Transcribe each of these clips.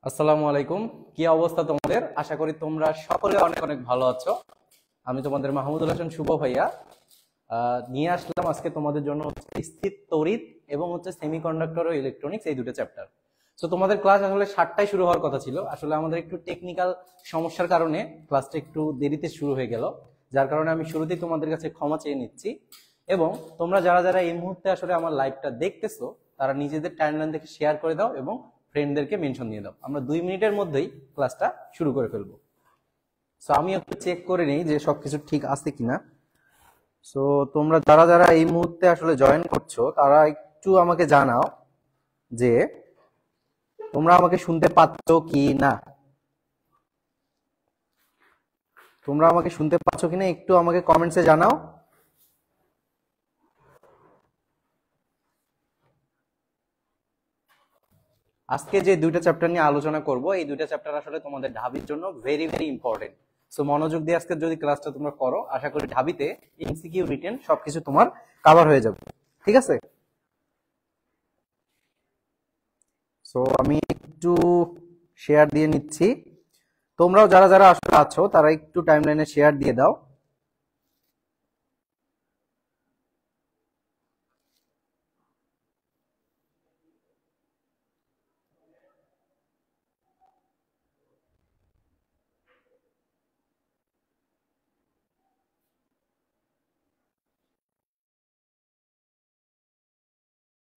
আসসালামু আলাইকুম। কি অবস্থা তোমাদের? আশা করি তোমরা সকলে অনেক অনেক ভালো আছো। আমি তোমাদের মাহমুদুল হাসান শুভ ভাইয়া নিয়ে আসলাম আজকে তোমাদের জন্য স্থির তড়িৎ এবং সেমিকন্ডাক্টর ও ইলেকট্রনিক্স এই দুটো চ্যাপ্টার। তো তোমাদের ক্লাস আসলে 7টায় শুরু হওয়ার কথা ছিল, আসলে আমাদের একটু টেকনিক্যাল সমস্যার কারণে ক্লাসটা একটু দেরিতে শুরু হয়ে গেল, যার কারণে আমি শুরুতেই তোমাদের কাছে ক্ষমা চেয়ে নিচ্ছি। এবং তোমরা যারা যারা এই মুহূর্তে আসলে আমার লাইভটা দেখতেছো তারা নিজেদের টাইমলাইন থেকে শেয়ার করে দাও এবং ফ্রেন্ডদেরকে মেনশন দিয়ে দাও। আমরা 2 মিনিটের মধ্যেই ক্লাসটা শুরু করে ফেলবো। সো আমি একটু চেক করে নিই যে সবকিছু ঠিক আছে কিনা। সো তোমরা যারা যারা এই মুহূর্তে আসলে জয়েন করছো তারা একটু আমাকে জানাও যে তোমরা আমাকে শুনতে পাচ্ছ কি না। তোমরা আমাকে শুনতে পাচ্ছ কিনা একটু আমাকে কমেন্টসে জানাও। আজকে যে দুইটা চ্যাপ্টার নিয়ে আলোচনা করব, এই দুইটা চ্যাপ্টার আসলে তোমাদের ঢাবির জন্য ভেরি ভেরি ইম্পর্টেন্ট। সো মনোযোগ দিয়ে আজকে যদি ক্লাসটা তোমরা করো, আশা করি ঢাবিতে এমসিকিউ রিটেন সবকিছু তোমার কভার হয়ে যাবে। ঠিক আছে? সো আমি একটু শেয়ার দিয়ে নিচ্ছি। তোমরাও যারা যারা আসলে আছো তারা একটু টাইমলাইনে শেয়ার দিয়ে দাও।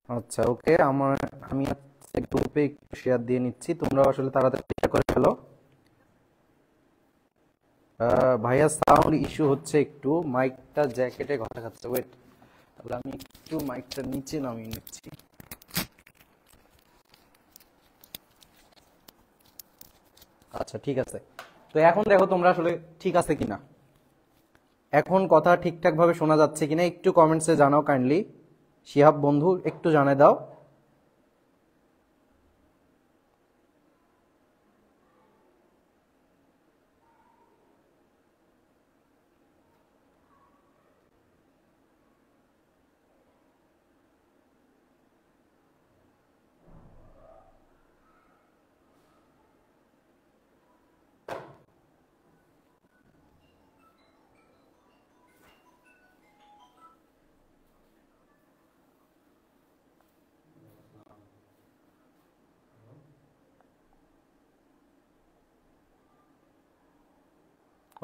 আচ্ছা, ওকে। আমি গ্রুপে একটু শেয়ার দিয়ে নিচ্ছি, তোমরাও আসলে তাড়াতাড়ি শেয়ার করে ফেলো। ভাইয়া সাউন্ড ইস্যু হচ্ছে, একটু মাইকটা জ্যাকেটে ঘষা খাচ্ছে। ওয়েট, তাহলে আমি একটু মাইকটা নিচে নামিয়ে নিচ্ছি। আচ্ছা, ঠিক আছে। তো এখন দেখো তোমরা আসলে ঠিক আছে কিনা, এখন কথা ঠিকঠাক ভাবে শোনা যাচ্ছে কিনা একটু কমেন্টসে জানাও কাইন্ডলি। শিহাব বন্ধু একটু জানাই দাও।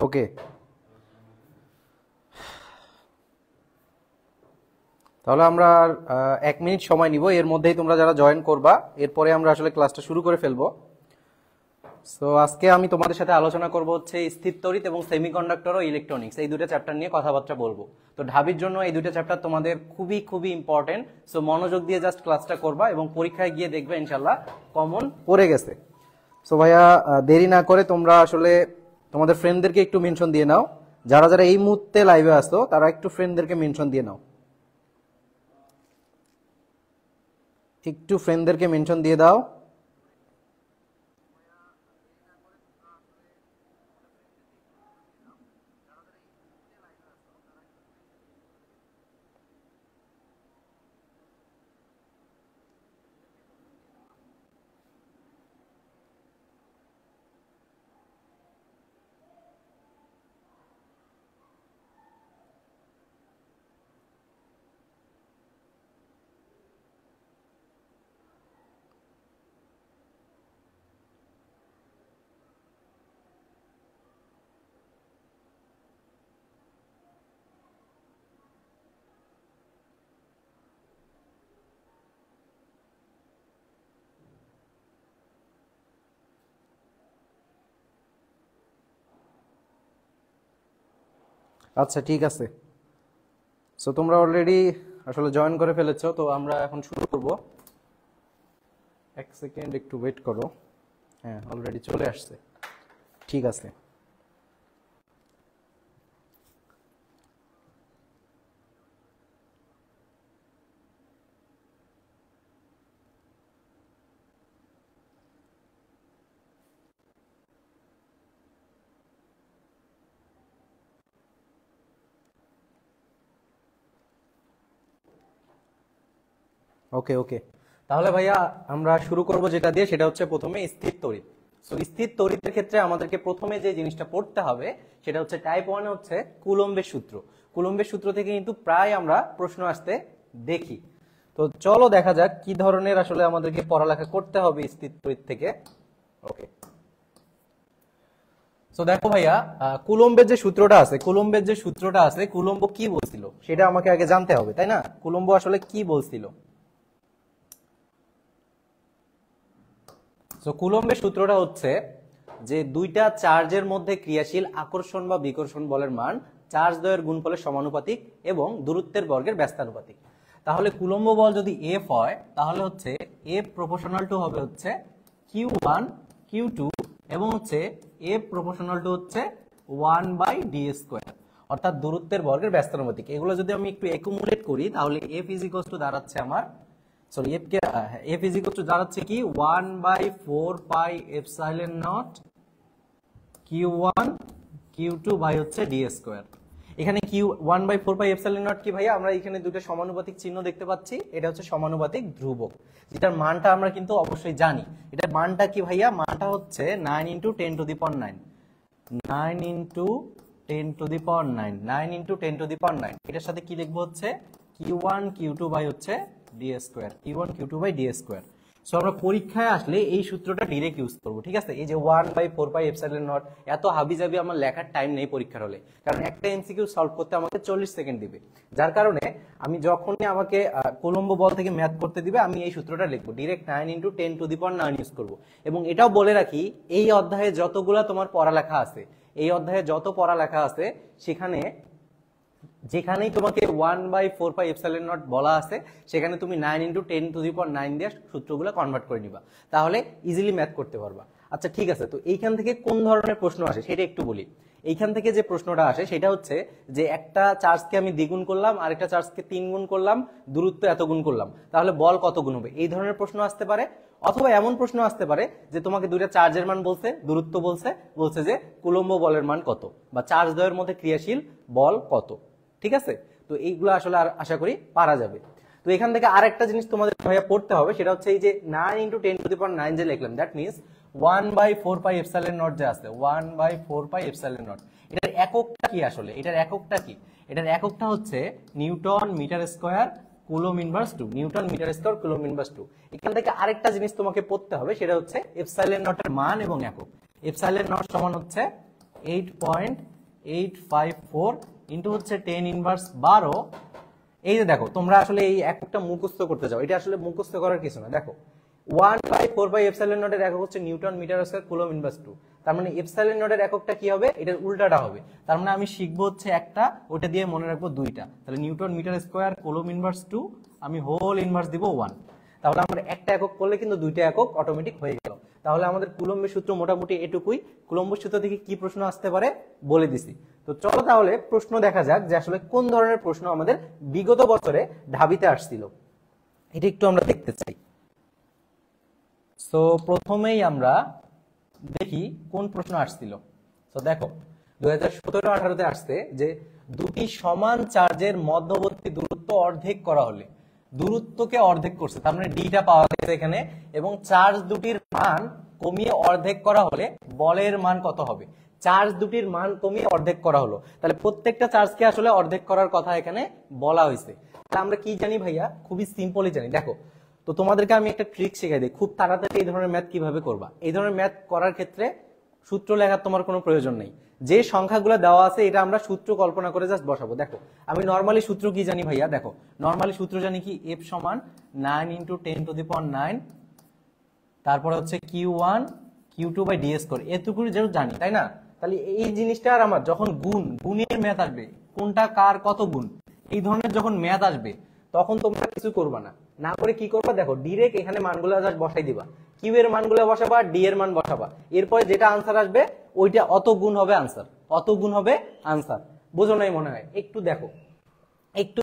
ওকে, তাহলে আমরা 1 মিনিট সময় নিব, এর মধ্যেই তোমরা যারা জয়েন করবা এরপরে আমরা আসলে ক্লাসটা শুরু করে ফেলবো। সো আজকে আমি তোমাদের সাথে আলোচনা করব স্থির তড়িৎ এবং সেমিকন্ডাক্টর ও ইলেকট্রনিক্স এই দুটো চ্যাপ্টার নিয়ে কথাবার্তা বলবো। তো ঢাবির জন্য এই দুটো চ্যাপ্টার তোমাদের খুবই খুবই ইম্পর্টেন্ট। সো মনোযোগ দিয়ে জাস্ট ক্লাসটা করবা এবং পরীক্ষায় গিয়ে দেখবে ইনশাল্লাহ কমন পড়ে গেছে। সো ভাইয়া, দেরি না করে তোমরা আসলে তোমাদের ফ্রেন্ডদেরকে একটু মেনশন দিয়ে নাও। যারা যারা এই মুহূর্তে লাইভে আসতো তারা একটু ফ্রেন্ডদেরকে মেনশন দিয়ে নাও, একটু ফ্রেন্ডদেরকে মেনশন দিয়ে দাও। আচ্ছা, ঠিক আছে। সো তোমরা অলরেডি আসলে জয়েন করে ফেলেছো, তো আমরা এখন শুরু করব। 1 সেকেন্ড একটু ওয়েট করো। হ্যাঁ, অলরেডি চলে আসছে। ঠিক আছে, ওকে ওকে। তাহলে ভাইয়া আমরা শুরু করব যেটা দিয়ে, সেটা হচ্ছে প্রথমে স্থির তড়িৎ। সো স্থির তড়িতের ক্ষেত্রে আমাদেরকে প্রথমে যে জিনিসটা পড়তে হবে সেটা হচ্ছে টাইপ 1 হচ্ছে কুলম্বের সূত্র। কুলম্বের সূত্র থেকে কিন্তু প্রায় আমরা প্রশ্ন আসতে দেখি। তো চলো দেখা যাক কি ধরনের আসলে আমাদেরকে পড়ালেখা করতে হবে স্থির তড়িৎ থেকে। ওকে, তো দেখো ভাইয়া, কুলম্বের যে সূত্রটা আছে, কুলম্ব কি বলছিল সেটা আমাকে আগে জানতে হবে, তাই না? কুলম্ব আসলে কি বলছিল? তো কুলম্বের সূত্রটা হচ্ছে যে দুইটা চার্জের মধ্যে ক্রিয়াশীল আকর্ষণ বা বিকর্ষণ বলের মান চার্জ দ্বয়ের গুণফলের সমানুপাতিক এবং দূরত্বের বর্গের ব্যস্তানুপাতিক। তাহলে কুলম্ব বল যদি এফ হয় তাহলে হচ্ছে এফ প্রপোর্শনাল টু হবে হচ্ছে Q1 Q2 এবং হচ্ছে এফ প্রপোর্শনাল টু হচ্ছে 1/d², অর্থাৎ দূরত্বের বর্গের ব্যস্তানুপাতিক। এগুলো যদি আমি একটু একুমুলেট করি তাহলে এফ ইজ ইকুয়ালস টু দাঁড়াচ্ছে আমার, sorry F is equal two দাঁড়াচ্ছে কি 1/4πε0 Q1 Q2 বাই হচ্ছে d²। এখানে Q1/4πε0 কি ভাইয়া? আমরা এখানে দুটো সমানুপাতিক চিহ্ন দেখতে পাচ্ছি, এটা হচ্ছে সমানুপাতিক ধ্রুবক, যেটার মানটা আমরা কিন্তু অবশ্যই জানি। এটার মানটা কি ভাইয়া? মানটা হচ্ছে 9 × 10⁹ 9 × 10⁹, এটার সাথে কি লিখবো হচ্ছে Q1 Q2 বাই হচ্ছে d², Q1 Q2 by d²। So আমরা পরীক্ষায় আসলে এই সূত্রটা ডিরেক্ট ইউজ করবো, ঠিক আছে? এই যে 1/4πε0, এত হাবিজাবি আমার লেখার টাইম নেই পরীক্ষার হলে, কারণ একটা এমসিকিউ সলভ করতে আমাকে 40 সেকেন্ড দিবে। যার কারণে আমি যখনই আমাকে কুলম্ব বল থেকে ম্যাথ করতে দিবে আমি এই সূত্রটা লিখবো, ডিরেক্ট 9 × 10⁹ ইউজ করবো। এবং এটাও বলে রাখি, এই অধ্যায়ে যতগুলা তোমার পড়ালেখা আছে, এই অধ্যায়ে যত পড়ালেখা আছে সেখানে যেখানেই তোমাকে 1/4πε0 বলা আছে সেখানে তুমি 9 × 10⁹ দিয়ে সূত্রগুলো কনভার্ট করে নিবা, তাহলে ইজিলি ম্যাথ করতে পারবা। আচ্ছা ঠিক আছে, তো এইখান থেকে কোন ধরনের প্রশ্ন আসে সেটা একটু বলি। এইখান থেকে যে প্রশ্নটা আসে সেটা হচ্ছে যে একটা চার্জকে আমি দ্বিগুণ করলাম, আরেকটা চার্জকে 3 গুণ করলাম, দূরত্ব এত গুণ করলাম, তাহলে বল কত গুণ হবে? এই ধরনের প্রশ্ন আসতে পারে। অথবা এমন প্রশ্ন আসতে পারে যে তোমাকে দুইটা চার্জের মান বলছে, দূরত্ব বলছে যে কুলম্ব বলের মান কত, বা চার্জ দ্বয়ের মধ্যে ক্রিয়াশীল বল কত, ঠিক আছে? তো এইগুলো আসলে আশা করি পারা যাবে। তো এখান থেকে আরেকটা জিনিস তোমাদের ভাইয়া পড়তে হবে, সেটা হচ্ছে এই যে 9 × 10⁹ যে লিখলাম, দ্যাট মিনস 1/4πε0 যে আছে, 1/4πε0, এটার এককটা কি আসলে? এটার এককটা হচ্ছে newton metre square coulomb inverse 2, newton metre square coulomb inverse 2। এখান থেকে আরেকটা জিনিস তোমাকে পড়তে হবে, সেটা হচ্ছে ε0 এর মান এবং একক। ε0 সমান হচ্ছে 8.854 ইন্টু হচ্ছে 10⁻12। এই যে দেখো, তোমরা আসলে এই এককটা মুখস্থ করতে যাও, এটা আসলে মুখস্থ করার কিছু না। দেখো 1/4πε0 এর একক হচ্ছে newton metre square coulomb inverse 2, তার মানে ε0 এর এককটা কি হবে? এটার উল্টাটা হবে। তার মানে আমি শিখবো হচ্ছে একটা, ওটা দিয়ে মনে রাখবো দুইটা, তাহলে newton metre square coulomb inverse 2, আমি হোল ইনভার্স দিব 1। তাহলে আমরা একটা একক করলে কিন্তু দুইটা একক অটোমেটিক হয়ে গেল। তাহলে আমাদের কুলম্বের সূত্র মোটামুটি এটুকুই। কুলম্বের সূত্র থেকে কি প্রশ্ন আসতে পারে বলে দিছি। তো চলো তাহলে প্রশ্ন দেখা যাক যে আসলে কোন ধরনের প্রশ্ন আমাদের বিগত বছরে ঢাবিতে আসছিল, এটা একটু আমরা দেখতে চাই। তো প্রথমেই আমরা দেখি কোন প্রশ্ন আসছিল। তো দেখো 2017-18 আসছে যে দুটি সমান চার্জের মধ্যবর্তী দূরত্ব অর্ধেক করা হলে, দূরত্বকে অর্ধেক করছে, তার মানে ডিটা পাওয়া গেছে এখানে, এবং চার্জ দুটির মান কমিয়ে অর্ধেক করা হলে বলের মান কত হবে? চার্জ দুটির মান কমিয়ে অর্ধেক করা হলো, তাহলে প্রত্যেকটা চার্জকে আসলে অর্ধেক করার কথা এখানে বলা হয়েছে। তাহলে আমরা কি জানি ভাইয়া? খুবই সিম্পলি জানি। দেখো, তো তোমাদেরকে আমি একটা ট্রিক শেখাই দিই, খুব তাড়াতাড়ি এই ধরনের ম্যাথ কিভাবে করবা। এই ধরনের ম্যাথ করার ক্ষেত্রে সূত্র লেখার তোমার কোনো প্রয়োজন নেই, যে সংখ্যাগুলো দেওয়া আছে এটা আমরা সূত্র কল্পনা করে জাস্ট বসাবো। দেখো আমি নরমালি সূত্র কি জানি ভাইয়া? দেখো নরমালি সূত্র জানি কি, এফ সমান 9 × 10⁹, তারপরে হচ্ছে Q1 Q2 বাই d², এতটুকু যেহেতু জানি, তাই না? তাহলে এই জিনিসটা আর আমার যখন গুণের ম্যাথ আসবে, কোনটা কার কত গুণ, এই ধরনের যখন ম্যাথ আসবে তখন তোমরা কিছু করবা না করে কি করবা? দেখো ডিরেক্ট এখানে মানগুলো জাস্ট বসাই দিবা, কিউ এর মানগুলো বসাবা, ডি এর মান বসাবা, এরপরে যেটা আনসার আসবে ওইটা অত গুণ হবে আনসার। বুঝো নাই মনে হয়? একটু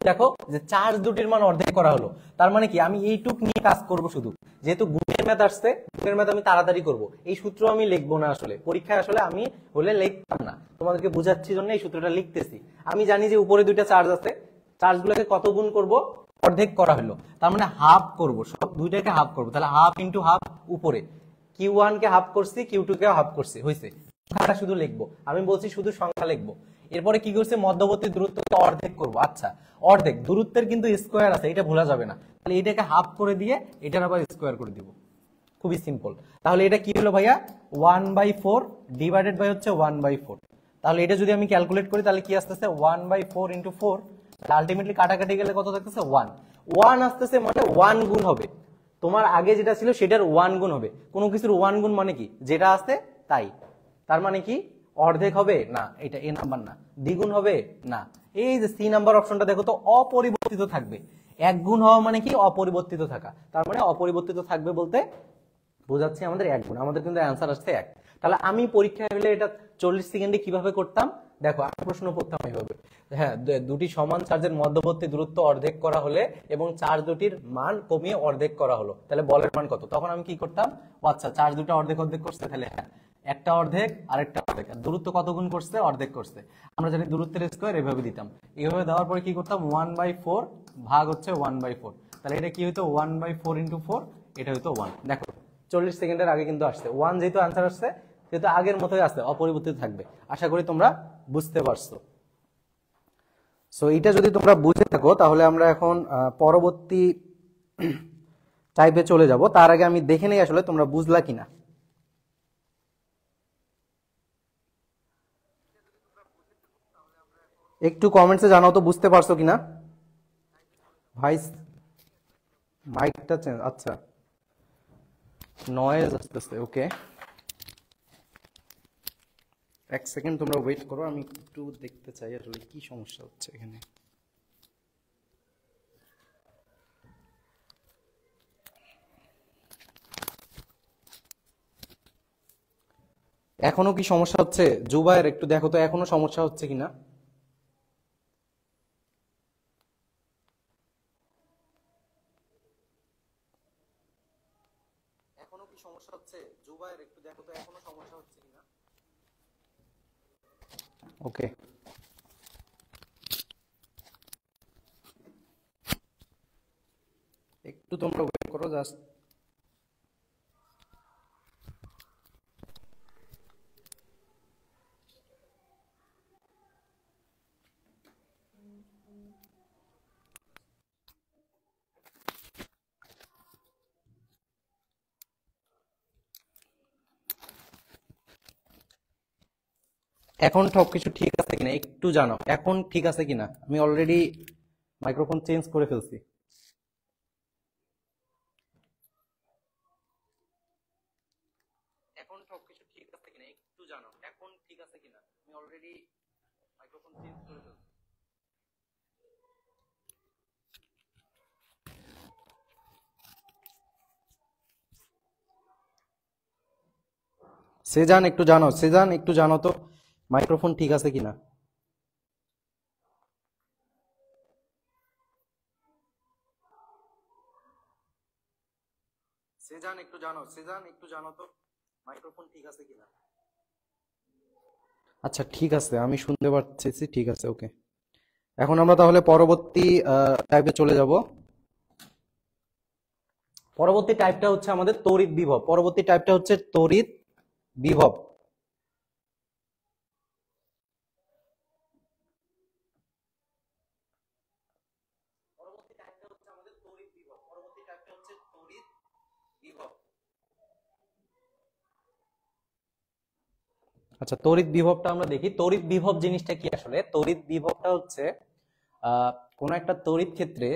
দেখো যে চার্জ দুটির মান অর্ধেক করা হলো, তার মানে কি আমি এইটুক নিয়ে কাজ করব শুধু, যেহেতু গুণের ম্যাথ আসছে, গুণের ম্যাথ আমি তাড়াতাড়ি করব, এই সূত্র আমি লিখবো না আসলে পরীক্ষায়, আসলে আমি হলে লিখতাম না, তোমাদেরকে বোঝাচ্ছি জন্য এই সূত্রটা লিখতেছি। আমি জানি যে উপরে দুইটা চার্জ আছে, চার্জগুলোকে কত গুণ করব? অর্ধেক করা হলো, তার মানে হাফ করব, সব দুইটাকে হাফ করব, তাহলে হাফ ইন্টু হাফ উপরে Q1 কে হাফ করছি, Q2 কে হাফ করছি, হয়েছে। সংখ্যাটা শুধু লিখবো, আমি বলছি শুধু সংখ্যা লিখবো। এরপরে কি করছে, মধ্যবর্তী দূরত্বকে অর্ধেক করব। আচ্ছা, অর্ধেক দূরত্বের কিন্তু স্কোয়ার আছে, এটা ভোলা যাবে না, তাহলে এটাকে হাফ করে দিয়ে এটার আবার স্কোয়ার করে দিব, খুবই সিম্পল। তাহলে এটা কি হলো ভাইয়া, 1/4 ডিভাইডেড বাই হচ্ছে 1/4। তাহলে এটা যদি আমি ক্যালকুলেট করি তাহলে কি আসতেছে, 1/4 ইন্টু 4, আলটিমেটলি কাটাকাটি গেলে কত থাকতেছে, 1 1 আসতেছে, মানে 1 গুণ হবে। তোমার আগে যেটা ছিল সেটার 1 গুণ হবে। কোনো কিছুর 1 গুণ মানে কি, যেটা আছে তাই। তার মানে কি, অর্ধেক হবে না, এটা এ নাম্বার না। দ্বিগুণ হবে না, এই যে সি নাম্বার অপশনটা দেখো তো, অপরিবর্তিত থাকবে। এক গুণ হওয়া মানে কি, অপরিবর্তিত থাকা। তার মানে অপরিবর্তিত থাকবে বলতে বোঝাচ্ছি আমাদের এক গুণ, আমাদের কিন্তু অ্যান্সার আসছে এক। তাহলে আমি পরীক্ষায় হলে এটা 40 সেকেন্ডে কিভাবে করতাম, দেখো আমি প্রশ্ন করতাম এইভাবে। হ্যাঁ, দুটি সমান চার্জের মধ্যবর্তী দূরত্ব অর্ধেক করা হলে এবং চার্জ দুটির মান কমিয়ে অর্ধেক করা হলো, তাহলে বলের মান কত? তখন আমি কি করতাম, আচ্ছা চার্জ দুটো অর্ধেক অর্ধেক করছে, তাহলে হ্যাঁ একটা অর্ধেক আর একটা অর্ধেক, দূরত্ব কত গুণ করছে, অর্ধেক করছে। আমরা জানি দূরত্বের স্কোয়ার, এভাবে দিতাম। এইভাবে দেওয়ার পরে কি করতাম, 1/4 ভাগ হচ্ছে 1/4, তাহলে এটা কি হইতো, 1/4 ইন্টু 4, এটা হইতো 1। দেখো 40 সেকেন্ডের আগে কিন্তু আসছে 1, যেহেতু আনসার আসছে সেহেতু আগের মতোই আসছে, অপরিবর্তিত থাকবে। আশা করি তোমরা বুঝতে পারছো। সো এটা যদি তোমরা বুঝে থাকো তাহলে আমরা এখন পরবর্তী টাইপে চলে যাব। তার আগে আমি দেখে নেই আসলে তোমরা বুঝলা কিনা। একটু কমেন্টসে জানাও তো বুঝতে পারছো কিনা। ভাই মাইকটা চেঞ্জ, আচ্ছা নয়েজ আসতেছে, ওকে এক সেকেন্ড তোমরা ওয়েট করো, আমি একটু দেখতে চাই আসলে কি সমস্যা হচ্ছে এখানে। এখনো কি সমস্যা হচ্ছে? জুবায়ের একটু দেখো তো এখনো সমস্যা হচ্ছে কিনা। এখনো কি সমস্যা হচ্ছে? জুবায়ের একটু দেখো তো এখনো সমস্যা হচ্ছে কিনা। ওকে, একটু তোমরা ওয়েট করো জাস্ট। এখন সবকিছু ঠিক আছে কিনা একটু জানো, এখন ঠিক আছে কিনা। আমি অলরেডি মাইক্রোফোন চেঞ্জ করে ফেলছি। এখন সবকিছু ঠিক আছে কিনা একটু জানো, এখন ঠিক আছে কিনা। আমি অলরেডি মাইক্রোফোন চেঞ্জ করে ফেলছি। সেজান একটু জানো, সেজান একটু জানো তো মাইক্রোফোন ঠিক আছে কিনা। সেজান একটু জানো, সেজান একটু জানো তো মাইক্রোফোন ঠিক আছে কিনা। আচ্ছা ঠিক আছে, আমি শুনতে পাচ্ছি, ঠিক আছে ওকে। এখন আমরা তাহলে পরবর্তী টাইপে চলে যাব। পরবর্তী টাইপটা হচ্ছে আমাদের তড়িৎ বিভব। পরবর্তী টাইপটা হচ্ছে তড়িৎ বিভব। পরবর্তী টাইপটা হচ্ছে আমাদের তড়িৎ বিভব। পরবর্তী টাইপটা হচ্ছে তড়িৎ বিভব। আচ্ছা, তড়িৎ বিভবটা আমরা দেখি। তড়িৎ বিভব জিনিসটা কি আসলে? তড়িৎ বিভবটা হচ্ছে কোন একটা তড়িৎ ক্ষেত্রে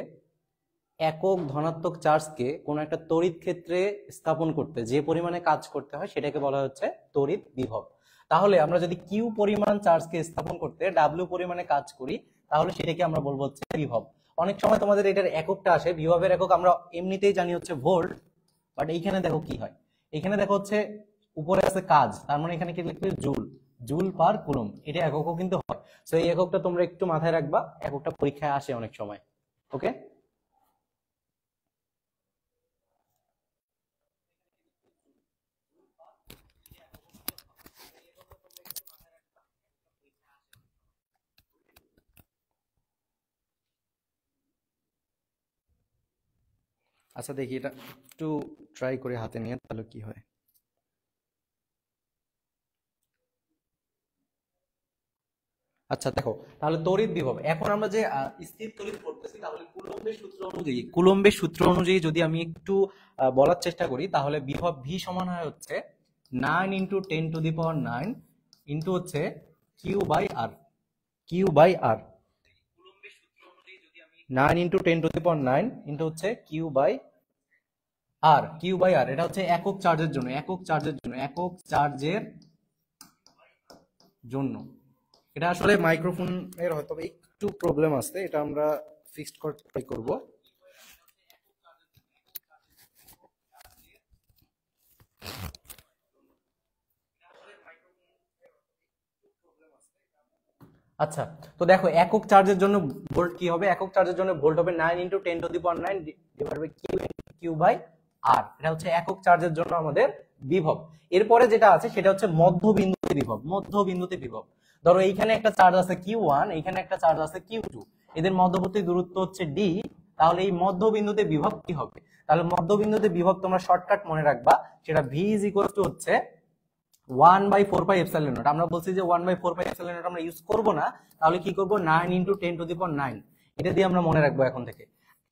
একক ধনাত্মক চার্জকে কোন একটা তড়িৎ ক্ষেত্রে স্থাপন করতে যে পরিমাণে কাজ করতে হয় সেটাকে বলা হচ্ছে তড়িৎ বিভব। তাহলে আমরা যদি কিউ পরিমাণ চার্জকে স্থাপন করতে ডাব্লিউ পরিমাণে কাজ করি তাহলে সেটাকে আমরা বলবো হচ্ছে বিভব। অনেক সময় তোমাদের এটার এককটা আসে, বিভবের একক আমরা এমনিতেই জানি হচ্ছে ভোল্ট, বাট এইখানে দেখো কি হয়। এখানে দেখো হচ্ছে উপরে আছে কাজ, তার মানে এখানে কি লিখবে, জুল, জুল পার কুলম্ব, এটা এককও কিন্তু হয়। তো এই এককটা তোমরা একটু মাথায় রাখবা, এককটা পরীক্ষায় আসে অনেক সময়। ওকে। আচ্ছা দেখি এটা একটু ট্রাই করে হাতে নিয়ে তাহলে কি হয়। আচ্ছা দেখো, তাহলে তড়িৎ বিভব, এখন আমরা যে স্থির তড়িৎ পড়তেছি, তাহলে কুলম্বের সূত্র অনুযায়ী যদি আমি একটু বলার চেষ্টা করি, তাহলে বিভব ভি সমান হয় হচ্ছে 9 × 10⁹ ইন্টু হচ্ছে Q/R। Q/R 9 × 10⁹ ইন্টু হচ্ছে Q/R। Q/R এটা হচ্ছে একক চার্জের জন্য, একক চার্জের জন্য। এটা আসলে মাইক্রোফোন এর হয়তো একটু প্রবলেম আছে, এটা আমরা ফিক্সড করতে ট্রাই করব। আচ্ছা, তো দেখো একক চার্জের জন্য ভোল্ট কি হবে, একক চার্জের জন্য ভোল্ট হবে 9 × 10⁹ ডিভাইডেড বাই Q/R। এটা হচ্ছে একক চার্জের জন্য আমাদের বিভব। এরপরে যেটা আছে সেটা হচ্ছে মধ্যবিন্দুতে বিভব। মধ্যবিন্দুতে বিভব, ধরো এইখানে একটা চার্জ আছে Q1, এইখানে একটা চার্জ আছে Q2, এদের মধ্যবর্তী দূরত্ব হচ্ছে D। তাহলে এই মধ্যবিন্দুতে বিভব কি হবে? তাহলে মধ্যবিন্দুতে বিভব তোমরা শর্টকাট মনে রাখবা, সেটা V হচ্ছে 1/4πε0। আমরা বলছি যে 1/4πε0 আমরা ইউজ করব না, তাহলে কি করব 9 × 10⁹ এটা দিয়ে আমরা মনে রাখবো এখন থেকে।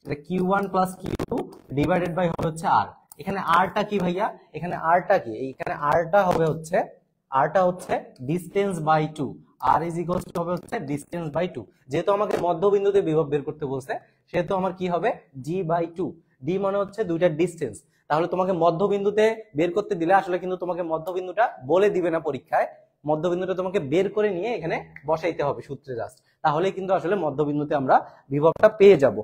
এটা Q1 + Q2 ডিভাইডেড বাই হবে হচ্ছে R। এখানে Rটা কি ভাইয়া, এখানে Rটা কি, এইখানে Rটা হচ্ছে ডিসটেন্স বাই 2। R হবে হচ্ছে ডিসটেন্স বাই 2। যেহেতু আমাকে মধ্যবিন্দুতে বিভব বের করতে বলছে, সেহেতু আমার কি হবে G/2। D মানে হচ্ছে দুইটার ডিসটেন্স। তাহলে তোমাকে মধ্যবিন্দুতে বের করতে দিলে আসলে কিন্তু তোমাকে মধ্যবিন্দুটা বলে দিবে না পরীক্ষায়, মধ্যবিন্দুটা তোমাকে বের করে নিয়ে এখানে বসাইতে হবে সূত্রে জাস্ট, তাহলে কিন্তু আসলে মধ্যবিন্দুতে আমরা বিভবটা পেয়ে যাব।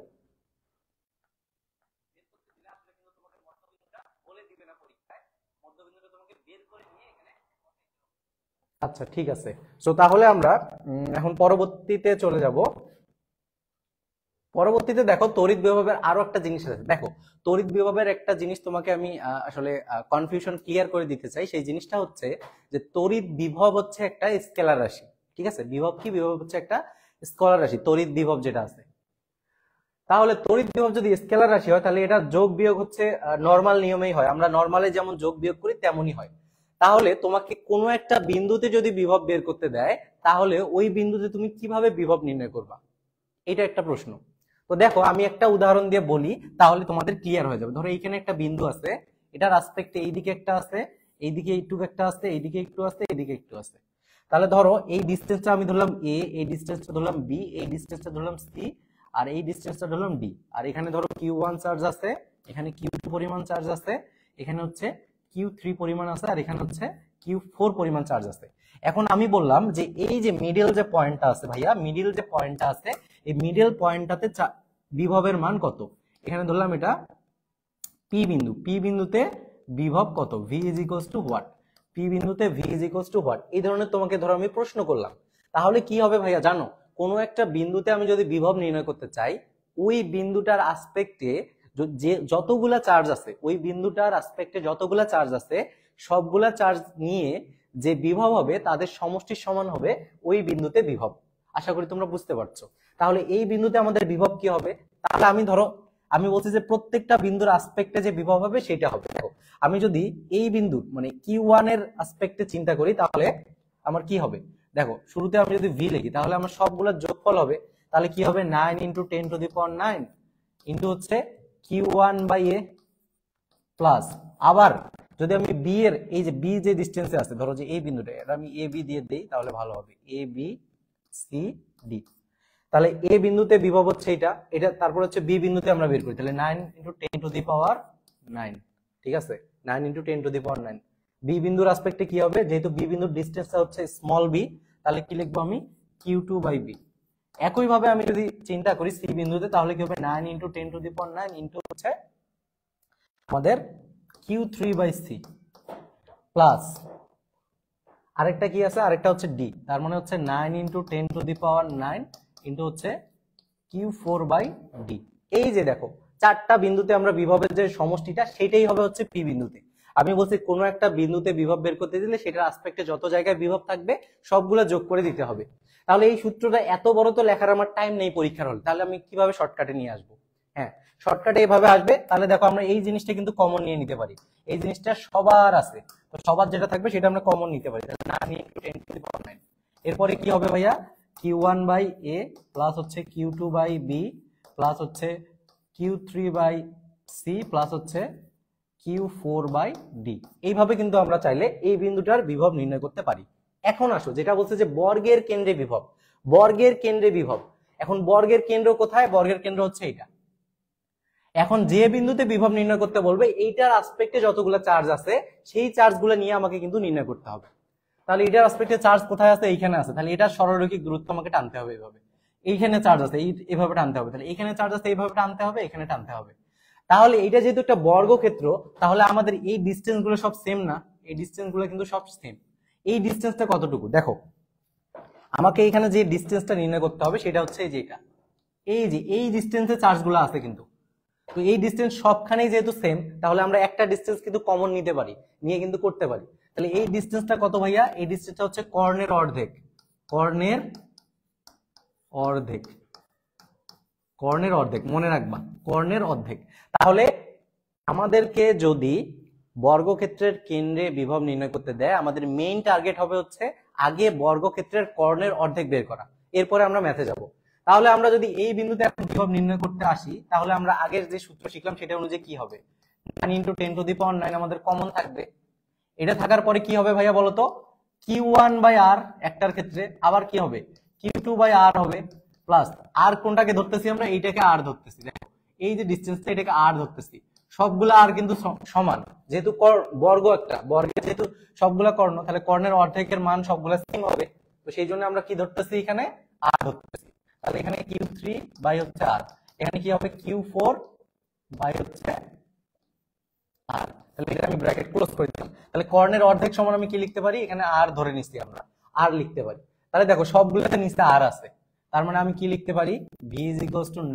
আচ্ছা ঠিক আছে, সো তাহলে আমরা এখন পরবর্তীতে চলে যাব। পরবর্তীতে দেখো তড়িৎ বিভবের আরো একটা জিনিস আছে। দেখো তড়িৎ বিভবের একটা জিনিস তোমাকে আমি আসলে কনফিউশন ক্লিয়ার করে দিতে চাই। সেই জিনিসটা হচ্ছে যে তড়িৎ বিভব হচ্ছে একটা স্কেলার রাশি, ঠিক আছে? বিভব কি, বিভব হচ্ছে একটা স্কেলার রাশি, তড়িৎ বিভব যেটা আছে। তাহলে তড়িৎ বিভব যদি স্কেলার রাশি হয়, তাহলে এটা যোগ বিয়োগ হচ্ছে নর্মাল নিয়মেই হয়, আমরা নর্মালে যেমন যোগ বিয়োগ করি তেমনই হয়। তাহলে তোমাকে কোনো একটা বিন্দুতে যদি বিভব বের করতে দেয়, তাহলে ওই বিন্দুতে তুমি কিভাবে বিভব নির্ণয় করবা, এটা একটা প্রশ্ন। তো দেখো আমি একটা উদাহরণ দিয়ে বলি, তাহলে তোমাদের ক্লিয়ার হয়ে যাবে। ধরো এইখানে একটা বিন্দু আছে, এটার আসপেক্টে এইদিকে একটা আছে, এইদিকে একটু একটা আছে, এইদিকে একটু আছে, এইদিকে একটু আছে। তাহলে ধরো এই ডিসটেন্সটা আমি ধরলাম এ, এই ডিসটেন্সটা ধরলাম বি, এই ডিসটেন্সটা ধরলাম সি, আর এই ডিসটেন্সটা ধরলাম ডি। আর এখানে ধরো Q1 চার্জ আছে, এখানে Q2 পরিমাণ চার্জ আছে, এখানে হচ্ছে Q3 পরিমাণ আছে, আর এখানে হচ্ছে Q4 পরিমাণ চার্জ আছে। এখন আমি বললাম যে এই যে মিডল যে পয়েন্টটা আছে ভাইয়া, মিডল যে পয়েন্টটা আছে, এই মিডল পয়েন্টটাতে বিভবের মান কত? এখানে ধরলাম এটা পি বিন্দু, পি বিন্দুতে বিভব কত? V = what? পি বিন্দুতে V = হোয়াট? এই ধরনের তোমাকে ধরো আমি প্রশ্ন করলাম, তাহলে কি হবে ভাইয়া জানো? কোনো একটা বিন্দুতে আমি যদি বিভব নির্ণয় করতে চাই, ওই বিন্দুটার আসপেক্টে যে যতগুলা চার্জ আছে, ওই বিন্দুটার আসপেক্টে যতগুলা চার্জ আছে, সবগুলা চার্জ নিয়ে যে বিভব হবে তাদের সমষ্টির সমান হবে ওই বিন্দুতে বিভব। আশা করি তোমরা বুঝতে পারছো। তাহলে এই বিন্দুতে আমাদের বিভব কি হবে? তাহলে আমি বলছি যে প্রত্যেকটা বিন্দুর আসপেক্টে যে বিভব হবে সেটা হবে। দেখো আমি যদি এই বিন্দু মানে Q1 এর আসপেক্টে চিন্তা করি, তাহলে আমার কি হবে? দেখো শুরুতে আমি যদি ভি লিখি, তাহলে আমার সবগুলোর যোগফল হবে। তাহলে কি হবে 9 × 10⁹ ইন্টু হচ্ছে Q1/A প্লাস, আবার যদি আমি বি এর এই যে বি যে ডিসটেন্সে আছে, ধরো যে এই বিন্দুটা, এটা আমি এ বি দিয়ে দেই তাহলে ভালো হবে, এ বি সি ডি। তাহলে এ বিন্দুতে বিভব হচ্ছে এটা, এটা তারপর হচ্ছে বি বিন্দুতে আমরা বের করি, তাহলে 9 × 10⁹ ঠিক আছে, 9 × 10⁹ বি বিন্দুর আসপেক্টে কি হবে? যেহেতু বি বিন্দুর ডিসটেন্সটা হচ্ছে স্মল বি, তাহলে কি লিখবো আমি? Q2/B। একই ভাবে আমি যদি চিন্তা করি সি বিন্দুতে, তাহলে কি হবে? 9 × 10⁹ ইনটু হচ্ছে আমাদের Q3/C প্লাস আরেকটা কি আছে, আরেকটা হচ্ছে ডি, তার মানে হচ্ছে 9 × 10⁹ ইনটু হচ্ছে Q4/D। এই যে দেখো চারটা বিন্দুতে আমরা বিভবের যে সমষ্টিটা সেটাই হবে হচ্ছে পি বিন্দুতে। আমি বলছি কোনো একটা বিন্দুতে বিভব বের করতে দিলে সেটার আসপেক্টে যত জায়গায় বিভব থাকবে সবগুলো যোগ করে দিতে হবে। তাহলে এই সূত্রটা এত বড় তো লেখার আমার টাইম নেই পরীক্ষার হলে, তাহলে আমি কিভাবে শর্টকাটে নিয়ে আসবো? হ্যাঁ, শর্টকাটে এইভাবে আসবে। তাহলে দেখো আমরা এই জিনিসটা কিন্তু কমন নিয়ে নিতে পারি, এই জিনিসটা সবার আছে, তো সবার যেটা থাকবে সেটা আমরা কমন নিতে পারি। তাহলে 9 × 10⁹। এরপরে কি হবে ভাইয়া, Q1/A প্লাস হচ্ছে Q2/B প্লাস হচ্ছে Q3/C প্লাস হচ্ছে Q4/D। এইভাবে কিন্তু আমরা চাইলে এই বিন্দুটার বিভব নির্ণয় করতে পারি। এখন আসো যেটা বলছে যে বর্গের কেন্দ্রে বিভব, বর্গের কেন্দ্রে বিভব। এখন বর্গের কেন্দ্র কোথায়, বর্গের কেন্দ্র হচ্ছে এটা। এখন যে বিন্দুতে বিভব নির্ণয় করতে বলবে এইটার আসপেক্টে যতগুলো চার্জ আছে সেই চার্জগুলো নিয়ে আমাকে কিন্তু নির্ণয় করতে হবে। তাহলে এটার আসপেক্টে চার্জ কোথায় আছে, এইখানে আছে, তাহলে এটার সরলরৈখিক দূরত্ব আমাকে টানতে হবে এইভাবে। এইখানে চার্জ আছে এইভাবে টানতে হবে, তাহলে এখানে চার্জ আছে এইভাবে টানতে হবে, এখানে টানতে হবে। তাহলে এটা যেহেতু একটা বর্গক্ষেত্র, তাহলে আমাদের এই ডিসটেন্স গুলো সব সেম না, এই ডিসটেন্স গুলো কিন্তু সব সেম। এই ডিসটেন্সটা কতটুকু দেখো, আমাকে এখানে যে ডিসটেন্সটা নির্ণয় করতে হবে সেটা হচ্ছে যেটা, এই যে এই ডিসটেন্সে চার্জ গুলো আছে কিন্তু, তো এই ডিসটেন্স সবখানেই যেহেতু সেম, তাহলে আমরা একটা ডিসটেন্স কিন্তু কমন নিতে পারি, নিয়ে কিন্তু করতে পারি। তাহলে এই ডিসটেন্সটা কত ভাইয়া, এই ডিসটেন্সটা হচ্ছে কর্ণের অর্ধেক, কর্ণের অর্ধেক, কর্ণের অর্ধেক, মনে রাখবা কর্ণের অর্ধেক। তাহলে আমাদেরকে যদি বর্গক্ষেত্রের কেন্দ্রে বিভব নির্ণয় করতে দেয়, আমাদের মেইন টার্গেট হবে হচ্ছে আগে বর্গক্ষেত্রের কর্ণের অর্ধেক বের করা, এরপরে আমরা ম্যাথে যাব। তাহলে আমরা যদি এই বিন্দুতে এখন বিভব নির্ণয় করতে আসি, তাহলে আমরা আগের যে সূত্র শিখলাম সেটা অনুযায়ী কি হবে, 9 × 10⁹ আমাদের কমন থাকবে। এটা থাকার পরে কি হবে ভাইয়া বলতো, Q1/R একটার ক্ষেত্রে, আবার কি হবে Q2/R হবে, প্লাস আর কোনটাকে ধরতেছি আমরা, এইটাকে আর ধরতেছি। দেখো এই যে ডিসটেন্সটা এটাকে আর ধরতেছি, সবগুলা আর কিন্তু সমান, যেহেতু বর্গ একটা, বর্গের যেহেতু সবগুলা কর্ণ, তাহলে কর্ণের অর্ধেকের মান সবগুলা সেম হবে। তো সেই জন্য আমরা কি ধরতেছি, এখানে আর ধরতেছি। তাহলে এখানে Q3/R, এখানে কি হবে Q4/R। তাহলে এটা আমি ব্র্যাকেট ক্লোজ করে দিলাম। তাহলে কর্ণের অর্ধেক সমান আমি কি লিখতে পারি, এখানে আর ধরে নিচ্ছি আমরা, আর লিখতে পারি। তাহলে দেখো সবগুলোতে নিচে আর আছে, তার মানে আমি কি লিখতে পারি, V =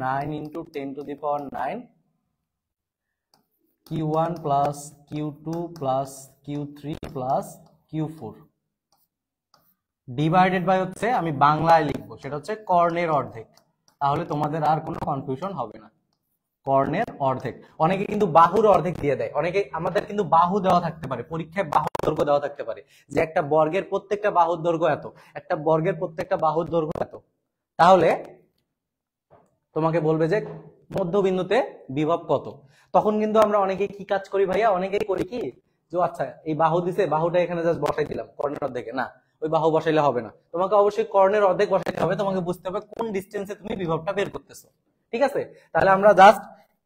9 × 10⁹ Q1 + Q2 + Q3 + Q4 divided by হচ্ছে, আমি বাংলায় লিখবো, সেটা হচ্ছে কর্ণের অর্ধেক। তাহলে তোমাদের আর কোনো কনফিউশন হবে না, কর্ণের অর্ধেক। অনেকে কিন্তু বাহুর অর্ধেক দিয়ে দেয়, অনেকে আমাদের কিন্তু বাহু দেওয়া থাকতে পারে, পরীক্ষায় বাহুর দৈর্ঘ্য দেওয়া থাকতে পারে, যে একটা বর্গের প্রত্যেকটা বাহুর দৈর্ঘ্য এত, একটা বর্গের প্রত্যেকটা বাহুর দৈর্ঘ্য এত। তাহলে তোমাকে বলবে যে মধ্যবিন্দুতে বিভব কত। তখন কিন্তু আমরা অনেকে কি কাজ করি ভাইয়া, অনেকেই করি কি, যে আচ্ছা এই বাহু দিছে, বাহুটা এখানে জাস্ট বসাই দিলাম কর্ণের অর্ধেকে, না ওই বাহু বসাইলে হবে না, তোমাকে অবশ্যই কর্ণের অর্ধেক বসাইতে হবে। তোমাকে বুঝতে হবে কোন ডিসটেন্সে তুমি বিভবটা বের করতেছো, ঠিক আছে? তাহলে আমরা জাস্ট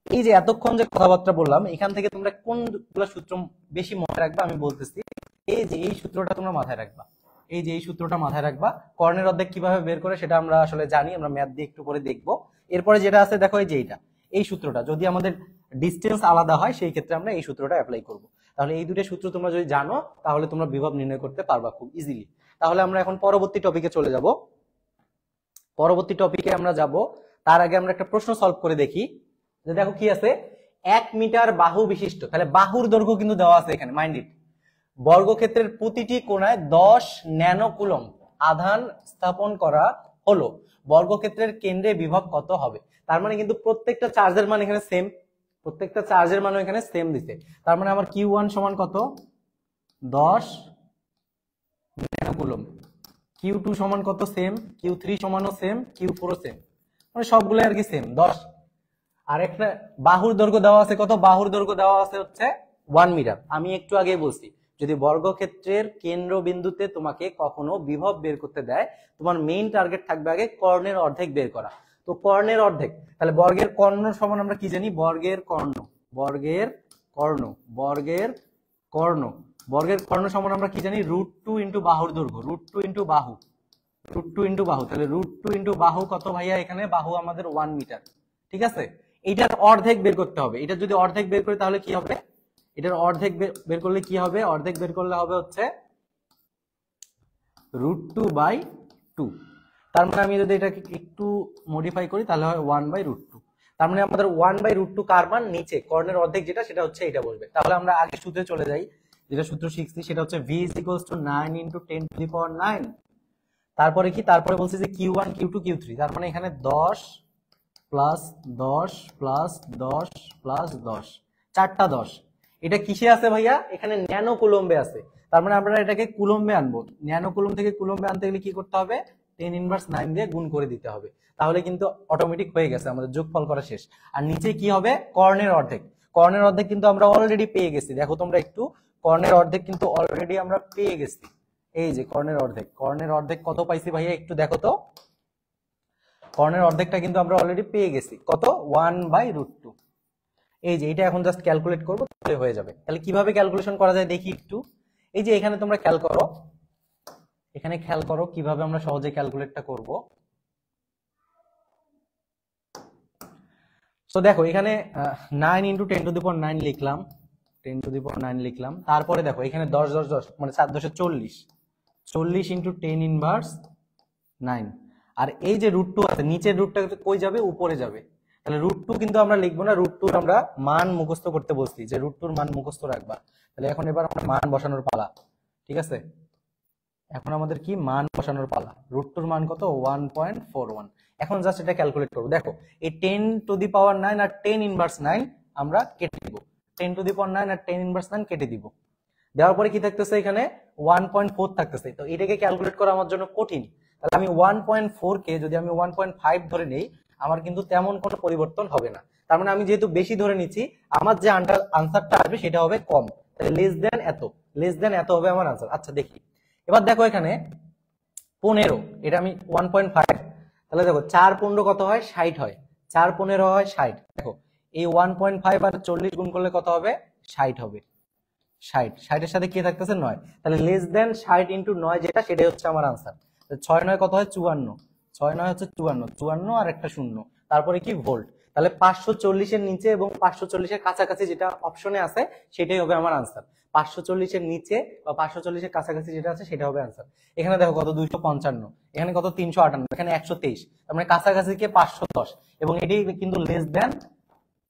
এই যে এতক্ষণ যে কথাবার্তা বললাম, এখান থেকে তোমরা কোনগুলো সূত্র বেশি মনে রাখবা আমি বলতেছি। এই যে এই সূত্রটা তোমরা মাথায় রাখবা, এই যে এই সূত্রটা মাথায় রাখবা। কর্ণের অর্ধেক কিভাবে বের করে সেটা আমরা আসলে জানি, আমরা ম্যাথ দিয়ে একটু পরে দেখবো। এরপরে যেটা আছে দেখো, এই যে এইটা, এই সূত্রটা যদি আমাদের ডিসটেন্স আলাদা হয় সেই ক্ষেত্রে আমরা এই সূত্রটা অ্যাপ্লাই করব। তাহলে এই দুটো সূত্র তোমরা যদি জানো, তাহলে তোমরা বিভব নির্ণয় করতে পারবা খুব ইজিলি। তাহলে আমরা এখন পরবর্তী টপিকে চলে যাব। পরবর্তী টপিকে আমরা যাব, তার আগে আমরা একটা প্রশ্ন সলভ করে দেখি। যে দেখো কি আছে, 1 মিটার বাহু বিশিষ্ট, তাহলে বাহুর দৈর্ঘ্য কিন্তু দেওয়া আছে এখানে, মাইন্ড ইট। বর্গক্ষেত্রের প্রতিটি কোণায় 10 ন্যানোকুলম্ব আধান স্থাপন করা হলো, বর্গক্ষেত্রের কেন্দ্রে বিভব কত হবে? তার মানে কিন্তু প্রত্যেকটা চার্জের মান এখানে সেম, প্রত্যেকটা চার্জের মান এখানে সেম দিছে। তার মানে আমার Q1 সমান কত, 10 ন্যানোকুলম্ব, Q2 সমান কত, সেম, Q3 সমানও সেম, Q4 ও সেম, মানে সবগুলো আর কি সেম 10। আর একটা বাহুর দৈর্ঘ্য দেওয়া আছে কত, বাহুর দৈর্ঘ্য দেওয়া আছে হচ্ছে 1 মিটার। আমি একটু আগেই বলছি, যদি বর্গক্ষেত্রের কেন্দ্রবিন্দুতে তোমাকে কখনো বিভব বের করতে দেয়, তোমার মেইন টার্গেট থাকবে আগে কর্ণের অর্ধেক বের করা। তো কর্ণের অর্ধেক, তাহলে বর্গের কর্ণ সমান আমরা কি জানি, বর্গের কর্ণ, বর্গের কর্ণ, বর্গের কর্ণ, বর্গের কর্ণ সমান আমরা কি জানি, √2 × বাহুর দৈর্ঘ্য, √2 × বাহু, √2 × বাহু। তাহলে √2 × বাহু কত ভাইয়া, এখানে বাহু আমাদের 1 মিটার, ঠিক আছে? এইটার অর্ধেক বের করতে হবে। এটা যদি অর্ধেক বের করি তাহলে কি হবে, এটার অর্ধেক বের করলে কি হবে, অর্ধেক বের করলে হবে হচ্ছে √2/2। তার মানে আমি যদি এটাকে একটু মডিফাই করি তাহলে হয় 1/√2। তার মানে আমাদের 1/√2 কার মান, নিচে কর্ণের অর্ধেক যেটা, সেটা হচ্ছে এটা বলবে। তাহলে আমরা আগে সূত্রে চলে যাই, যেটা সূত্র শিখছি সেটা হচ্ছে V = 9 × 10⁹। তারপরে কি, তারপরে বলছি যে Q1 Q2 Q3, তার মানে এখানে 10 প্লাস 10 প্লাস 10 প্লাস 10, 4টা 10। এটা কিসে আছে ভাইয়া? এখানে ন্যানো কুলম্বে আছে। তার মানে আমরা এটাকে কুলম্বে আনবো। ন্যানো কুলম্ব থেকে কুলম্বে আনতে গেলে কি করতে হবে? 10 ইনভার্স 9 দিয়ে গুণ করে দিতে হবে। তাহলে কিন্তু অটোমেটিক হয়ে গেছে, আমাদের যোগফল করা শেষ। আর নিচে কি হবে? কর্ণের অর্ধেক। কর্ণের অর্ধেক কিন্তু আমরা অলরেডি পেয়ে গেছি। দেখো তোমরা একটু, কর্ণের অর্ধেক কিন্তু অলরেডি আমরা পেয়ে গেছি। এই যে কর্ণের অর্ধেক, কর্ণের অর্ধেক কত পাইছি ভাইয়া একটু দেখো তো। কর্ণের অর্ধেকটা কিন্তু আমরা অলরেডি পেয়ে গেছি। কত? 1/√2। এই যে এটা এখন জাস্ট ক্যালকুলেট করবো, তাহলে হয়ে যাবে। তাহলে কিভাবে ক্যালকুলেশন করা যায় দেখি একটু। এই যে এখানে তোমরা খেয়াল করো, এখানে খেয়াল করো কিভাবে আমরা সহজে ক্যালকুলেটটা করব। সো দেখো এখানে 9 × 10⁹ লিখলাম, 10⁹ লিখলাম। তারপরে দেখো এখানে 10 10 10 মানে 7 10 40, 40 × 10 ইনভার্স 9। আর এই যে √2 আছে, নিচের রুটটা কই যাবে? উপরে যাবে। তাহলে √2 কিন্তু আমরা লিখবো না, √2 আমরা মান মুখস্থ করতে বলছি যে √2 মান মুখস্থ রাখবা। তাহলে এখন এবার আমরা মান বসানোর পালা, ঠিক আছে? এখন আমাদের কি মান বসানোর পালা। √2 মান কত? 1.41। এখন জাস্ট এটা ক্যালকুলেট করবো। দেখো এই 10⁹9 আর 10 ইনভার্স 9 আমরা কেটে দিব। 10⁹9 আর 10 ইনভার্স 9 কেটে দিব। দেওয়ার পরে কি থাকতেছে? এখানে 1.4 থাকতেছে। তো এটাকে ক্যালকুলেট করা আমার জন্য কঠিন। তাহলে আমি 1.4 কে যদি আমি 1.5 ধরে নেই, আমার কিন্তু তেমন কোনো পরিবর্তন হবে না। তার মানে আমি যেহেতু বেশি ধরে নিচ্ছি, আমার যে আনসারটা আসবে সেটা হবে কম। তাহলে লেস দেন এত, লেস দেন এত হবে আমার আনসার। আচ্ছা দেখি এবার। দেখো এখানে 15, এটা আমি 1.5। তাহলে দেখো 4 15 কত হয়? 60 হয়। 4 15 হয় 60। দেখো এই 1.5 আর 40 গুণ করলে কত হবে? 60 হবে। 60, 60 এর সাথে কি থাকতেছে? 9। তাহলে লেস দেন 60 × 9 যেটা, সেটাই হচ্ছে আমার আনসার। 6 9 কত হয়? 54। 6 9 হচ্ছে 54, 54 আর একটা শূন্য, তারপরে কি? ভোল্ট। তাহলে 540 এর নিচে এবং 540 এর কাছাকাছি যেটা অপশনে আছে সেটাই হবে আমার আনসার। 540 এর নিচে বা 540 এর কাছাকাছি যেটা আছে সেটা হবে আনসার। এখানে দেখো কত? 255, এখানে কত? 358, এখানে 123। তার মানে কাছাকাছি কে? 510, এবং এটাই কিন্তু লেস দেন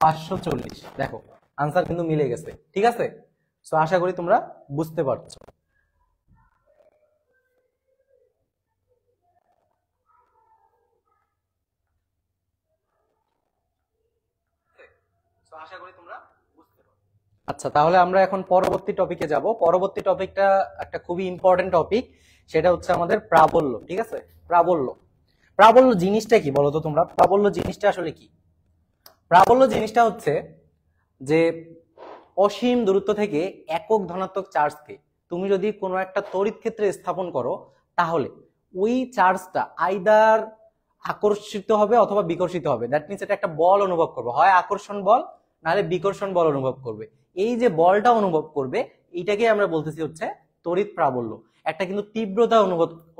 540। দেখো আনসার কিন্তু মিলে গেছে, ঠিক আছে? সো আশা করি তোমরা বুঝতে পারছো। আচ্ছা তাহলে আমরা এখন পরবর্তী টপিকে যাব। পরবর্তী টপিকটা একটা খুবই ইম্পর্টেন্ট টপিক, সেটা হচ্ছে আমাদের প্রাবল্য, ঠিক আছে? প্রাবল্য, প্রাবল্য জিনিসটা কি বলো তো তোমরা? প্রাবল্য জিনিসটা আসলে কি? প্রাবল্য জিনিসটা হচ্ছে যে অসীম দূরত্ব থেকে একক ধনাত্মক চার্জকে তুমি যদি কোনো একটা তড়িৎ ক্ষেত্রে স্থাপন করো, তাহলে ওই চার্জটা আইদার আকর্ষিত হবে অথবা বিকর্ষিত হবে। দ্যাট মিনস এটা একটা বল অনুভব করবে, হয় আকর্ষণ বল নাহলে বিকর্ষণ বল অনুভব করবে। এই যে বলটা অনুভব করবে, এইটাকে আমরা বলতেছি হচ্ছে তড়িৎ প্রাবল্য। একটা কিন্তু তীব্রতা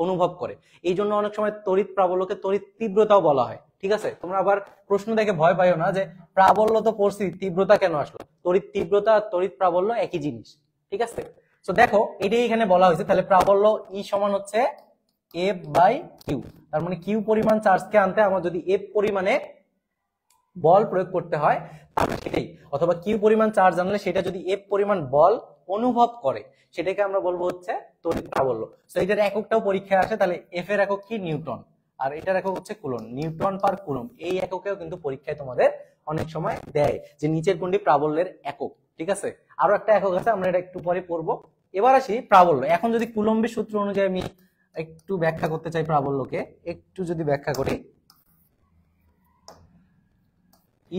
অনুভব করে, এই জন্য অনেক সময় তড়িৎ প্রাবল্যকে তড়িৎ তীব্রতাও বলা হয়, ঠিক আছে? তোমরা আবার প্রশ্ন দেখে ভয় পাইও না যে প্রাবল্য তো পড়ছি, তীব্রতা কেন আসলো? তড়িৎ তীব্রতা আর তড়িৎ প্রাবল্য একই জিনিস, ঠিক আছে? তো দেখো এটাই এখানে বলা হয়েছে। তাহলে প্রাবল্য ই সমান হচ্ছে F/Q। তার মানে কিউ পরিমাণ চার্জকে আনতে আমার যদি এফ পরিমাণে বল প্রয়োগ করতে হয় তাহলে সেটাই, অথবা কিউ পরিমাণ চার্জ আনলে সেটা যদি এফ পরিমাণ বল অনুভব করে, সেটাকে আমরা বলবো হচ্ছে তড়িৎ প্রাবল্য। তো এটার এককটাও পরীক্ষায় আসে। তাহলে এফ এর একক কি? নিউটন, আর এটার একক হচ্ছে কুলম্ব, নিউটন পার কুলম্ব। এই এককেও কিন্তু পরীক্ষায় তোমাদের অনেক সময় দেয় যে নিচের কোনটি প্রাবল্যের একক, ঠিক আছে? আরো একটা একক আছে, আমরা এটা একটু পরে পড়বো। এবার আসি প্রাবল্য। এখন যদি কুলম্বের সূত্র অনুযায়ী আমি একটু ব্যাখ্যা করতে চাই প্রাবল্যকে, একটু যদি ব্যাখ্যা করি,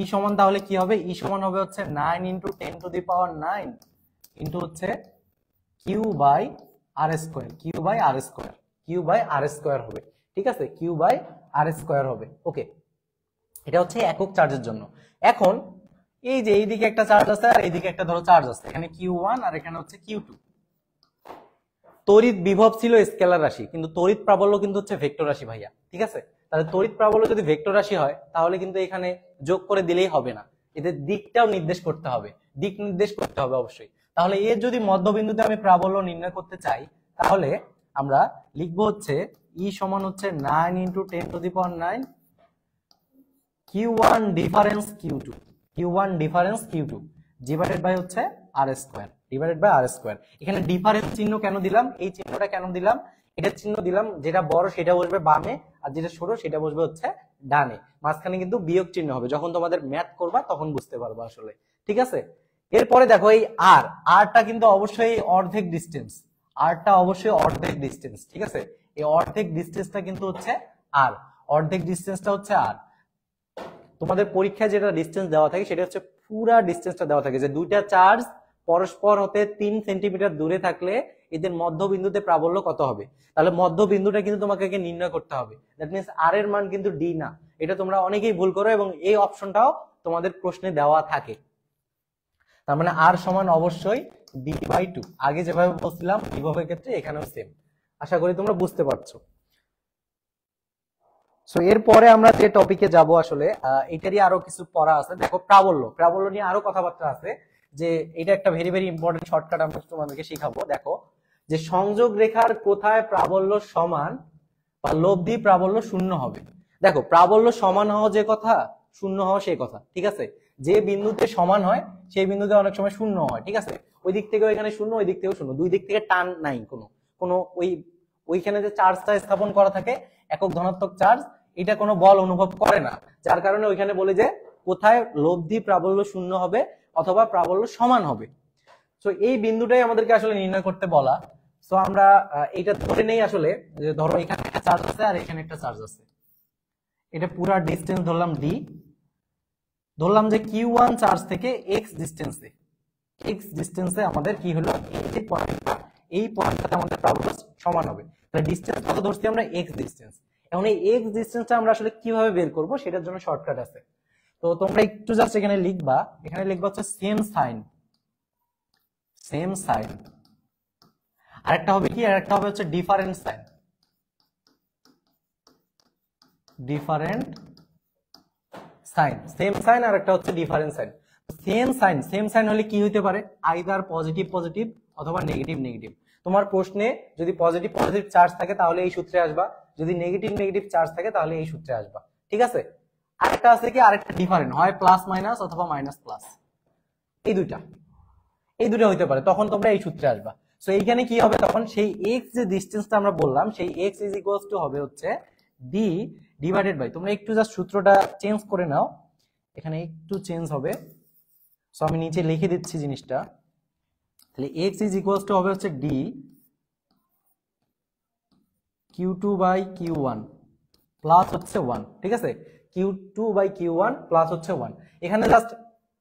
ই সমান তাহলে কি হবে? ই সমান হবে হচ্ছে 9 × 10⁹9 ইন্টু হচ্ছে Q/r², Q/r², Q/r² হবে, ঠিক আছে? Q/r² হবে। ওকে, এটা হচ্ছে একক চার্জের জন্য। এখন এই যে এইদিকে একটা চার্জ আছে আর এইদিকে একটা ধরো চার্জ আছে, এখানে Q1 আর এখানে হচ্ছে Q2। তড়িৎ বিভব ছিল স্কেলার রাশি, কিন্তু তড়িৎ প্রাবল্য কিন্তু হচ্ছে ভেক্টর রাশি ভাইয়া, ঠিক আছে? তাহলে তড়িৎ প্রাবল্য যদি ভেক্টর রাশি হয় তাহলে কিন্তু এখানে যোগ করে দিলেই হবে না, এদের দিকটাও নির্দেশ করতে হবে, দিক নির্দেশ করতে হবে অবশ্যই। তাহলে এর যদি মধ্যবিন্দুতে আমি প্রাবল্য নির্ণয় করতে চাই, তাহলে আমরা লিখবো হচ্ছে ই সমান হচ্ছে 9 × 10⁹9 Q1 difference Q2, Q1 difference Q2 divided by হচ্ছে r², divided by r square. এখানে ডিফারেন্স চিহ্ন কেন দিলাম, এই চিহ্নটা কেন দিলাম, এটা চিহ্ন দিলাম, যেটা বড় সেটা বসবে বামে আর যেটা ছোট সেটা বসবে হচ্ছে ডানে। মাঝখানে কিন্তু বিয়োগ চিহ্ন হবে, যখন তোমাদের ম্যাথ করবা তখন বুঝতে পারবো আসলে। ঠিক আছে, এরপরে দেখো এই আরটা কিন্তু অবশ্যই অর্ধেক ডিস্টেন্স, আরটা অবশ্যই অর্ধেক ডিস্টেন্স। ঠিক আছে, এই অর্ধেক ডিস্টেন্সটা কিন্তু হচ্ছে আর, অর্ধেক ডিস্টেন্সটা হচ্ছে আর। তোমাদের পরীক্ষায় যেটা ডিস্টেন্স দেওয়া থাকে সেটা হচ্ছে পুরা ডিস্টেন্সটা দেওয়া থাকে, যে দুইটা চার্জ পরস্পর হতে 3 সেন্টিমিটার দূরে থাকলে এদের মধ্যবিন্দুতে প্রাবল্য কত হবে। তাহলে মধ্যবিন্দুটা কিন্তু তোমাকে নির্ণয় করতে হবে। দ্যাট মিন্স আর এর মান কিন্তু ডি না, এটা তোমরা অনেকেই ভুল করো এবং এই অপশনটাও তোমাদের প্রশ্নে দেওয়া থাকে। তার মানে আর সমান অবশ্যই d/2। আগে যেভাবে বলছিলাম বিভবের ক্ষেত্রে এখানেও সেম। আশা করি তোমরা বুঝতে পারছো। সো এরপরে আমরা যে টপিকে যাব আসলে এটারই আরো কিছু পড়া আছে। দেখো প্রাবল্য, প্রাবল্য নিয়ে আরো কথাবার্তা আছে, যে এটা একটা ভেরি ভেরি ইম্পর্টেন্ট শর্টকাট আমরা তোমাদেরকে শিখাবো। দেখো যে সংযোগ রেখার কোথায় প্রাবল্য সমান বা লব্ধি প্রাবল্য শূন্য হবে। দেখো প্রাবল্য সমান হওয়া যে কথা, শূন্য হওয়া সেই কথা। ঠিক আছে, যে বিন্দুতে সমান হয় সেই বিন্দুতে অনেক সময় শূন্য হয়। ঠিক আছে, ওই দিক থেকেও এখানে শূন্য, ওই দিক থেকেও শূন্য, দুই দিক থেকে টান নাই কোনো কোনো ওইখানে যে চার্জটা স্থাপন করা থাকে একক ধনাত্মক চার্জ, এটা কোনো বল অনুভব করে না, যার কারণে ওইখানে বলে যে কোথায় লব্ধি প্রাবল্য শূন্য হবে অথবা প্রাবল্য সমান হবে। তো এই বিন্দুটাই আমাদেরকে আসলে নির্ণয় করতে বলা। তো আমরা এটা ধরে নেই আসলে, যে ধরো এখানে একটা চার্জ আছে আর এখানে একটা চার্জ আছে, এটা পুরা ডিস্টেন্স ধরলাম ডি, ধরলাম যে Q1 চার্জ থেকে x ডিস্টেন্সে আমাদের কি হলো, এই পয়েন্টটাতে আমাদের প্রাবল্য সমান হবে। তাহলে ডিস্টেন্স কত ধরছি আমরা, x ডিস্টেন্স। এখন এই x ডিস্টেন্সটা আমরা আসলে কিভাবে বের করব সেটার জন্য শর্টকাট আছে। তো তোমরা একটু জাস্ট এখানে লিখবা, এখানে লিখবা হচ্ছে সেম সাইন, আরেকটা হবে কি, আরেকটা হবে হচ্ছে ডিফারেন্ট সাইন, সেম সাইন আর একটা হচ্ছে ডিফারেন্ট সাইন। সেম সাইন হলে কি হইতে পারে, আইদার পজিটিভ পজিটিভ অথবা নেগেটিভ নেগেটিভ। তোমার প্রশ্নে যদি পজিটিভ পজিটিভ চার্জ থাকে তাহলে এই সূত্রে আসবা, যদি নেগেটিভ নেগেটিভ চার্জ থাকে তাহলে এই সূত্রে আসবা। ঠিক আছে, আরেকটা আছে কি, আরেকটা ডিফারেন্ট, হয় প্লাস মাইনাস অথবা মাইনাস প্লাস, এই দুইটা হইতে পারে, তখন তোমরা এই সূত্রে আসবা। সো এইখানে কি হবে, তখন সেই x যে ডিসটেন্সটা আমরা বললাম সেই x ইজ ইকুয়ালস টু হবে হচ্ছে d ডিভাইডেড বাই, তোমরা একটু জাস্ট সূত্রটা চেঞ্জ করে নাও, এখানে একটু চেঞ্জ হবে। সো আমি নিচে লিখে দিচ্ছি জিনিসটা, তাহলে x ইজ ইকুয়ালস টু হবে হচ্ছে d q2 by q1 plus হচ্ছে 1। ঠিক আছে, q2 বাই q1 প্লাস হচ্ছে 1। এখানে জাস্ট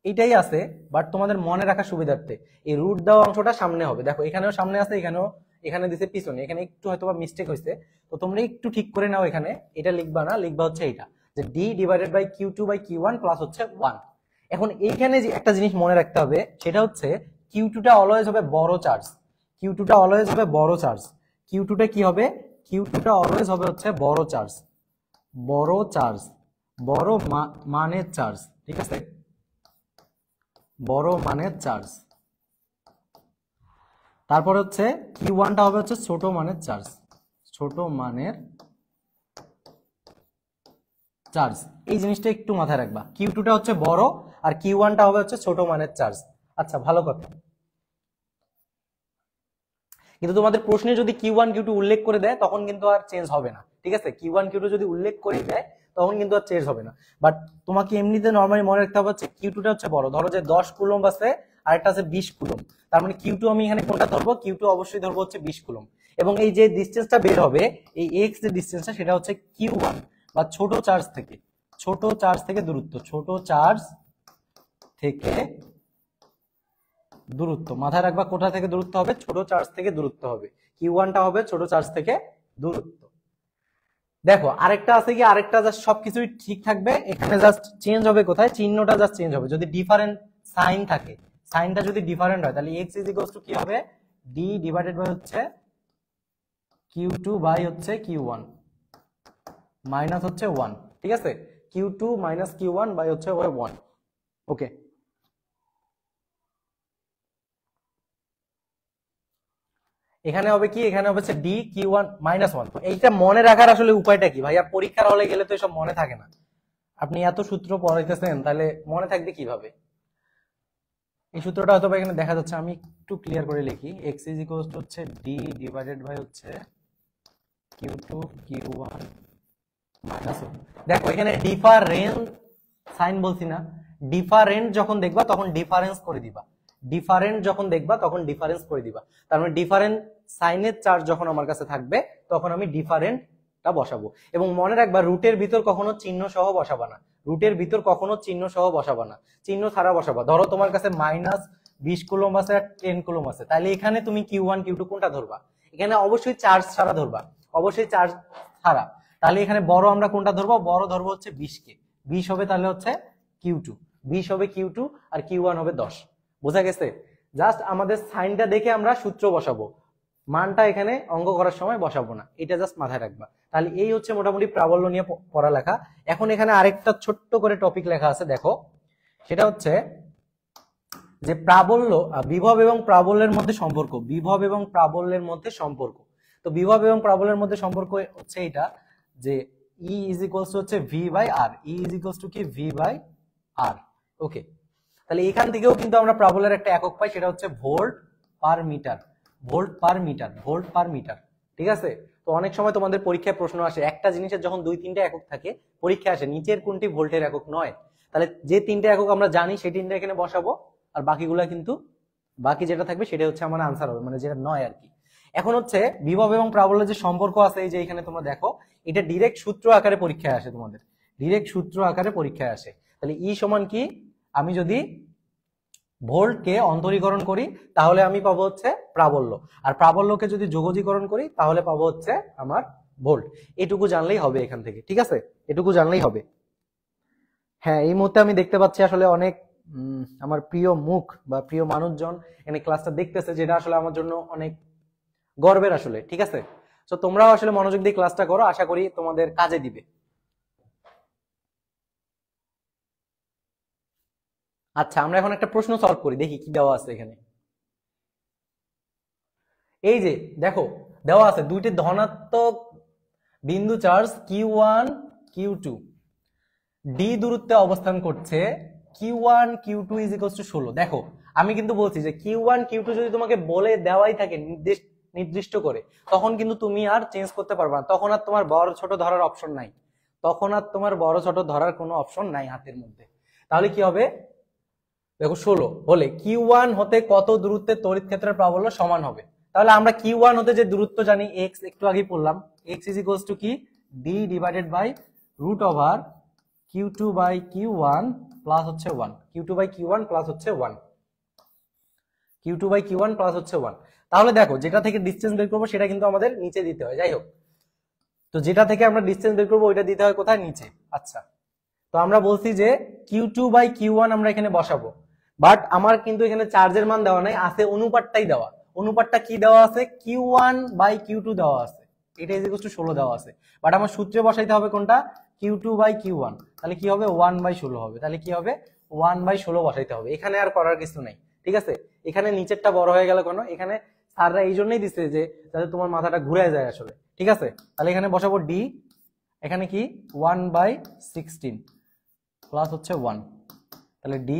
এইটাই আছে, বাট তোমাদের মনে রাখার সুবিধার্থে এই রুট দেওয়া অংশটা সামনে হবে। দেখো এখানেও সামনে আছে, এখানে দিছে পিছনে, এখানে একটু হয়তো বা মিস্টেক হয়েছে, তো তোমরা একটু ঠিক করে নাও। এখানে এটা লিখবা না, লিখবা হচ্ছে এটা, যে d divided by q2 by q1 plus হচ্ছে 1। এখন এইখানে যে একটা জিনিস মনে রাখতে হবে সেটা হচ্ছে q2টা অলওয়েজ হবে বড় চার্জ, q2টা অলওয়েজ হবে বড় চার্জ, q2টা কি হবে, q2টা অলওয়েজ হবে হচ্ছে বড় চার্জ, বড় মানের চার্জ। ঠিক আছে, বড় মানের চার্জ। তারপর হচ্ছে Q1টা হবে হচ্ছে ছোট মানের চার্জ, এই জিনিসটা একটু মাথায় রাখবা। Q2টা হচ্ছে বড় আর Q1টা হবে হচ্ছে ছোট মানের চার্জ। আচ্ছা, ভালো কথা। কিন্তু তোমাদের প্রশ্নে যদি Q1 Q2 উল্লেখ করে দেয় তখন কিন্তু আর চেঞ্জ হবে না। ঠিক আছে, Q1 Q2 যদি উল্লেখ করে দেয় তখন কিন্তু আর চেঞ্জ হবে না, বাট তোমাকে এমনিতে নরমালি মনে রাখতে হবে হচ্ছে Q2টা হচ্ছে বড়। ধরো যে 10 কুলম্ব আছে আর একটা আছে 20 কুলম্ব, তার মানে Q2 আমি এখানে কোনটা ধরবো, Q2 অবশ্যই ধরবো হচ্ছে 20 কুলম্ব। এবং এই যে ডিসটেন্সটা বের হবে, এই x যে ডিসটেন্সটা সেটা হচ্ছে Q1 বা ছোট চার্জ থেকে দূরত্ব, দূরত্ব মাথায় রাখবা, কোথা থেকে দূরত্ব হবে, ছোট চার্জ থেকে দূরত্ব হবে, Q1টা হবে ছোট চার্জ থেকে দূরত্ব। দেখো আরেকটা আছে কি, আরেকটা জাস্ট সবকিছুই ঠিক থাকবে, এখানে জাস্ট চেঞ্জ হবে কোথায়, চিহ্নটা জাস্ট চেঞ্জ হবে। যদি ডিফারেন্ট সাইন থাকে, সাইনটা যদি ডিফারেন্ট হয় তাহলে x ইজ ইকুয়ালস টু কি হবে, d ডিভাইডেড বাই হচ্ছে q2 বাই হচ্ছে q1 মাইনাস হচ্ছে 1। ঠিক আছে, q2 মাইনাস q1 বাই হচ্ছে 1। ওকে, এখানে হবে কি, এখানে হবে d q1 মাইনাস 1। এইটা মনে রাখার আসলে উপায়টা কি ভাইয়া, পরীক্ষার হলে গেলে তো এসব মনে থাকে না, আপনি এত সূত্র পড়াইতেছেন তাহলে মনে থাকবে কিভাবে। এই সূত্রটা হয়তো এখানে দেখা যাচ্ছে, আমি একটু ক্লিয়ার করে লিখি। এক্স ইজ ইকুয়াল টু হচ্ছে ডি ডিভাইডেড বাই হচ্ছে q two q one minus. দেখো এখানে ডিফারেন্স সাইন বলছি না, ডিফারেন্ট যখন দেখবা তখন ডিফারেন্স করে দিবা, ডিফারেন্ট যখন দেখবা তখন ডিফারেন্স করে দিবা। তার মানে ডিফারেন্ট সাইনের চার্জ যখন আমার কাছে থাকবে তখন আমি ডিফারেন্টটা বসাবো। এবং মনে রাখবা রুটের ভিতর কখনো চিহ্ন সহ বসাবা না, রুটের ভিতর কখনো চিহ্ন সহ বসাবা না, চিহ্ন ছাড়া বসাবা। ধরো তোমার কাছে মাইনাস 20 কুলম আছে আর 10 কুলম আছে, তাহলে এখানে তুমি কিউ ওয়ান কিউ টু কোনটা ধরবা? এখানে অবশ্যই চার্জ ছাড়া ধরবা, অবশ্যই চার্জ ছাড়া। তাহলে এখানে বড় আমরা কোনটা ধরবো? বড় ধরবো হচ্ছে 20 কে, 20 হবে তাহলে হচ্ছে কিউ টু, 20 হবে কিউ টু আর কিউ ওয়ান হবে 10। বোঝা গেছে? জাস্ট আমাদের সাইনটা দেখে আমরা সূত্র বসাবো, মানটা এখানে অঙ্ক করার সময় বসাবো না, এটা জাস্ট মাথায় রাখবা। তাহলে এই হচ্ছে মোটামুটি প্রাবল্য নিয়ে পড়ালেখা। এখন এখানে আরেকটা ছোট্ট করে টপিক লেখা আছে, দেখো সেটা হচ্ছে যে প্রাবল্য, বিভব এবং প্রাবল্যের মধ্যে সম্পর্ক, বিভব এবং প্রাবল্যের মধ্যে সম্পর্ক। তো বিভব এবং প্রাবল্যের মধ্যে সম্পর্ক হচ্ছে এটা যে E ইজ ইকুয়ালস টু হচ্ছে V by R, E is equals to কি V বাই R। ওকে, তাহলে এখান থেকেও কিন্তু আমরা প্রাবল্যের একটা একক পাই, সেটা হচ্ছে volt per metre, volt per metre, volt per metre. ঠিক আছে? তো অনেক সময় তোমাদের পরীক্ষায় প্রশ্ন আসে, একটা জিনিসের যখন 2-3টা একক থাকে পরীক্ষা আসে নিচের কোনটি ভোল্টের একক নয়, তাহলে যে 3টা একক আমরা জানি সেই 3টা এখানে বসাবো, আর বাকিগুলা কিন্তু বাকি যেটা থাকবে সেটা হচ্ছে আমার আনসার হবে, মানে যেটা নয় আর কি। এখন হচ্ছে বিভব এবং প্রাবল্যের যে সম্পর্ক আছে, এই যে এখানে তোমরা দেখো এটা ডিরেক্ট সূত্র আকারে পরীক্ষায় আসে, তোমাদের ডিরেক্ট সূত্র আকারে পরীক্ষায় আসে। তাহলে ই সমান কি, আমি যদি ভোল্টকে অন্তরীকরণ করি তাহলে আমি পাবো হচ্ছে প্রাবল্য, আর প্রাবল্যকে যদি যোগজীকরণ করি তাহলে পাবো হচ্ছে আমার ভোল্ট। এটুকু জানলেই হবে এখান থেকে, ঠিক আছে? এটুকু জানলেই হবে। হ্যাঁ, এই মুহূর্তে আমি দেখতে পাচ্ছি আসলে অনেক আমার প্রিয় মুখ বা প্রিয় মানুষজন এখানে ক্লাসটা দেখতেছে, যেটা আসলে আমার জন্য অনেক গর্বের আসলে। ঠিক আছে? তো তোমরাও আসলে মনোযোগ দিয়ে ক্লাসটা করো, আশা করি তোমাদের কাজে দিবে। আচ্ছা, আমরা এখন একটা প্রশ্ন সলভ করি, দেখি কি দেওয়া আছে এখানে। এই যে দেখো দেওয়া আছে দুইটি ধনাত্মক বিন্দু charge q one q two d দূরত্বে অবস্থান করছে, q one q two is equals to 16। দেখো আমি কিন্তু বলছি যে কিউ ওয়ান কিউ টু যদি তোমাকে বলে দেওয়াই থাকে নির্দিষ্ট করে, তখন কিন্তু তুমি আর চেঞ্জ করতে পারবে না, তখন আর তোমার বড় ছোট ধরার অপশন নাই, তখন আর তোমার বড় ছোট ধরার কোনো অপশন নাই হাতের মধ্যে। তাহলে কি হবে? দেখো 16 হলে কিউ ওয়ান হতে কত দূরত্বে তড়িৎ ক্ষেত্রের প্রাবল্য সমান হবে? তাহলে আমরা কিউ ওয়ান হতে যে দূরত্ব জানি এক্স, একটু আগে পড়লাম, এক্স ইজ ইকুয়ালস টু কি d divided by root over q two by q one plus হচ্ছে 1, q two by q one plus হচ্ছে 1, q two by q one plus হচ্ছে 1। তাহলে দেখো যেটা থেকে ডিসটেন্স বের করবো সেটা কিন্তু আমাদের নিচে দিতে হয়, যাই হোক, তো যেটা থেকে আমরা ডিসটেন্স বের করবো ওইটা দিতে হয় কোথায়? নিচে। আচ্ছা, তো আমরা বলছি যে q two by q one আমরা এখানে বসাবো, বাট আমার কিন্তু এখানে চার্জের মান দেওয়া নাই, আছে অনুপাতটাই দেওয়া। অনুপাতটা কি দেওয়া আছে? Q one by q two দেওয়া আছে, এটা ইজ ইকুয়াল টু 16 দেওয়া আছে, বাট আমার সূত্রে বসাইতে হবে কোনটা? Q two by q one. তাহলে কি হবে? 1/16 হবে। তাহলে কি হবে? 1/16 বসাইতে হবে, এখানে আর করার কিছু নাই। ঠিক আছে? এখানে নিচেরটা বড় হয়ে গেল কেন? এখানে স্যাররা এই জন্যই দিচ্ছে যে যাতে তোমার মাথাটা ঘুরে যায় আসলে। ঠিক আছে? তাহলে এখানে বসাবো ডি, এখানে কি 1/16 প্লাস হচ্ছে 1, তাহলে ডি,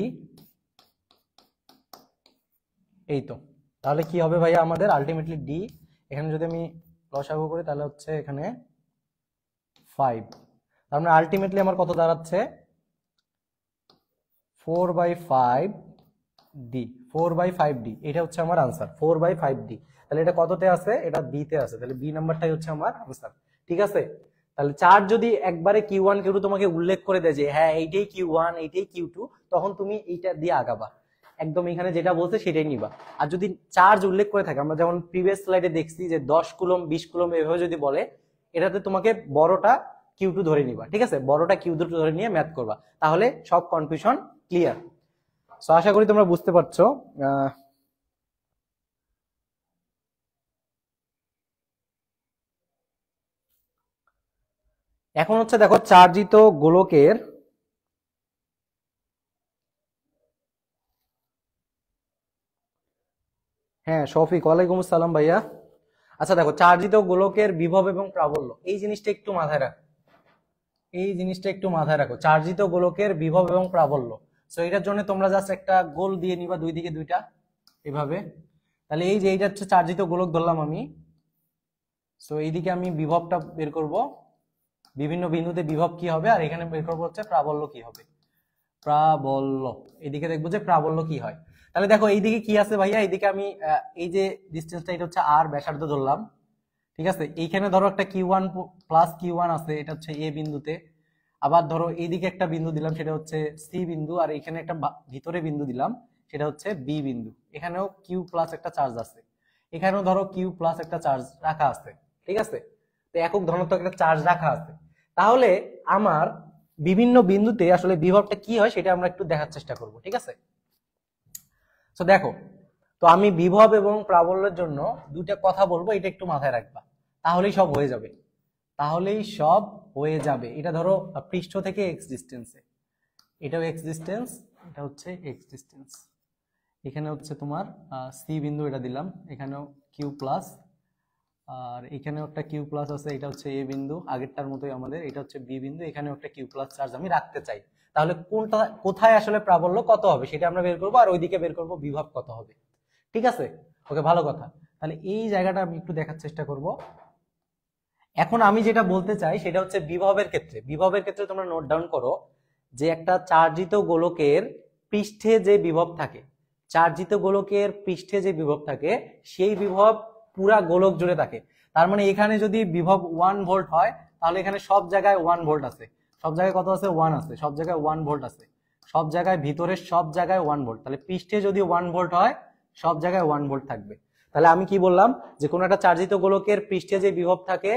এই তো। তাহলে কি হবে ভাইয়া আমাদের আলটিমেটলি ডি, এখানে যদি আমি লসাগু করি তাহলে হচ্ছে এখানে 5, তার মানে আলটিমেটলি আমার কত দাঁড়াচ্ছে? 4/5 ডি, 4/5 ডি, এটা হচ্ছে আমার আনসার, 4/5 ডি। তাহলে এটা কততে আছে? এটা বি তে আছে, তাহলে বি নাম্বারটাই হচ্ছে আমার আনসার। ঠিক আছে? তাহলে চার্জ যদি একবারে কিউ ওয়ান কিউ টু তোমাকে উল্লেখ করে দেয় যে হ্যাঁ এইটাই কিউ ওয়ান এইটাই কিউ টু, তখন তুমি এইটা দিয়ে আগাবা, একদম এখানে যেটা বলছে সেটাই নিবা। আর যদি চার্জ উল্লেখ করে থাকে, আমরা যেমন প্রিভিয়াস স্লাইডে দেখছি যে 10 কুলম 20 কুলম এভাবে যদি বলে, এটাতে তোমাকে বড়টা কিউ টু ধরে নিবা। ঠিক আছে? বড়টা কিউ টু ধরে নিয়ে ম্যাথ করবা, তাহলে সব কনফিউশন ক্লিয়ার। সো আশা করি তোমরা বুঝতে পারছো। এখন হচ্ছে দেখো চার্জিত গোলকের হ্যাঁ শফিক, ওয়ালাইকুম আসসালাম ভাইয়া। আচ্ছা দেখো চার্জিত গোলকের বিভব এবং প্রাবল্য, এই জিনিসটা একটু মাথায় রাখো, এই জিনিসটা একটু মাথায় রাখো, চার্জিত গোলকের বিভব এবং প্রাবল্য। সো এটার জন্য তোমরা জাস্ট একটা গোল দিয়ে নিবা, দুই দিকে দুইটা এভাবে। তাহলে এই যে এইটা হচ্ছে চার্জিত গোলক ধরলাম আমি। সো এইদিকে আমি বিভবটা বের করব, বিভিন্ন বিন্দুতে বিভব কি হবে, আর এখানে বের করবো হচ্ছে প্রাবল্য কি হবে, প্রাবল্য। এদিকে দেখবো যে প্রাবল্য কি হয়। তাহলে দেখো এইদিকে কি আছে ভাইয়া, এইদিকে আমি এই যে ডিস্টেন্সটা এটা হচ্ছে আর ব্যাসার্ধ ধরলাম, ঠিক আছে। এইখানে ধরো একটা কিউ1 প্লাস কিউ1 আছে, এটা হচ্ছে এ বিন্দুতে। আবার ধরো এইদিকে একটা বিন্দু দিলাম, সেটা হচ্ছে সি বিন্দু, আর এখানে একটা ভিতরে বিন্দু দিলাম, সেটা হচ্ছে বি বিন্দু। এখানেও কিউ প্লাস একটা চার্জ আছে, এখানেও ধরো কিউ প্লাস একটা চার্জ রাখা আছে, ঠিক আছে। তো একক ধনাত্মক একটা চার্জ রাখা আছে। তাহলে আমার বিভিন্ন বিন্দুতে আসলে বিভবটা কি হয় সেটা আমরা একটু দেখার চেষ্টা করব, ঠিক আছে। তো দেখো, তো আমি বিভব এবং প্রাবল্যের জন্য দুইটা কথা বলবো, এটা একটু মাথায় রাখবা, তাহলেই সব হয়ে যাবে, তাহলেই সব হয়ে যাবে। এটা ধরো পৃষ্ঠ থেকে এক্স ডিস্টেন্সে, এটাও এক্স ডিস্টেন্স, এটা হচ্ছে এক্স ডিস্টেন্স। এখানে হচ্ছে তোমার সি বিন্দু, এটা দিলাম, এখানেও কিউ প্লাস, আর এখানেও একটা কিউ প্লাস আছে, এটা হচ্ছে এ বিন্দু, আগেরটার মতোই আমাদের, এটা হচ্ছে বি বিন্দু, এখানেও একটা কিউ প্লাস চার্জ আমি রাখতে চাই। তাহলে কোনটা কোথায় আসলে প্রাবল্য কত হবে সেটা আমরা বের করবো, আর ওইদিকে বের করবো বিভব কত হবে, ঠিক আছে। ওকে, ভালো কথা। তাহলে এই জায়গাটা আমি একটু দেখার চেষ্টা করব। এখন আমি যেটা বলতে চাই সেটা হচ্ছে বিভবের ক্ষেত্রে, বিভবের ক্ষেত্রে তোমরা নোট ডাউন করো যে একটা চার্জিত গোলকের পৃষ্ঠে যে বিভব থাকে, চার্জিত গোলকের পৃষ্ঠে যে বিভব থাকে সেই বিভব পুরা গোলক জুড়ে থাকে। তার মানে এখানে যদি বিভব 1 ভোল্ট হয়, তাহলে এখানে সব জায়গায় 1 ভোল্ট আছে, সব জায়গায় কত আছে, 1 আছে, সব জায়গায় 1 ভোল্ট আছে, সব জায়গায় ভিতরে সব জায়গায় 1 ভোল্ট। তাহলে পৃষ্ঠে যদি 1 ভোল্ট হয়, সব জায়গায় 1 ভোল্ট থাকবে। তাহলে আমি কি বললাম, যে কোনো একটা চার্জিত গোলকের পৃষ্ঠে যে বিভব থাকে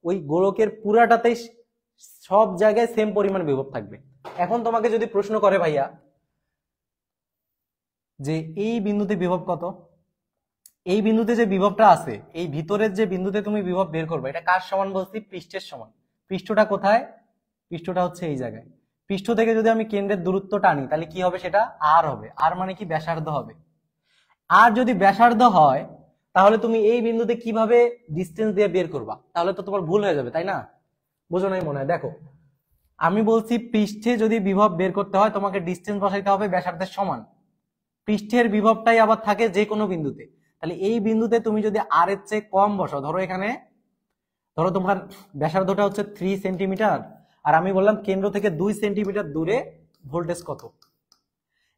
ওই গোলকের পুরাটাতেই সব জায়গায় সেম পরিমাণ বিভব থাকবে। এখন তোমাকে যদি প্রশ্ন করে ভাইয়া যে এই বিন্দুতে বিভব কত, এই বিন্দুতে যে বিভবটা আছে, এই ভিতরের যে বিন্দুতে তুমি বিভব বের করবে, এটা কার সমান বলছি, পৃষ্ঠের সমান। পৃষ্ঠটা কোথায়, পৃষ্ঠটা হচ্ছে এই জায়গায়। পৃষ্ঠ থেকে যদি আমি কেন্দ্রের দূরত্ব টানি তাহলে কি হবে, সেটা আর হবে। আর মানে কি, ব্যাসার্ধ হবে। আর যদি ব্যাসার্ধ হয় তাহলে তুমি এই বিন্দুতে কিভাবে ডিস্টেন্স দিয়ে বের করবা, তাহলে তো তোমার ভুল হয়ে যাবে, তাই না? বুঝো নাই মনে হয়। দেখো, আমি বলছি পৃষ্ঠে যদি বিভব বের করতে হয় তোমাকে ডিস্টেন্স বসাইতে হবে ব্যাসার্ধের সমান। পৃষ্ঠের বিভবটাই আবার থাকে যে কোনো বিন্দুতে। তাহলে এই বিন্দুতে তুমি যদি আর এর চেয়ে কম বসাও, ধরো এখানে ধরো তোমার ব্যাসার্ধটা হচ্ছে 3 সেন্টিমিটার, আর আমি বললাম কেন্দ্র থেকে 2 সেন্টিমিটার দূরে ভোল্টেজ কত।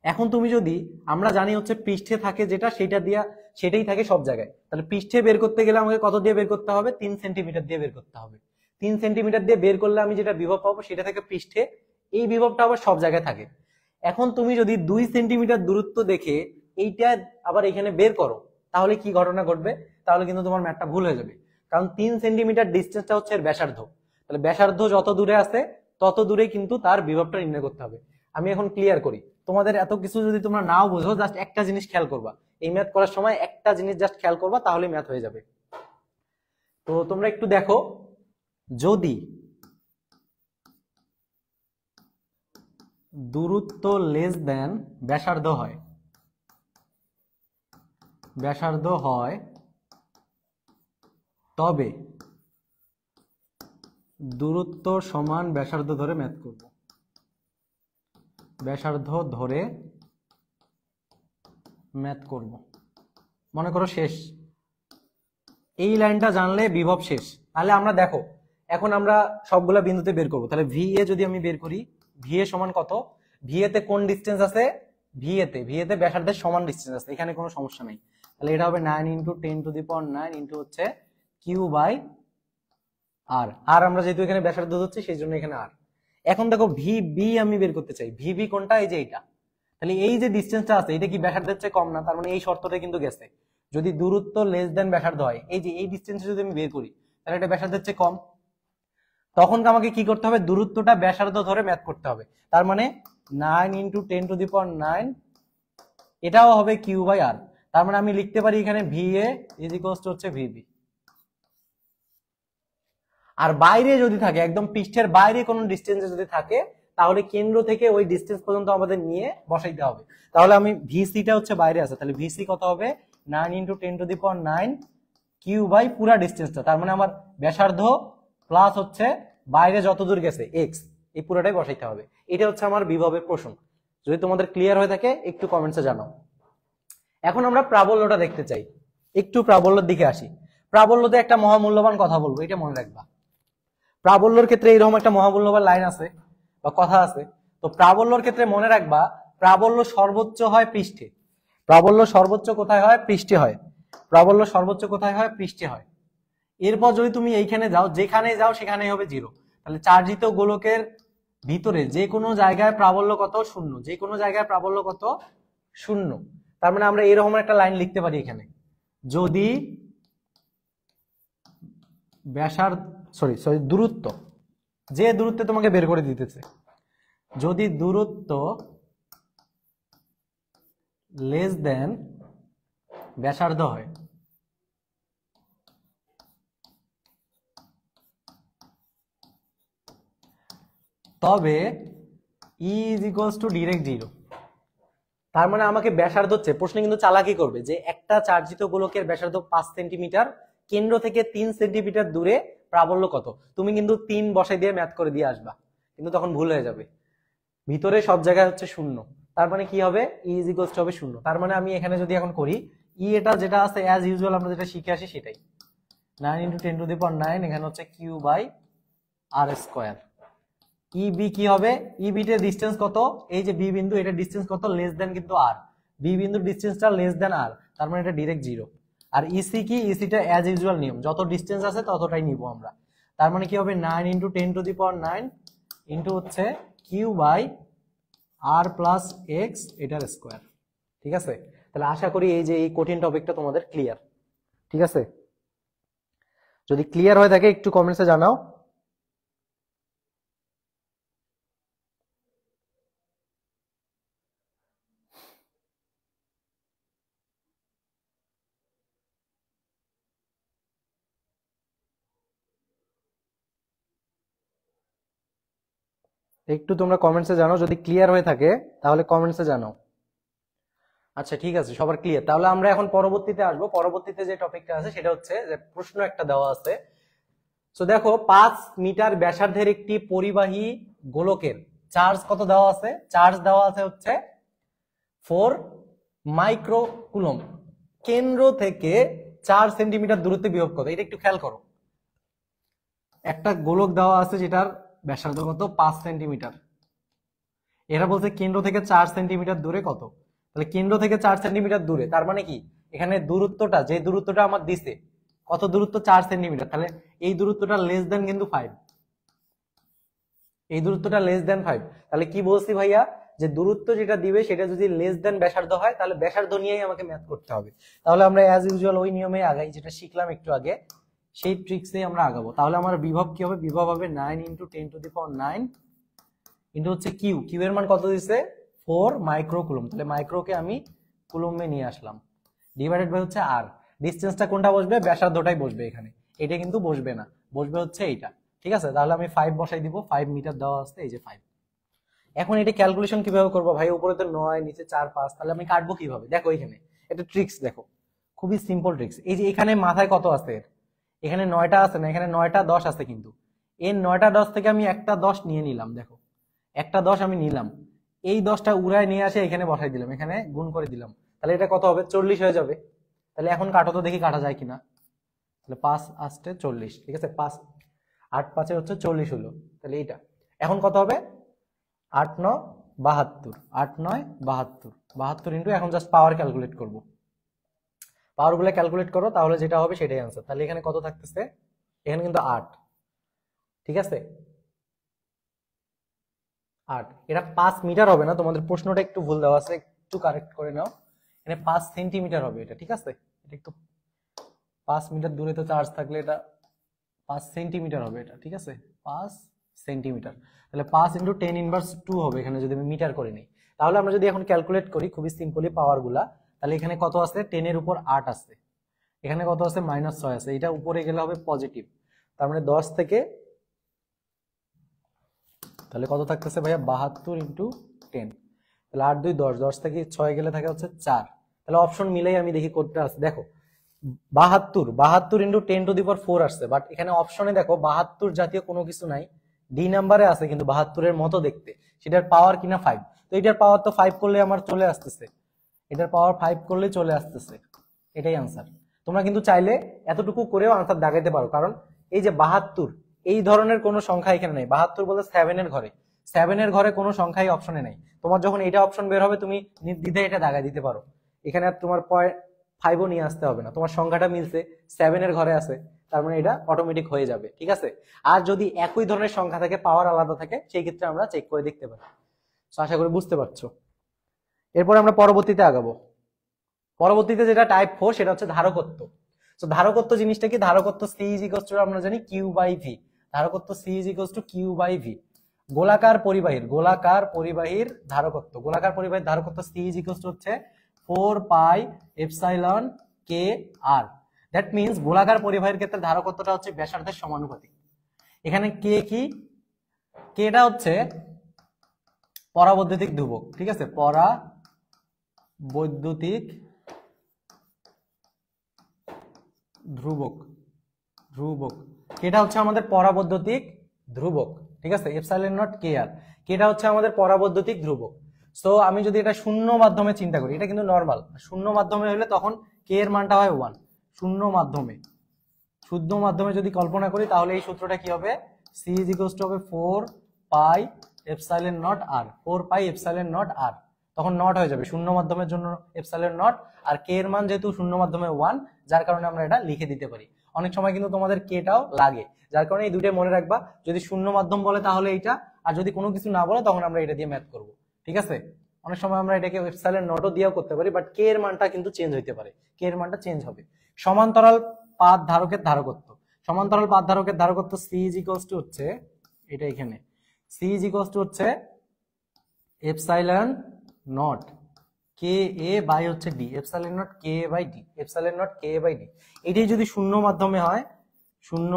এখন তুমি যদি, আমরা জানি হচ্ছে পৃষ্ঠে থাকে যেটা, সেটা দিয়া সেটাই থাকে সব জায়গায়। তাহলে পৃষ্ঠে বের করতে গেলে আমাকে কত দিয়ে বের করতে হবে, 3 সেন্টিমিটার দিয়ে বের করতে হবে। 3 সেন্টিমিটার দিয়ে বের করলে আমি যেটা বিভব পাবো সেটা থেকে পৃষ্ঠে, এই বিভবটা আবার সব জায়গায় থাকে। এখন তুমি যদি 2 সেন্টিমিটার দূরত্ব দেখে এইটা আবার এখানে বের করো, তাহলে কি ঘটনা ঘটবে, তাহলে কিন্তু তোমার ম্যাথটা ভুল হয়ে যাবে। কারণ 3 সেন্টিমিটার ডিস্টেন্সটা হচ্ছে এর ব্যাসার্ধ। তাহলে ব্যাসার্ধ যত দূরে আছে তত দূরে কিন্তু তার বিভবটা নির্ণয় করতে হবে। আমি এখন ক্লিয়ার করি, তোমাদের এত কিছু যদি তোমরা নাও বোঝো, জাস্ট একটা জিনিস খেয়াল করবা, এই ম্যাথ করার সময় একটা জিনিস জাস্ট খেয়াল করবা, তাহলে ম্যাথ হয়ে যাবে। তো তোমরা একটু দেখো, যদি দূরত্ব লেস দেন ব্যাসার্ধ হয়, ব্যাসার্ধ হয়, তবে দূরত্ব সমান ব্যাসার্ধ ধরে ম্যাথ করব, ব্যাসার্ধ ধরে ম্যাথ করব। মনে করো শেষ, এই লাইনটা জানলে বিভব শেষ। তাহলে আমরা দেখো, এখন আমরা সবগুলা বিন্দুতে বের করব। তাহলে ভি এ যদি আমি বের করি, ভি এ সমান কত, ভি এ তে কোন ডিস্টেন্স আছে, ভি এ তে ব্যাসার্ধের সমান ডিস্টেন্স আছে, এখানে কোনো সমস্যা নাই। তাহলে এটা হবে 9 × 10⁹ ইন্টু হচ্ছে কিউ বাই আর। আর আমরা যেহেতু এখানে ব্যাসার্ধ ধরছি সেই জন্য এখানে আর। এখন দেখো ভি বি আমি বের করতে চাই, ভি বি কোনটা, এই যে এইটা। তাহলে এই যে ডিস্টেন্সটা আছে এটা কি ব্যাসার্ধের চেয়ে কম না, তার মানে এই শর্তটা কিন্তু গেছে। যদি দূরত্ব লেস দেন ব্যাসার্ধ হয়, এই যে এই ডিস্টেন্সে যদি আমি বের করি তাহলে এটা ব্যাসার্ধের চেয়ে কম, তখন আমাকে কি করতে হবে, দূরত্বটা ব্যাসার্ধ ধরে ম্যাথ করতে হবে। তার মানে 9 × 10⁹, এটাও হবে কিউ বাই আর। তার মানে আমি লিখতে পারি এখানে V A is equals to হচ্ছে ভিবি। আর বাইরে যদি থাকে, একদম পৃষ্ঠের বাইরে কোনো ডিস্টেন্সে যদি থাকে, তাহলে কেন্দ্র থেকে ওই ডিস্টেন্স পর্যন্ত আমাদের নিয়ে বসাইতে হবে। তাহলে আমি ভিসিটা হচ্ছে বাইরে আছে, তাহলে ভিসি কত হবে, 9 × 10⁹ কিউ বাই পুরা ডিস্টেন্সটা। তার মানে আমার ব্যাসার্ধ প্লাস হচ্ছে বাইরে যত দূর গেছে এক্স, এই পুরোটাই বসাইতে হবে। এটা হচ্ছে আমার বিভবের প্রশ্ন। যদি তোমাদের ক্লিয়ার হয়ে থাকে একটু কমেন্টসে জানাও। এখন আমরা প্রাবল্যটা দেখতে চাই, একটু প্রাবল্যের দিকে আসি। প্রাবল্যতে একটা মহামূল্যবান কথা বলবো, এটা মনে রাখবা। প্রাবল্যর ক্ষেত্রে এরকম একটা মহামূল্যবান লাইন আছে বা কথা আছে। তো প্রাবল্যর ক্ষেত্রে মনে রাখবা, প্রাবল্য সর্বোচ্চ হয় পৃষ্ঠে। প্রাবল্য সর্বোচ্চ কোথায় হয়? পৃষ্ঠে হয়। প্রাবল্য সর্বোচ্চ কোথায় হয়? পৃষ্ঠে হয়। এরপর যদি তুমি এইখানে যাও, যেখানে যাও সেখানেই হবে জিরো। তাহলে চার্জিত গোলকের ভিতরে যে কোনো জায়গায় প্রাবল্য কত? শূন্য। যে কোনো জায়গায় প্রাবল্য কত? শূন্য। তার মানে আমরা এরকম একটা লাইন লিখতে পারি এখানে, যদি ব্যাসার্ধ সরি দূরত্ব, যে দূরত্বে তোমাকে বের করে দিতেছে, যদি দূরত্ব লেস দেন ব্যাসার্ধ হয়, তবে E is equals to direct zero. তার মানে আমাকে ব্যাসার্ধ হচ্ছে, প্রশ্ন কিন্তু চালাকি করবে যে একটা চার্জিত গোলকের ব্যাসার্ধ 5 সেন্টিমিটার, কেন্দ্র থেকে 3 সেন্টিমিটার দূরে প্রাবল্য কত। তুমি কিন্তু 3 বসাই দিয়ে ম্যাথ করে দিয়ে আসবা, কিন্তু তখন ভুল হয়ে যাবে। ভিতরে সব জায়গায় হচ্ছে শূন্য, তার মানে কি হবে? ই ইজ ইকুয়ালস টু হবে শূন্য। তার মানে আমি এখানে যদি এখন করি, ই এটা যেটা আছে অ্যাজ ইউজুয়াল আমরা যেটা শিখে আসি সেটাই, 9 × 10⁹, এখানে হচ্ছে Q/r²। ইবি কি হবে? ইবিতে ডিসটেন্স কত? এই যে বি বিন্দু, এটা ডিসটেন্স কত? লেস দেন কিন্তু আর। বি বিন্দুর ডিসটেন্সটা লেস দেন আর, তার মানে এটা ডাইরেক্ট জিরো। আর ইসি কি? ইসিটা অ্যাজ ইউজুয়াল নিয়ম, যত ডিসটেন্স আছে ততটাই নিব আমরা। তার মানে কি হবে? 9 × 10⁹ ইন্টু হচ্ছে Q/r+x এটার স্কোয়ার। ঠিক আছে? তাহলে আশা করি এই যে এই কঠিন টপিকটা তোমাদের ক্লিয়ার। ঠিক আছে? যদি ক্লিয়ার হয়ে থাকে একটু কমেন্টসে জানাও। একটু তোমরা কমেন্টসে জানাও, যদি ক্লিয়ার হয়ে থাকে তাহলে কমেন্টসে জানাও। আচ্ছা ঠিক আছে, সবার ক্লিয়ার। তাহলে আমরা এখন পরবর্তীতে আসবো। পরবর্তীতে যে টপিকটা আছে সেটা হচ্ছে যে প্রশ্ন একটা দেওয়া আছে। তো দেখো 5 মিটার ব্যাসার্ধের একটি পরিবাহী গোলকের চার্জ কত দেওয়া আছে? চার্জ দেওয়া আছে হচ্ছে 4 মাইক্রোকুলম। কেন্দ্র থেকে 4 সেন্টিমিটার দূরত্বে বিভব কত? এটা একটু খেয়াল করো। একটা গোলক দেওয়া আছে যেটার ব্যাসার্ধ কত? 5 সেন্টিমিটার। এরা বলছে কেন্দ্র থেকে 4 সেন্টিমিটার দূরে কত। তাহলে কেন্দ্র থেকে 4 সেন্টিমিটার দূরে, তার মানে কি এখানে দূরত্বটা, যে দূরত্বটা আমার দিছে, কত দূরত্ব? 4 সেন্টিমিটার। তাহলে এই দূরত্বটা লেস দেন কিন্তু 5, এই দূরত্বটা লেস দেন 5। তাহলে কি বলছি ভাইয়া, যে দূরত্ব যেটা দিবে সেটা যদি লেস দেন ব্যাসার্ধ হয়, তাহলে ব্যাসার্ধ নিয়েই আমাকে ম্যাথ করতে হবে। তাহলে আমরা অ্যাজ ইউজুয়াল ওই নিয়মে আগাই, যেটা শিখলাম একটু আগে, সেই ট্রিক্সেই আমরা আগাবো। তাহলে আমার বিভব কি হবে? বিভব হবে 9 × 10⁹ ইন্টু হচ্ছে কিউ। কিউ এর মান কত দিছে? 4 মাইক্রোকুলম। তাহলে মাইক্রোকে আমি কুলমে নিয়ে আসলাম, ডিভাইডেড বাই হচ্ছে আর। ডিসটেন্সটা কোনটা বসবে? ব্যাসার্ধটাই বসবে এখানে, এটা কিন্তু বসবে না, বসবে হচ্ছে এইটা। ঠিক আছে? তাহলে আমি 5 বসাই দিব, 5 মিটার দেওয়া আছে, এই যে 5। এখন এটা ক্যালকুলেশন কিভাবে করবো ভাই? উপরে তো 9, নিচে 4 5, তাহলে আমি কাটবো কিভাবে? দেখো এখানে একটা ট্রিক্স দেখো, খুবই সিম্পল ট্রিক্স। এই যে এখানে মাথায় কত আছে? এখানে 9টা আছে না? এখানে 9টা 10 আছে, কিন্তু এর 9টা 10 থেকে আমি একটা 10 নিয়ে নিলাম। দেখো একটা 10 আমি নিলাম, এই 10টা উড়ায় নিয়ে আসে এখানে বসাই দিলাম, এখানে গুণ করে দিলাম। তাহলে এটা কত হবে? 40 হয়ে যাবে। তাহলে এখন কাটো তো দেখি কাটা যায় কিনা। তাহলে 5 8 40, ঠিক আছে? 5 8 5 হচ্ছে 40 হলো। তাহলে এইটা এখন কত হবে? 8 9 72, 8 9 72, 72 ইন্টু, এখন জাস্ট পাওয়ার ক্যালকুলেট করব। পাওয়ার গুলো ক্যালকুলেট করো, তাহলে যেটা হবে সেটাই আনসার। তাহলে এখানে কত থাকতেছে? এখানে কিন্তু 8, ঠিক আছে? 8, এটা 5 মিটার হবে না, তোমাদের প্রশ্নটা একটু ভুল দেওয়া আছে, একটু কারেক্ট করে নাও। এখানে 5 সেন্টিমিটার হবে এটা, ঠিক আছে? এটা একটু 5 মিটার দূরে তো চার্জ থাকলে এটা 5 সেন্টিমিটার হবে এটা, ঠিক আছে? 5 সেন্টিমিটার। তাহলে 5 × 10⁻² হবে এখানে, যদি আমি মিটার করে নিই। তাহলে আমরা যদি এখন ক্যালকুলেট করি খুবই সিম্পলি পাওয়ার গুলা, তাহলে এখানে কত আছে? 10 এর উপর 8 আছে, এখানে কত আছে? -6 আছে, এটা উপরে গেলে হবে পজিটিভ। তার মানে 10 থেকে, তাহলে কত থাকতেছে ভাইয়া? 72 × 10। তাহলে 8 2 10, 10 থেকে 6 গেলে থাকে হচ্ছে 4। তাহলে অপশন মিলেই আমি দেখি কোডটা আছে। দেখো 72 × 10⁴ আসছে, বাট এখানে অপশনে দেখো 72 জাতীয় কোনো কিছু নাই, ডি নাম্বারে আছে কিন্তু 72 এর মতো দেখতে, সেটার পাওয়ার কিনা 5। তো তো এটার পাওয়ার তো 5 করলে আমার চলে আসতেছে, এটার পাওয়ার 5 করলে চলে আসতেছে, এটাই আনসার। তোমরা কিন্তু চাইলে এতটুকু করেও আনসার দাগাইতে পারো, কারণ এই যে 72 এই ধরনের কোনো সংখ্যা এখানে নেই। 72 বলতে 7 এর ঘরে, 7 এর ঘরে কোনো সংখ্যাই অপশনে নেই। তোমার যখন এটা অপশন বের হবে তুমি নির্দ্বিধায় এটা দাগাই দিতে পারো, এখানে আর তোমার 5ও নিয়ে আসতে হবে না, তোমার সংখ্যাটা মিলছে, 7 এর ঘরে আছে, তার মানে এটা অটোমেটিক হয়ে যাবে, ঠিক আছে। আর যদি একই ধরনের সংখ্যা থাকে, পাওয়ার আলাদা থাকে, সেই ক্ষেত্রে আমরা চেক করে দেখতে পারি। তো আশা করি বুঝতে পারছো। এরপর আমরা পরবর্তীতে আগাবো। পরবর্তীতে যেটা টাইপ 4 সেটা হচ্ছে ধারকত্ব। তো ধারকত্ব জিনিসটা কি? ধারকত্ব সি ইজ ইকুয়ালস টু আমরা জানি কিউ বাই ভি। ধারকত্ব C is equals to Q by V. গোলাকার পরিবাহীর ধারকত্ব, গোলাকার পরিবাহীর ধারকত্ব সি ইজ ইকুয়ালস টু হচ্ছে 4 pi epsilon K R. That means গোলাকার পরিবাহীর ক্ষেত্রে ধারকত্বটা হচ্ছে ব্যাসার্ধের সমানুপাতিক। এখানে কে কি? কেটা হচ্ছে পরাবৈদ্যুতিক ধ্রুবক, ঠিক আছে, পরাবৈদ্যুতিক ধ্রুবক, কেটা হচ্ছে আমাদের পরাবৈদ্যুতিক ধ্রুবক, ঠিক আছে, এপসাইলন নট কে আর, কেটা হচ্ছে আমাদের পরাবৈদ্যুতিক ধ্রুবক। সো আমি যদি এটা শূন্য মাধ্যমে চিন্তা করি, এটা কিন্তু নর্মাল, শূন্য মাধ্যমে হলে তখন কে এর মানটা হয় 1। শূন্য মাধ্যমে, শুদ্ধ মাধ্যমে যদি কল্পনা করি তাহলে এই সূত্রটা কি হবে? সি ইজ ইকুয়ালস টু হবে 4 pi epsilon naught R, 4 pi epsilon naught R, তখন নট হয়ে যাবে শূন্য মাধ্যমের জন্য এপসাইলন নট, আর কে এর মান যেহেতু শূন্য মাধ্যমে 1, যার কারণে আমরা এটা লিখে দিতে পারি। অনেক সময় কিন্তু তোমাদের কেটাও লাগে, যার কারণে এই দুইটাই মনে রাখবা, যদি শূন্য মাধ্যম বলে তাহলে এইটা, আর যদি কোনো কিছু না বলে তখন আমরা এটা দিয়ে ম্যাথ করব, ঠিক আছে। অনেক সময় আমরা এটাকে এপসাইলন নটও দিয়েও করতে পারি, বাট কে এর মানটা কিন্তু চেঞ্জ হইতে পারে, কে এর মানটা চেঞ্জ হবে। সমান্তরাল পাত ধারকের ধারকত্ব, সমান্তরাল পাত ধারকের ধারকত্ব সি ইজ ইকুয়ালস টু হচ্ছে এটা, এখানে সি ইজ ইকুয়ালস টু হচ্ছে epsilon naught K A by হচ্ছে D, epsilon naught K A by D, epsilon naught K A by D. এটাই যদি শূন্য মাধ্যমে হয়, শূন্য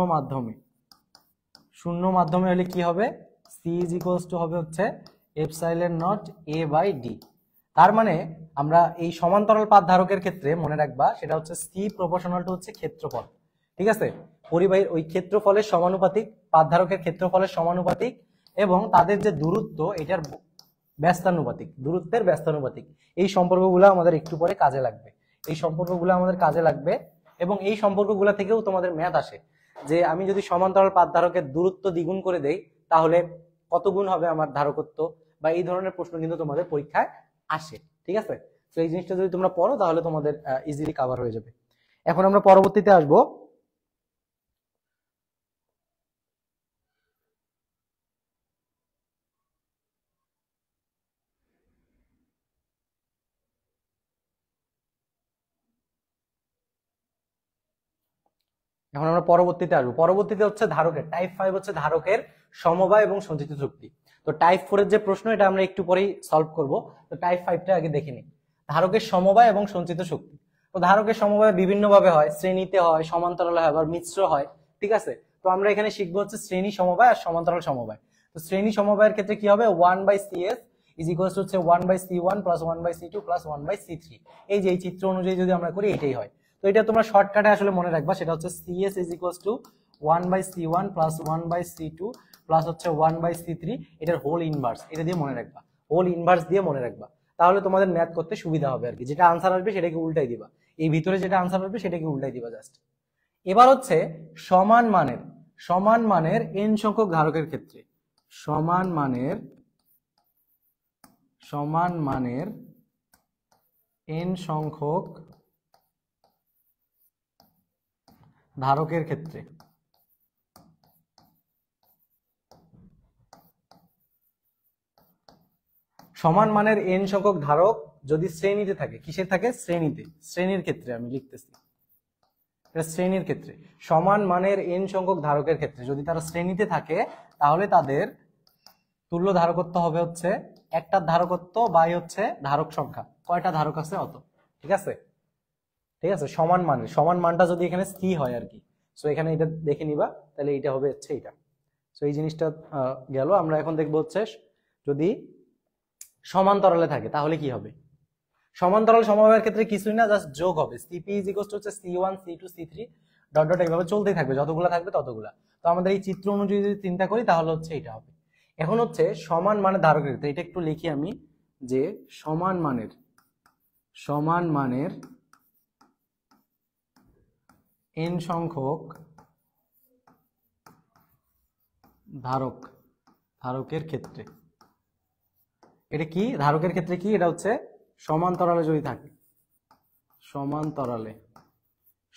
মাধ্যমে হলে কি হবে? সি ইজ ইকুয়ালস টু হবে হচ্ছে epsilon naught a by d. তার মানে আমরা এই সমান্তরাল পাত ধারকের ক্ষেত্রে মনে রাখবা, সেটা হচ্ছে সি প্রপোর্শনাল টু হচ্ছে ক্ষেত্রফল, ঠিক আছে, পরিবাহীর ওই ক্ষেত্রফলের সমানুপাতিক, পাত ধারকের ক্ষেত্রফলের সমানুপাতিক, এবং তাদের যে দূরত্ব এটার ব্যস্তানুপাতিক, দূরত্বের ব্যস্তানুপাতিক। এই সম্পর্কগুলো আমাদের একটু পরে কাজে লাগবে, এই সম্পর্কগুলো আমাদের কাজে লাগবে, এবং এই সম্পর্কগুলো থেকেও তোমাদের ম্যাথ আসে, যে আমি যদি সমান্তরাল পাত ধারকের দূরত্ব দ্বিগুণ করে দেই তাহলে কত গুণ হবে আমার ধারকত্ব, বা এই ধরনের প্রশ্ন কিন্তু তোমাদের পরীক্ষায় আসে, ঠিক আছে। তো এই জিনিসটা যদি তোমরা পড়ো তাহলে তোমাদের ইজিলি কভার হয়ে যাবে। এখন আমরা পরবর্তীতে আসবো। এখন আমরা পরবর্তীতে আসবো। পরবর্তীতে হচ্ছে ধারকের টাইপ 5 হচ্ছে ধারকের সমবায় এবং সঞ্চিত শক্তি। তো টাইপ 4 এর যে প্রশ্ন এটা আমরা একটু পরেই সলভ করব। তো টাইপ 5টা আগে দেখে নিই। ধারকের সমবায় এবং সঞ্চিত শক্তি। তো ধারকের সমবায় বিভিন্ন ভাবে হয়, শ্রেণীতে হয়, সমান্তরালে হয়, আবার মিশ্র হয়, ঠিক আছে। তো আমরা এখানে শিখবো হচ্ছে শ্রেণী সমবায় আর সমান্তরাল সমবায়। তো শ্রেণী সমবায়ের ক্ষেত্রে কি হবে? 1/CS ইজ ইকুয়ালস টু হচ্ছে 1/C1 plus 1/C2 plus 1/C3। এই যে এই চিত্র অনুযায়ী যদি আমরা করি এটাই হয়। তো এটা তোমরা শর্টকাটে আসলে মনে রাখবা, সেটা হচ্ছে CS is equals two 1/C1 plus 1/C2 plus হচ্ছে 1/C3, এটার হোল ইনভার্স, এটা দিয়ে মনে রাখবা, হোল ইনভার্স দিয়ে মনে রাখবা, তাহলে তোমাদের ম্যাথ করতে সুবিধা হবে আর কি। যেটা আনসার আসবে সেটাকে উল্টাই দিবা, এই ভিতরে যেটা আনসার আসবে সেটাকে উল্টাই দিবা জাস্ট। এবার হচ্ছে সমান মানের n সংখ্যক ধারকের ক্ষেত্রে, সমান মানের n সংখ্যক ধারকের ক্ষেত্রে সমান মানের n সংখ্যক ধারক যদি শ্রেণীতে থাকে, কিসে থাকে? শ্রেণীতে, শ্রেণীর ক্ষেত্রে আমি লিখতেছি, শ্রেণীর ক্ষেত্রে সমান মানের n সংখ্যক ধারকের ক্ষেত্রে যদি তারা শ্রেণীতে থাকে তাহলে তাদের তুল্য ধারকত্ব হবে হচ্ছে একটা ধারকত্ব বাই হচ্ছে ধারক সংখ্যা, কয়টা ধারক আছে অত, ঠিক আছে। ঠিক আছে, সমান মানটা যদি এখানে স্থির হয় আর কি। সো এখানে এটা দেখে নিবা, তাহলে এটা হবে হচ্ছে এটা। সো এই জিনিসটা গেল। আমরা এখন দেখবো হচ্ছে যদি সমান্তরালে থাকে তাহলে কি হবে। সমান্তরাল সমবায়ের ক্ষেত্রে কিছুই না, জাস্ট যোগ হবে। সিপি ইজ ইকুয়ালস টু হচ্ছে C1 C2 C3 dot dot এইভাবে চলতেই থাকবে, যতগুলা থাকবে ততগুলা। তো আমাদের এই চিত্র অনুযায়ী যদি চিন্তা করি তাহলে হচ্ছে এটা হবে। এখন হচ্ছে সমান মানে ধারকের ক্ষেত্রে, এটা একটু লিখি আমি, যে সমান মানের n সংখ্যক ধারকের ক্ষেত্রে, এটা কি ধারকের ক্ষেত্রে কি, এটা হচ্ছে সমান্তরালে যদি থাকে, সমান্তরালে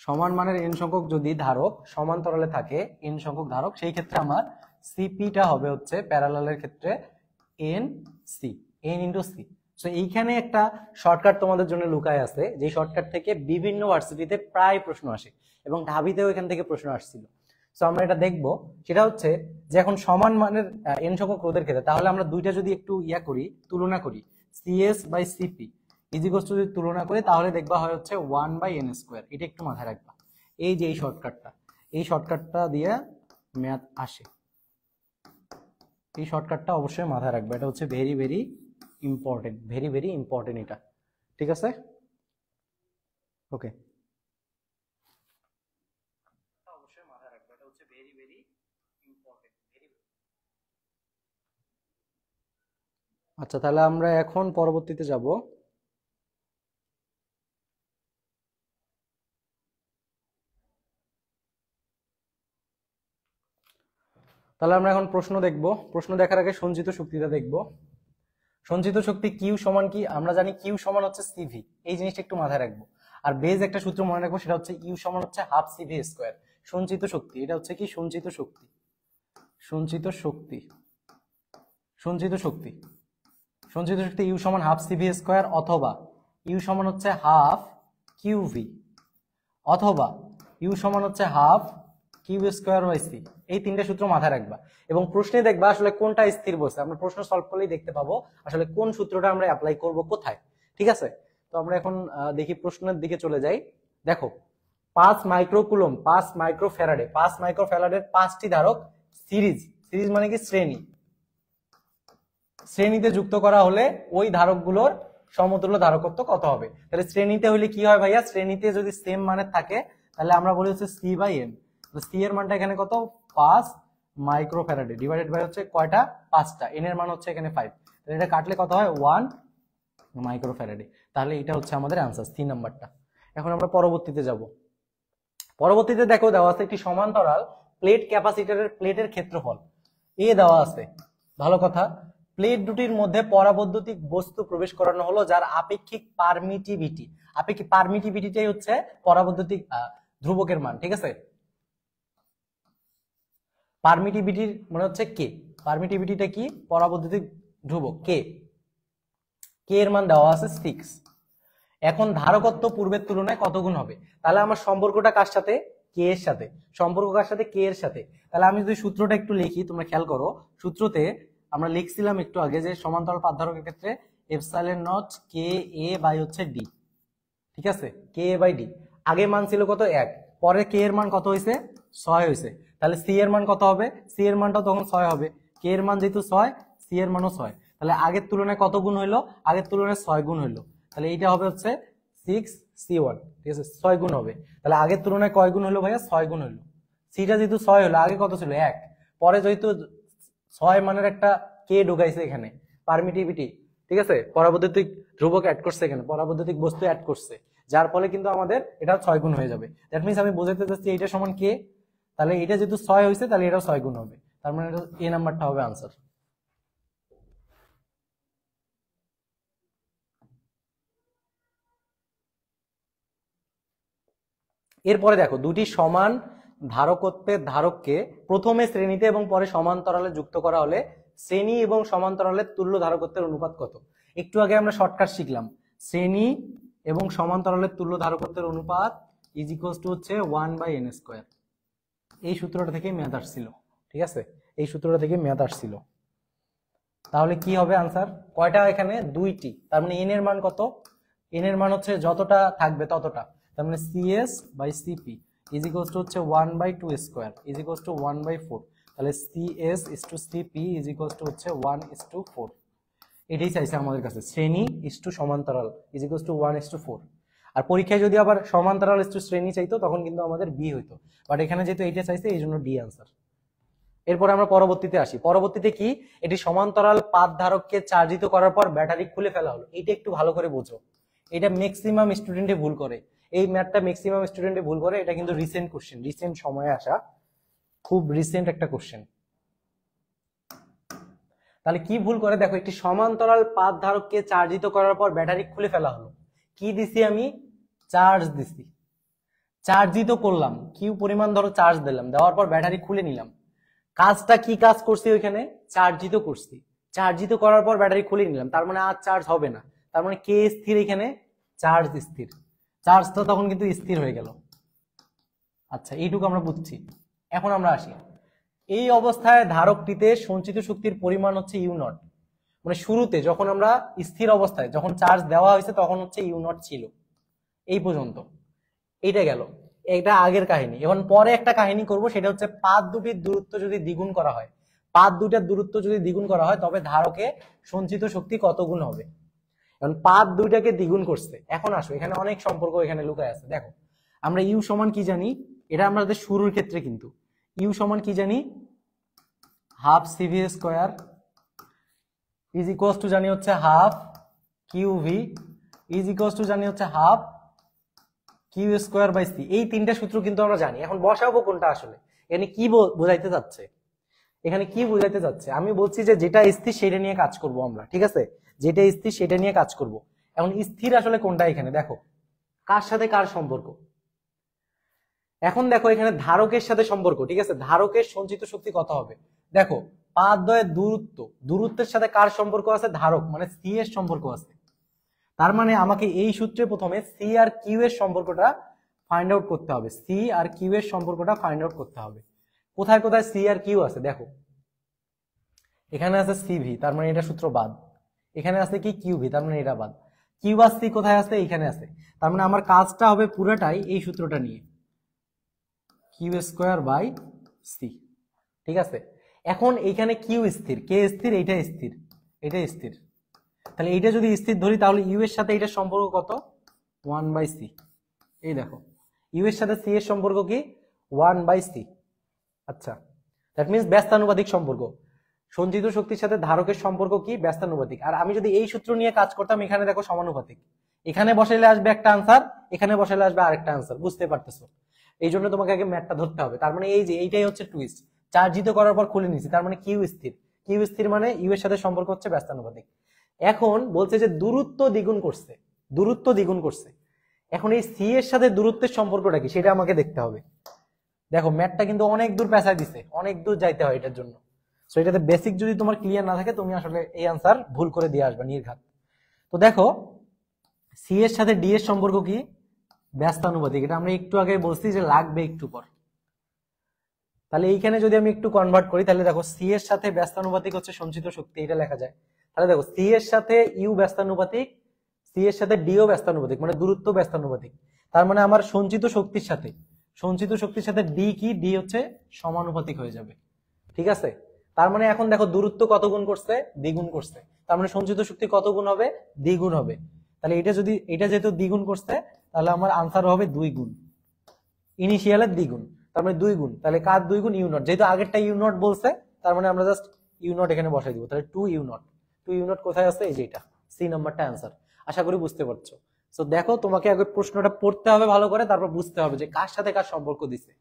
সমান মানের n সংখ্যক যদি ধারক সমান্তরালে থাকে, n সংখ্যক ধারক, সেই ক্ষেত্রে আমার সিপিটা হবে হচ্ছে প্যারালালের ক্ষেত্রে n ইনটু সি। সো এইখানে একটা শর্টকাট তোমাদের জন্য লুকায় আছে, যে শর্টকাট থেকে বিভিন্ন ভার্সিটিতে প্রায় প্রশ্ন আসে এবং ঢাবিতেও এখান থেকে প্রশ্ন আসছিল। সো আমরা এটা দেখব, সেটা হচ্ছে যে এখন সমান মানের n সংখ্যক রোধের ক্ষেত্রে তাহলে আমরা দুইটা যদি একটু তুলনা করি, সিএস বাই সিপি ইজিকোস টু যদি তুলনা করি তাহলে দেখবা হয় হচ্ছে 1/n²। এটা একটু মাথায় রাখবা, এই যে এই শর্টকাটটা দিয়ে ম্যাথ আসে, এই শর্টকাটটা অবশ্যই মাথায় রাখবা, এটা হচ্ছে ভেরি ভেরি ইম্পর্টেন্ট এটা, ঠিক আছে? ওকে, অবশ্যই মাথায় রাখবা, এটা হচ্ছে ভেরি ভেরি ইম্পর্টেন্ট। আচ্ছা, তাহলে আমরা এখন পরবর্তীতে যাব। তাহলে আমরা এখন প্রশ্ন দেখব। প্রশ্ন দেখার আগে সঞ্চিত শক্তিটা দেখব। সঞ্চিত শক্তি কিউ সমান কি, আমরা জানি কিউ সমান হচ্ছে সিভি, এই জিনিসটা একটু মাথায় রাখবো। আর বেজ একটা সূত্র মনে রাখবো, সেটা হচ্ছে ইউ সমান হচ্ছে হাফ সিভি স্কোয়ার। সঞ্চিত শক্তি, এটা হচ্ছে কি সঞ্চিত শক্তি ইউ সমান হাফ সিভি স্কোয়ার, অথবা ইউ সমান হচ্ছে হাফ কিউভি, অথবা ইউ সমান হচ্ছে half q square by c. এই তিনটা সূত্র মাথায় রাখবা এবং প্রশ্নে দেখবা আসলে কোনটা স্থির বলছে। আমরা প্রশ্ন সলভ করলেই দেখতে পাবো আসলে কোন সূত্রটা আমরা অ্যাপ্লাই করব কোথায়, ঠিক আছে? তো আমরা এখন দেখি প্রশ্নের দিকে চলে যাই। দেখো 5 মাইক্রোকুলম 5 মাইক্রোফ্যারাডে 5 মাইক্রোফ্যারাডের 5টি ধারক সিরিজ মানে কি শ্রেণীতে যুক্ত করা হলে ওই ধারকগুলোর সমতুল্য ধারকত্ব কত হবে? তাহলে শ্রেণীতে হলে কি হয় ভাইয়া, শ্রেণীতে যদি সেম মানের থাকে তাহলে আমরা বলি হচ্ছে সি বাই এন। সি এর মানটা এখানে কত, 5 মাইক্রোফ্যারাডে ডিভাইডেড বাই হচ্ছে কয়টা, 5টা, এন এর মান হচ্ছে এখানে 5, তাহলে এটা কাটলে কত হয়, 1 মাইক্রোফ্যারাডে। তাহলে এটা হচ্ছে আমাদের आंसर সি নাম্বারটা। এখন আমরা পরবর্তীতে যাব। পরবর্তীতে দেখো দেওয়া আছে একটি সমান্তরাল প্লেট ক্যাপাসিটরের প্লেটের ক্ষেত্রফল এ দেওয়া আছে। ভালো কথা, প্লেট দুটির মধ্যে পরাবৈদ্যুতিক বস্তু প্রবেশ করানো হলো যার আপেক্ষিক পারমিটিভিটিটাই হচ্ছে পরাবৈদ্যুতিক ধ্রুবকের মান, ঠিক আছে? পারমিটিভিটির মানে হচ্ছে কে, পারমিটিভিটিটা কি, পরাবৈদ্যুতিক ধ্রুবক কে এর মান দেওয়া আছে 6। এখন ধারকত্ব পূর্বের তুলনায় কত গুণ হবে? তাহলে আমার সম্পর্কটা কার সাথে, কে এর সাথে, কে এর সাথে। তাহলে আমি যদি সূত্রটা একটু লিখি, তোমরা খেয়াল করো, সূত্রতে আমরা লিখছিলাম একটু আগে যে সমান্তরাল পাতধারকের ক্ষেত্রে epsilon naught K A by হচ্ছে ডি, ঠিক আছে? কে এ বাই ডি, আগে মান ছিল কত, 1, পরে কে এর মান কত হয়েছে, 6 হয়েছে। তাহলে সি এর মান কত হবে, সি এর মানটাও তখন 6 হবে, কে এর মান যেহেতু 6, সি এর মানও 6। তাহলে আগের তুলনায় কত গুণ হইলো, আগের তুলনায় 6 গুণ হইলো। তাহলে এইটা হবে হচ্ছে 6c1, ঠিক আছে? 6 গুণ হবে। তাহলে আগের তুলনায় কয় গুণ হলো ভাইয়া, 6 গুণ হলো। সিটা যেহেতু 6 হলো, আগে কত ছিল, 1, পরে যেহেতু 6 মানের একটা কে ঢুকাইছে এখানে, পারমিটিভিটি, ঠিক আছে, পরাবৈদ্যুতিক ধ্রুবক অ্যাড করছে এখানে, পরাবৈদ্যুতিক বস্তু অ্যাড করছে, যার ফলে কিন্তু আমাদের এটা 6 গুণ হয়ে যাবে। দ্যাট মিন্স আমি বোঝাতে চাচ্ছি এটা সমান কে, তাহলে এটা যেহেতু 6 হয়েছে তাহলে এটাও 6 গুণ হবে, তার মানে এ নাম্বারটা হবে आंसर। এরপরে দেখো, দুটি সমান ধারকত্বের ধারককে প্রথমে শ্রেণীতে এবং পরে সমান্তরালে যুক্ত করা হলে শ্রেণী এবং সমান্তরালের তুল্য ধারকত্বের অনুপাত কত? একটু আগে আমরা শর্টকাট শিখলাম, শ্রেণী এবং সমান্তরালের তুল্য ধারকত্বের অনুপাত ইজ ইকুয়ালস টু হচ্ছে 1/n²। এই সূত্রটা থেকে ম্যাথ আসছিল, ঠিক আছে? এই সূত্রটা থেকে ম্যাথ আসছিল। তাহলে কি হবে आंसर, কয়টা এখানে, 2টি, তার মানে এন এর মান কত, এন এর মান হচ্ছে যতটা থাকবে ততটা, তার মানে CS by CP is equals to হচ্ছে 1/2² ইজ ইকুয়ালস টু 1/4। তাহলে CS is to CP is equals to হচ্ছে 1:4। এটাই চাইছে আমাদের কাছে, শ্রেণী ইজ টু সমান্তরাল ইজ ইকুয়ালস টু 1:4। আর পরীক্ষায় যদি আবার সমান্তরাল ইজ টু শ্রেণী চাইতো তখন কিন্তু আমাদের বি হইতো, বাট এখানে যেহেতু এইটা চাইছে এই জন্য ডি आंसर। এরপর আমরা পরবর্তীতে আসি। পরবর্তীতে কি, এটি সমান্তরাল পাত ধারককে চার্জিত করার পর ব্যাটারি খুলে ফেলা হলো। এটা একটু ভালো করে বোঝো, এটা ম্যাক্সিমাম স্টুডেন্টে ভুল করে, এই ম্যাথটা ম্যাক্সিমাম স্টুডেন্টে ভুল করে। এটা কিন্তু রিসেন্ট কোশ্চেন, রিসেন্ট সময়ে আসা, খুব রিসেন্ট একটা কোশ্চেন। তাহলে কি ভুল করে দেখো, একটি সমান্তরাল পাত ধারককে চার্জিত করার পর ব্যাটারি খুলে ফেলা হলো। কি দিছি আমি, চার্জ দিছি, চার্জিত করলাম, কিউ পরিমাণ ধরো চার্জ দিলাম, দেওয়ার পর ব্যাটারি খুলে নিলাম। কাজটা কি কাজ করছি ওইখানে, চার্জিত করছি, চার্জিত করার পর ব্যাটারি খুলে নিলাম, তার মানে আর চার্জ হবে না, তার মানে কে স্থির, এখানে চার্জ স্থির, চার্জটা তখন কিন্তু স্থির হয়ে গেল। আচ্ছা, এইটুকু আমরা বুঝছি। এখন আমরা আসি, এই অবস্থায় ধারকটিতে সঞ্চিত শক্তির পরিমাণ হচ্ছে ইউ নট। মানে শুরুতে যখন আমরা স্থির অবস্থায় যখন চার্জ দেওয়া হয়েছে তখন হচ্ছে ইউ নট ছিল, এই পর্যন্ত। এইটা গেল, এটা আগের কাহিনী। এখন পরে একটা কাহিনী করব, সেটা হচ্ছে পাত দুটির দূরত্ব যদি দ্বিগুণ করা হয়, পাত দুটার দূরত্ব যদি দ্বিগুণ করা হয় তবে ধারকে সঞ্চিত শক্তি কত গুণ হবে। এখন পাত দুইটাকে দ্বিগুণ করছে। এখন আসো, এখানে অনেক সম্পর্ক এখানে লুকায় আছে। দেখো আমরা ইউ সমান কি জানি, এটা আমাদের শুরুর ক্ষেত্রে কিন্তু ইউ সমান কি জানি, half CV square is equals to জানি হচ্ছে half q v is equals to জানি হচ্ছে half q square by c. এই তিনটা সূত্র কিন্তু আমরা জানি। এখন বসাবো কোনটা আসলে, এখানে কি বোঝাইতে যাচ্ছে, এখানে কি বোঝাইতে যাচ্ছে, আমি বলছি যে যেটা স্থির সেটা নিয়ে কাজ করব আমরা, ঠিক আছে, যেটা স্থির সেটা নিয়ে কাজ করব। এখন স্থির আসলে কোনটা, এখানে দেখো কার সাথে কার সম্পর্ক। এখন দেখো এখানে ধারকের সাথে সম্পর্ক, ঠিক আছে, ধারকের সঞ্চিত শক্তি কত হবে। দেখো পাত দ্বয়ের দূরত্ব, দূরত্বের সাথে কার সম্পর্ক আছে, ধারক মানে সি এর সম্পর্ক আছে। তার মানে আমাকে এই সূত্রে প্রথমে সি আর কিউ এর সম্পর্কটা ফাইন্ড আউট করতে হবে, সি আর কিউ এর সম্পর্কটা ফাইন্ড আউট করতে হবে। কোথায় কোথায় সি আর কিউ আছে দেখো, এখানে আছে সিভি, তার মানে এটা সূত্র বাদ। এখানে আছে কি কিউভি, তার মানে এটা বাদ। কিউ আর সি কোথায় আছে, এখানে আছে। তার মানে আমার কাজটা হবে পুরোটাই এই সূত্রটা নিয়ে, কিউ স্কোয়ার বাই সি, ঠিক আছে। এখন এইখানে কিউ স্থির, কে স্থির, এইটা স্থির, এটা স্থির। তাহলে এইটা যদি স্থির ধরি তাহলে ইউ এর সাথে এটার সম্পর্ক কত, 1/c। এই দেখো ইউ এর সাথে সি এর সম্পর্ক কি, 1/c। আচ্ছা, দ্যাট মিনস ব্যস্তানুপাতিক সম্পর্ক। সঞ্চিত শক্তির সাথে ধারকের সম্পর্ক কি, ব্যস্তানুপাতিক। আর আমি যদি এই সূত্র নিয়ে কাজ করতাম, এখানে দেখো সমানুপাতিক, এখানে বসাইলে আসবে একটা আনসার, এখানে বসাইলে আসবে আরেকটা আনসার, বুঝতে পারতেছো। এই জন্য তোমাকে আগে ম্যাথটা ধরতে হবে। তার মানে এই যে এইটাই হচ্ছে টুইস্ট, চার্জিত করার পর খুলে নিছি, তার মানে কিউ স্থির, কিউ স্থির মানে ইউ এর সাথে সম্পর্ক হচ্ছে ব্যস্তানুপাতিক। এখন বলছে যে দূরত্ব দ্বিগুণ করছে, দূরত্ব দ্বিগুণ করছে। এখন এই সি এর সাথে দূরত্বের সম্পর্কটা কি সেটা আমাকে দেখতে হবে। দেখো ম্যাথটা কিন্তু অনেক দূর পেঁচায় দিছে, অনেক দূর যাইতে হয় এটার জন্য। সো এটাতে বেসিক যদি তোমার ক্লিয়ার না থাকে তুমি আসলে এই আনসার ভুল করে দিয়ে আসবে নির্ঘাত। তো দেখো সি এর সাথে ডি এর সম্পর্ক কি, ব্যস্তানুপাতিক। এটা আমরা একটু আগে বলছি যে লাগবে একটু পর। তাহলে এইখানে যদি আমি একটু কনভার্ট করি, তাহলে দেখো সি এর সাথে ব্যস্তানুপাতিক হচ্ছে সঞ্চিত শক্তি, এটা লেখা যায়। তাহলে দেখো সি এর সাথে ইউ ব্যস্তানুপাতিক, সি এর সাথে ডিও ব্যস্তানুপাতিক, মানে দূরত্ব ব্যস্তানুপাতিক। তার মানে আমার সঞ্চিত শক্তির সাথে ডি কি, ডি হচ্ছে সমানুপাতিক হয়ে যাবে, ঠিক আছে। তার মানে এখন দেখো দূরত্ব কত গুণ করছে, দ্বিগুণ করছে, তার মানে সঞ্চিত শক্তি কত গুণ হবে, দ্বিগুণ হবে। তাহলে এটা যেহেতু দ্বিগুণ করছে, তাহলে আমার আনসার হবে 2 গুণ, ইনিশিয়ালের দ্বিগুণ, তার মানে 2 গুণ। তাহলে কার 2 গুণ, ইউ নট, যেহেতু আগেরটা ইউ নট বলছে তার মানে আমরা জাস্ট ইউ নট এখানে বসাই দিব। তাহলে 2 ইউ নট, 2 ইউ নট কোথায় আছে, এই যে এটা সি নাম্বারটা অ্যান্সার। আশা করি বুঝতে পারছো। সো দেখো তোমাকে আগে প্রশ্নটা পড়তে হবে ভালো করে, তারপর বুঝতে হবে যে কার সাথে কার সম্পর্ক দিছে।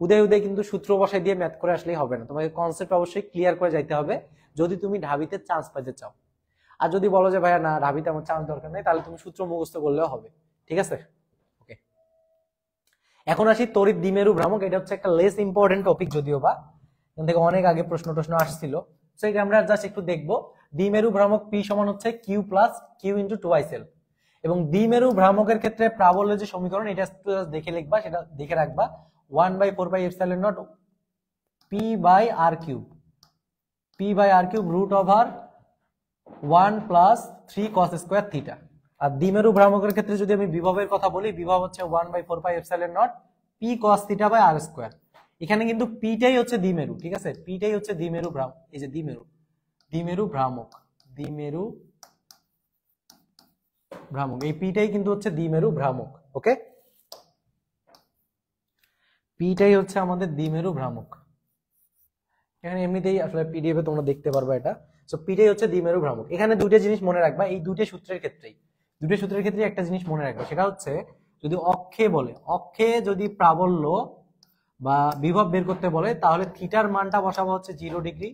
উদয় উদয় কিন্তু সূত্র বসাই দিয়ে ম্যাথ করে আসলেই হবে না, তোমাকে কনসেপ্ট অবশ্যই ক্লিয়ার করে যাইতে হবে যদি তুমি ঢাবিতে চান্স পাইতে চাও। আর যদি বলো যে ভাইয়া না ঢাবিতে আমার চান্স দরকার নেই, তাহলে তুমি সূত্র মুখস্থ করলেও হবে, ঠিক আছে। ওকে, এখন আসি তড়িৎ দ্বিমেরু ভ্রামক। এটা হচ্ছে একটা লেস ইম্পর্টেন্ট টপিক, যদিও বা এখান থেকে অনেক আগে প্রশ্ন আসছিল। তো এটা আমরা জাস্ট একটু দেখবো। দ্বিমেরু ভ্রামক পি সমান হচ্ছে Q plus Q into 2ICL। এবং দ্বিমেরু ভ্রামকের ক্ষেত্রে প্রাবল্যের যে সমীকরণ, এটা দেখে লিখবা, সেটা দেখে রাখবা, 1/4πε0 p/r³ root over 1 + 3 cos square theta. আর দ্বিমেরু ভ্রামকের ক্ষেত্রে যদি আমি বিভবের কথা বলি, বিভব হচ্ছে 1/4πε0 p cos θ/r²। এখানে কিন্তু পিটাই হচ্ছে দ্বিমেরু, ঠিক আছে, পিটাই হচ্ছে দ্বিমেরু ভ্রামক। এই যে দ্বিমেরু ভ্রামক, এই পিটাই কিন্তু হচ্ছে দ্বিমেরু ভ্রামক। ওকে, পিটাই হচ্ছে আমাদের দ্বিমেরু ভ্রামক। এখানে এমনিতেই আসলে পিডিএফ এ তোমরা দেখতে পারবে এটা। সো পিটাই হচ্ছে দ্বিমেরু ভ্রামক। এখানে দুইটা জিনিস মনে রাখবা, এই দুইটা সূত্রের ক্ষেত্রে একটা জিনিস মনে রাখবা, সেটা হচ্ছে যদি অক্ষে বলে, অক্ষে যদি প্রাবল্য বা বিভব বের করতে বলে তাহলে থিটার মানটা বসাবো হচ্ছে 0 ডিগ্রি,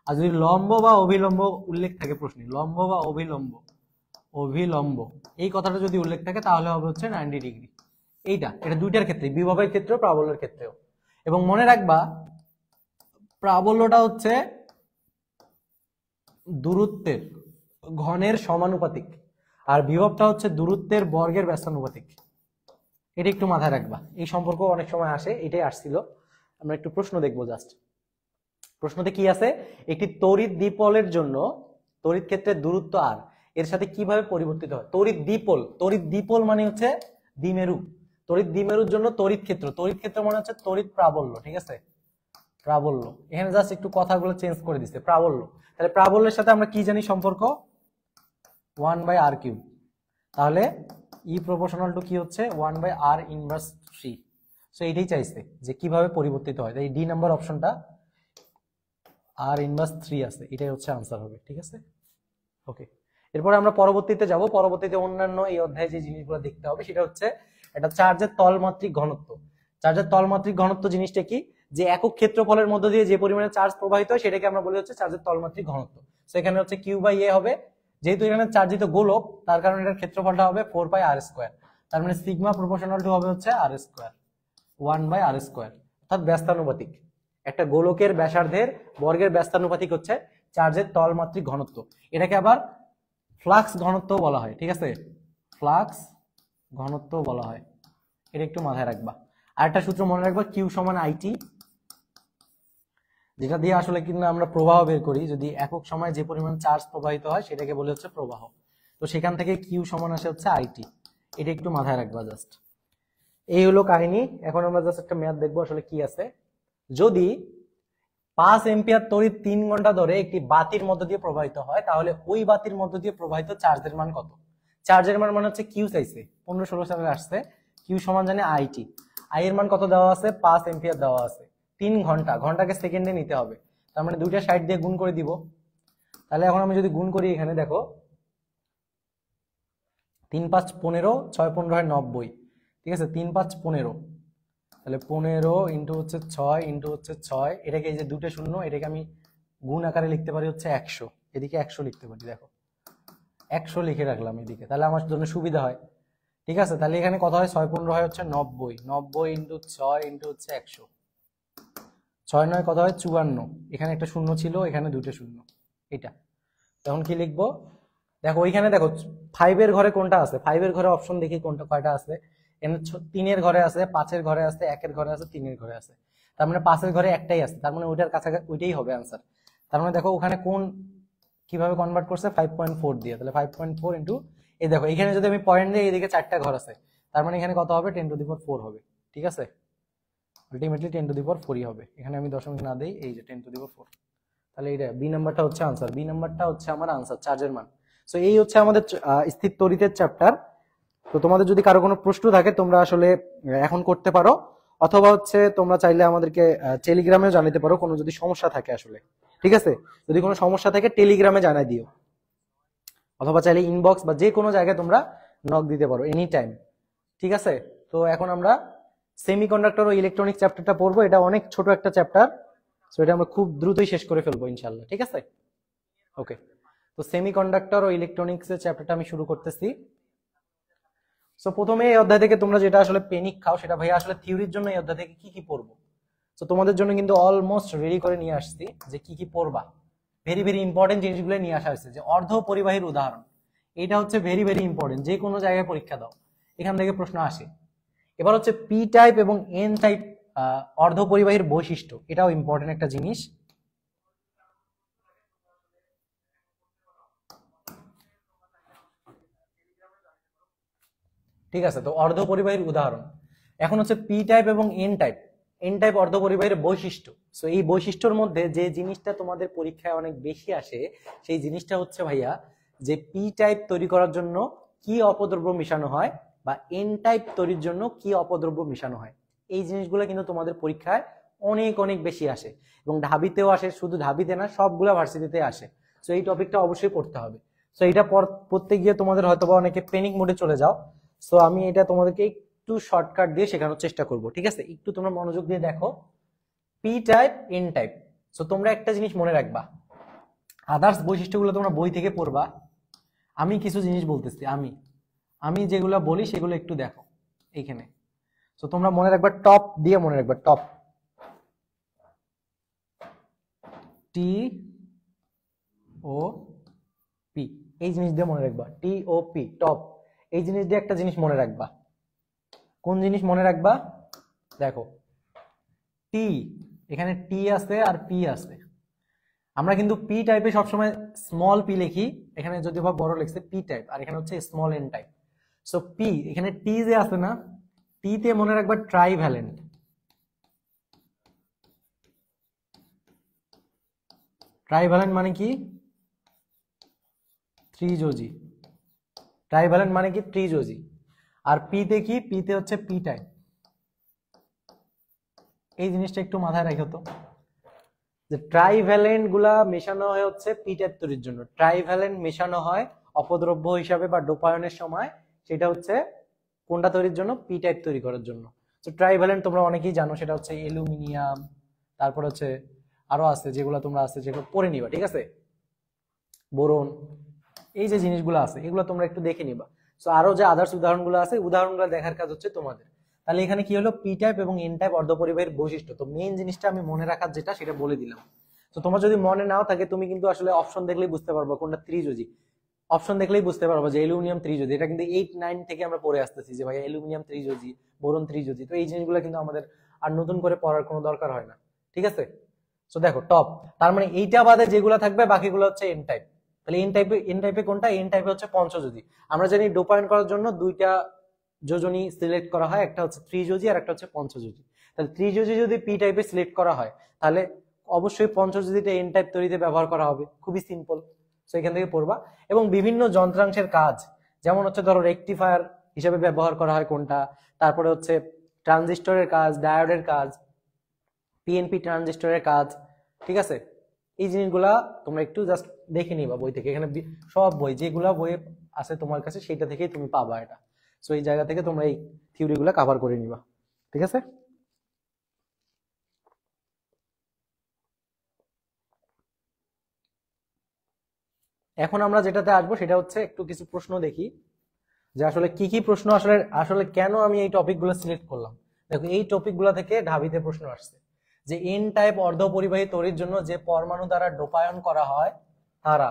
আর যদি লম্ব বা অভিলম্ব উল্লেখ থাকে প্রশ্নে, লম্ব বা অভিলম্ব এই কথাটা যদি উল্লেখ থাকে তাহলে হবে হচ্ছে 90 ডিগ্রি। এটা দুইটার ক্ষেত্রে, বিভবের ক্ষেত্রেও প্রাবল্যের ক্ষেত্রেও। এবং মনে রাখবা প্রাবল্যটা হচ্ছে দূরত্বের ঘনের সমানুপাতিক, আর বিভবটা হচ্ছে দূরত্বের বর্গের ব্যস্তানুপাতিক। এটা একটু মাথায় রাখবা, এই সম্পর্ক অনেক সময় আসে, এটাই আসছিল। আমরা একটু প্রশ্ন দেখবো জাস্ট। প্রশ্নতে কি আছে, একটি তড়িৎ দ্বিপলের জন্য তড়িৎ ক্ষেত্রের দূরত্ব আর এর সাথে কিভাবে পরিবর্তিত হয়। তড়িৎ দ্বিপল মানে হচ্ছে দ্বিমেরু, তড়িৎ দ্বিমেরুর জন্য তড়িৎ ক্ষেত্র মানে হচ্ছে তড়িৎ প্রাবল্য, ঠিক আছে, প্রাবল্য। এখানে জাস্ট একটু কথাগুলো চেঞ্জ করে দিচ্ছে, প্রাবল্য। তাহলে প্রাবল্যের সাথে আমরা কি জানি সম্পর্ক, 1/r কিউব। তাহলে ই প্রপোর্শনাল টু কি হচ্ছে 1/r ইনভার্স 3। সো এইটাই চাইছে যে কিভাবে পরিবর্তিত হয়, তাই ডি নাম্বার অপশনটা r ইনভার্স 3 আছে, এটাই হচ্ছে আনসার হবে, ঠিক আছে। ওকে, এরপর আমরা পরবর্তীতে যাব। পরবর্তীতে অন্যান্য এই অধ্যায়ে যে জিনিসগুলো দেখতে হবে সেটা হচ্ছে এটা চার্জের তলমাত্রিক ঘনত্ব। চার্জের তলমাত্রিক ঘনত্ব জিনিসটা কি, যে একক ক্ষেত্রফলের মধ্য দিয়ে যে পরিমাণে চার্জ প্রবাহিত হয় সেটাকে আমরা বলি হচ্ছে চার্জের তলমাত্রিক ঘনত্ব। সেখানে হচ্ছে কিউ বাই এ হবে, যেহেতু এখানে চার্জিত গোলক তার কারণে এটার ক্ষেত্রফলটা হবে 4πr²। তার মানে সিগমা প্রপোর্শনাল টু হবে হচ্ছে r², 1/r², অর্থাৎ ব্যস্তানুপাতিক। একটা গোলকের ব্যাসার্ধের বর্গের ব্যস্তানুপাতিক হচ্ছে চার্জের তলমাত্রিক ঘনত্ব। এটাকে আবার ফ্লাক্স ঘনত্ব বলা হয়, ঠিক আছে, ফ্লাক্স ঘনত্ব বলা হয়। এটা একটু মাথায় রাখবা। আরেকটা সূত্র মনে রাখবা, কিউ সমান আইটি, যেটা দিয়ে আসলে কিন্তু আমরা প্রবাহ বের করি। যদি একক সময় যে পরিমাণ চার্জ প্রবাহিত হয় সেটাকে বলে হচ্ছে প্রবাহ। তো সেখান থেকে কিউ সমান আসে হচ্ছে আইটি, এটা একটু মাথায় রাখবা জাস্ট। এই হলো কাহিনী। এখন আমরা জাস্ট একটা ম্যাথ দেখবো আসলে কি আছে। যদি 5 এম্পিয়ার তড়িৎ 3 ঘন্টা ধরে একটি বাতির মধ্য দিয়ে প্রবাহিত হয় তাহলে ওই বাতির মধ্য দিয়ে প্রবাহিত চার্জের মান কত। চার্জের মান হচ্ছে কিউ চাইছে, 15-16 সালে আসছে। কিউ সমান জানে আইটি, আই এর মান কত দেওয়া আছে, 5 এম্পিয়ার দেওয়া আছে। 3 ঘন্টা, ঘন্টাকে সেকেন্ডে নিতে হবে, তার মানে দুইটা সাইড দিয়ে গুণ করে দিব। তাহলে এখন আমি যদি গুণ করি, এখানে দেখো 3 5 15, 6 15 হয় 90, ঠিক আছে, 3 5 15, তাহলে 15 ইন্টু হচ্ছে 6 ইন্টু হচ্ছে 6, এটাকে এই যে দুটো শূন্য, এটাকে আমি গুণ আকারে লিখতে পারি হচ্ছে 100, এদিকে 100 লিখতে পারি, দেখো 100 লিখে রাখলাম এদিকে, তাহলে আমার জন্য সুবিধা হয়, ঠিক আছে। তাহলে এখানে কত হয়, 6 15 হয় হচ্ছে 90, 90 ইন্টু 6 ইন্টু হচ্ছে 100, 6 9 কত হয় 54, এখানে একটা শূন্য ছিল, এখানে দুটো শূন্য, এটা। তখন কি লিখবো, দেখো ওইখানে দেখো 5 এর ঘরে কোনটা আছে, 5 এর ঘরে অপশন দেখি কোনটা কয়টা আছে। এখানে 3 এর ঘরে আছে, 5 এর ঘরে আছে, 1 এর ঘরে আছে, 3 এর ঘরে আছে। তার মানে 5 এর ঘরে একটাই আছে, তার মানে ওইটার কাছাকাছি ওইটাই হবে आंसर। তার মানে দেখো ওখানে কোন কিভাবে কনভার্ট করছে 5.4 দিয়ে, তাহলে 5.4 ইনটু এই দেখো এখানে যদি আমি পয়েন্ট দিই, এইদিকে 4টা ঘর আছে, তার মানে এখানে কত হবে 10⁴ হবে, ঠিক আছে। আলটিমেটলি 10⁴ হবে, এখানে আমি দশমিক না দেই, এই যে 10⁴। তাহলে এইটা বি নাম্বারটা হচ্ছে आंसर, বি নাম্বারটা হচ্ছে আমার आंसर, চার্জের মান। সো এই হচ্ছে আমাদের স্থির তড়িতের চ্যাপ্টার। তো তোমাদের যদি কারো কোনো প্রশ্ন থাকে তোমরা আসলে এখন করতে পারো, অথবা হচ্ছে তোমরা চাইলে আমাদেরকে টেলিগ্রামেও জানাতে পারো কোনো যদি সমস্যা থাকে আসলে, ঠিক আছে। যদি কোনো সমস্যা থাকে টেলিগ্রামে জানাই দিও, অথবা চাইলে ইনবক্স বা যে কোনো জায়গায় তোমরা নক দিতে পারো এনি টাইম, ঠিক আছে। তো এখন আমরা সেমিকন্ডাক্টর ও ইলেকট্রনিক চ্যাপ্টারটা পড়বো। এটা অনেক ছোট একটা চ্যাপ্টার, সো এটা আমরা খুব দ্রুতই শেষ করে ফেলবো ইনশাআল্লাহ, ঠিক আছে। ওকে, তো সেমিকন্ডাক্টর ও ইলেকট্রনিক্স এর চ্যাপ্টারটা আমি শুরু করতেছি। সো প্রথমে এই অধ্যায় থেকে তোমরা যেটা আসলে পেনিক খাও সেটা ভাইয়া আসলে থিওরির জন্য এই অধ্যায় থেকে কি কি পড়বো। তো তোমাদের জন্য কিন্তু অলমোস্ট রেডি করে নিয়ে আসছি যে কি কি পড়বা। ভেরি ভেরি ইম্পর্টেন্ট জিনিসগুলো নিয়ে আসা হয়েছে, যে অর্ধ পরিবাহীর উদাহরণ, এটা হচ্ছে ভেরি ভেরি ইম্পর্টেন্ট, যে কোনো জায়গায় পরীক্ষা দাও এখান থেকে প্রশ্ন আসে। এবার হচ্ছে পি টাইপ এবং এন টাইপ অর্ধ পরিবাহীর বৈশিষ্ট্য, এটাও ইম্পর্টেন্ট একটা জিনিস। ঠিক আছে, তো অর্ধ পরিবাহীর উদাহরণ। এখন হচ্ছে পি টাইপ এবং এন টাইপ অর্ধ পরিবাহীর বৈশিষ্ট্য। সো এই বৈশিষ্ট্যর মধ্যে যে জিনিসটা তোমাদের পরীক্ষায় অনেক বেশি আসে সেই জিনিসটা হচ্ছে ভাইয়া যে পি টাইপ তৈরি করার জন্য কি অপদ্রব্য মিশানো হয়, বা এন টাইপ তৈরির জন্য কি অপদ্রব্য মিশানো হয়। এই জিনিসগুলো কিন্তু তোমাদের পরীক্ষায় অনেক অনেক বেশি আসে, এবং ঢাবিতেও আসে, শুধু ঢাবিতে না সবগুলা ভার্সিটিতে আসে। সো এই টপিকটা অবশ্যই পড়তে হবে। সো এটা পড়তে গিয়ে তোমাদের হয়তোবা অনেকে প্যানিক মোডে চলে যাও। সো আমি এটা তোমাদেরকে একটু শর্টকাট দিয়ে শেখানোর চেষ্টা করব, ঠিক আছে? একটু তোমরা মনোযোগ দিয়ে দেখো। P type, N type. So তোমরা একটা জিনিস মনে রাখবা, আদার্স বৈশিষ্ট্যগুলো তোমরা বই থেকে পড়বা, আমি কিছু জিনিস বলতেছি, আমি যেগুলো বলি সেগুলো একটু দেখো এইখানে। তো তোমরা মনে রাখবা, টপ দিয়ে মনে রাখবা, টপ, টি ও পি, এই জিনিস দিয়ে মনে রাখবা, টি ও পি, টপ। এই জিনিস দিয়ে একটা জিনিস মনে রাখবা। কোন জিনিস মনে রাখবা? দেখো, টি, এখানে টি আছে আর পি আছে। আমরা কিন্তু পি টাইপে সবসময় স্মল পি লিখি, এখানে যদি বা বড় লিখছে পি টাইপ, আর এখানে হচ্ছে small N type. So P, এখানে টি যে আছে না, টি তে মনে রাখবা ট্রাইভ্যালেন্ট। ট্রাইভ্যালেন্ট মানে কি? ত্রিযোজী। ট্রাইভ্যালেন্ট মানে কি? ত্রিযোজী। আর পিতে কি? পিতে হচ্ছে পি টাইপ। এই জিনিসটা একটু মাথায় রাখো তো, যে ট্রাইভ্যালেন্ট গুলা মেশানো হয় হচ্ছে পি টাইপ তৈরির জন্য। ট্রাইভ্যালেন্ট মেশানো হয় অপদ্রব্য হিসাবে বা ডোপায়নের সময়, সেটা হচ্ছে কোনটা তৈরির জন্য? পি টাইপ তৈরি করার জন্য। তো ট্রাইভ্যালেন্ট তোমরা অনেকেই জানো, সেটা হচ্ছে অ্যালুমিনিয়াম, তারপর হচ্ছে আরো আছে যেগুলো তোমরা আছে যেগুলো পড়ে নিবা, ঠিক আছে? বোরন, এই যে জিনিসগুলো আছে এগুলো তোমরা একটু দেখে নিবা। সো আরো যে আদার্স উদাহরণগুলো আছে, উদাহরণগুলো দেখার কাজ হচ্ছে তোমাদের। তাহলে এখানে কি হলো? পি টাইপ এবং এন টাইপ অর্ধপরিবাহীর বৈশিষ্ট্য। তো মেইন জিনিসটা আমি মনে রাখার যেটা, সেটা বলে দিলাম। তো তোমার যদি মনে নাও থাকে, তুমি কিন্তু আসলে অপশন দেখলেই বুঝতে পারবো কোনটা ত্রিযোজী। অপশন দেখলেই বুঝতে পারবো যে অ্যালুমিনিয়াম ত্রিযোজী। এটা কিন্তু 8-9 থেকে আমরা পড়ে আসতেছি যে ভাই অ্যালুমিনিয়াম ত্রিযোজী, বোরন ত্রিযোজী। তো এই জিনিসগুলো কিন্তু আমাদের আর নতুন করে পড়ার কোনো দরকার হয় না, ঠিক আছে? সো দেখো, টপ, তার মানে এইটা বাদে যেগুলো থাকবে বাকিগুলো হচ্ছে এন টাইপ। তাহলে এন টাইপে কোনটা? এন টাইপে হচ্ছে পঞ্চযোজী। আমরা জানি ডোপায়ন করার জন্য দুইটা যোজনী সিলেক্ট করা হয়, একটা হচ্ছে ত্রিযোজী আর একটা হচ্ছে পঞ্চযোজী। তাহলে ত্রিযোজী যদি পি টাইপে সিলেক্ট করা হয়, তাহলে অবশ্যই পঞ্চযোজীটা এন টাইপ তৈরিতে ব্যবহার করা হবে। খুবই সিম্পল। সো এখান থেকে পড়বা। এবং বিভিন্ন যন্ত্রাংশের কাজ, যেমন হচ্ছে ধরো রেকটিফায়ার হিসেবে ব্যবহার করা হয় কোনটা, তারপরে হচ্ছে ট্রানজিস্টরের কাজ, ডায়োডের কাজ, পিএনপি ট্রানজিস্টরের কাজ, ঠিক আছে? এই জিনিসগুলা তোমরা একটু জাস্ট দেখে নিবা বই থেকে। এখানে সব বই, যেগুলা বই আছে তোমার কাছে, সেটা থেকেই তুমি পাবা এটা। সো এই জায়গা থেকে তোমরা এই থিওরিগুলো কভার করে নিবা, ঠিক আছে? এখন আমরা যেটাতে আসবো সেটা হচ্ছে একটু কিছু প্রশ্ন দেখি, যে আসলে কি কি প্রশ্ন, আসলে আসলে কেন আমি এই টপিকগুলো সিলেক্ট করলাম। দেখো, এই টপিকগুলো থেকে ঢাবিতে প্রশ্ন আসছে, যে এন টাইপ অর্ধপরিবাহী তড়িৎ জন্য যে পরমাণু দ্বারা ডোপায়ন করা হয় তারা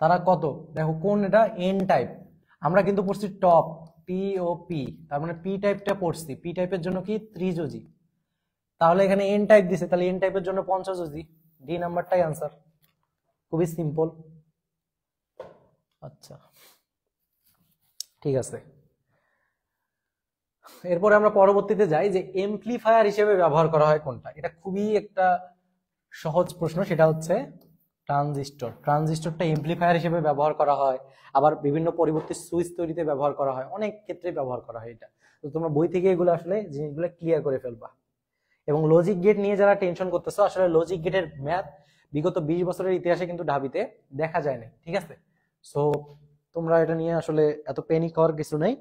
তারা কত? দেখো, কোন এটা? N type. আমরা কিন্তু পড়ছি টপ, টি ও পি, তার মানে পি টাইপটা পড়ছি। পি টাইপের জন্য কি? ত্রিযোজী। তাহলে এখানে এন টাইপ দিছে, তাহলে এন টাইপের জন্য পঞ্চযোজী। ডি নাম্বারটাই আনসার। খুবই সিম্পল। আচ্ছা, ঠিক আছে। এরপরে আমরা পরবর্তীতে যাই, যে এমপ্লিফায়ার হিসেবে ব্যবহার করা হয় কোনটা। এটা খুবই একটা সহজ প্রশ্ন, সেটা হচ্ছে ট্রানজিস্টর। ট্রানজিস্টরটা এমপ্লিফায়ার হিসেবে ব্যবহার করা হয়, আবার বিভিন্ন পরিবর্তী সুইচ তৈরিতে ব্যবহার করা হয়, অনেক ক্ষেত্রে ব্যবহার করা হয় এটা। তো তোমরা বই থেকে এগুলো আসলে জিনিসগুলো ক্লিয়ার করে ফেলবা। এবং লজিক গেট নিয়ে যারা টেনশন করতেছো, আসলে লজিক গেটের ম্যাথ বিগত 20 বছরের ইতিহাসে কিন্তু ঢাবিতে দেখা যায় না, ঠিক আছে? সো তোমরা এটা নিয়ে আসলে এত প্যানিক হওয়ার কিছু নেই।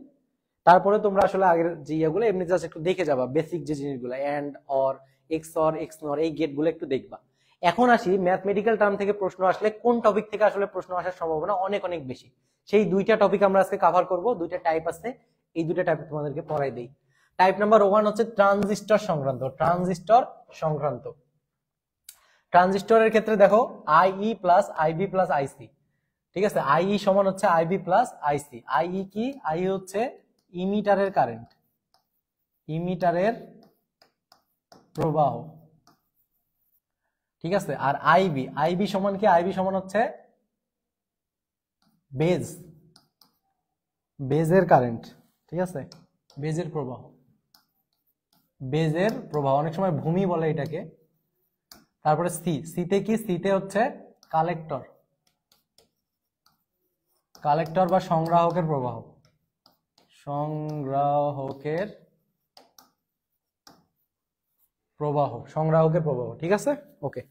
তারপরে তোমরা আসলে আগের যে ইয়েগুলো এমনি জাস্ট একটু দেখে যাবা, বেসিক যে জিনিসগুলো, and, or, x or, x nor, এই গেটগুলো একটু দেখবা। এখন আসি, ম্যাথমেটিক্যাল টার্ম থেকে প্রশ্ন আসলে কোন টপিক থেকে আসলে প্রশ্ন আসার সম্ভাবনা অনেক অনেক বেশি। সেই দুইটা টপিক আমরা আজকে কভার করব। দুইটা টাইপ আছে, এই দুইটা টাইপ তোমাদেরকে পড়াই দেই। টাইপ নাম্বার 1 হচ্ছে ট্রানজিস্টর সংক্রান্ত। ট্রানজিস্টর সংক্রান্ত, ট্রানজিস্টরের ক্ষেত্রে দেখো, IE plus IB plus IC, ঠিক আছে? আইই সমান হচ্ছে আইবি প্লাস আইসি। আইই কি? আই হচ্ছে ইমিটারের কারেন্ট, ইমিটারের প্রবাহ, ঠিক আছে? আর আইবি, আইবি সমান কি? আইবি সমান হচ্ছে বেজ, বেজের কারেন্ট, ঠিক আছে? বেজের প্রবাহ, বেজের প্রবাহ, অনেক সময় ভূমি বলে এটাকে। তারপরে সি, সিতে কি? সিতে হচ্ছে কালেক্টর, কালেক্টর বা সংগ্রাহকের প্রবাহ, সংগ্রাহকের প্রবাহ, সংগ্রাহকের প্রবাহ, ঠিক আছে। ওকে,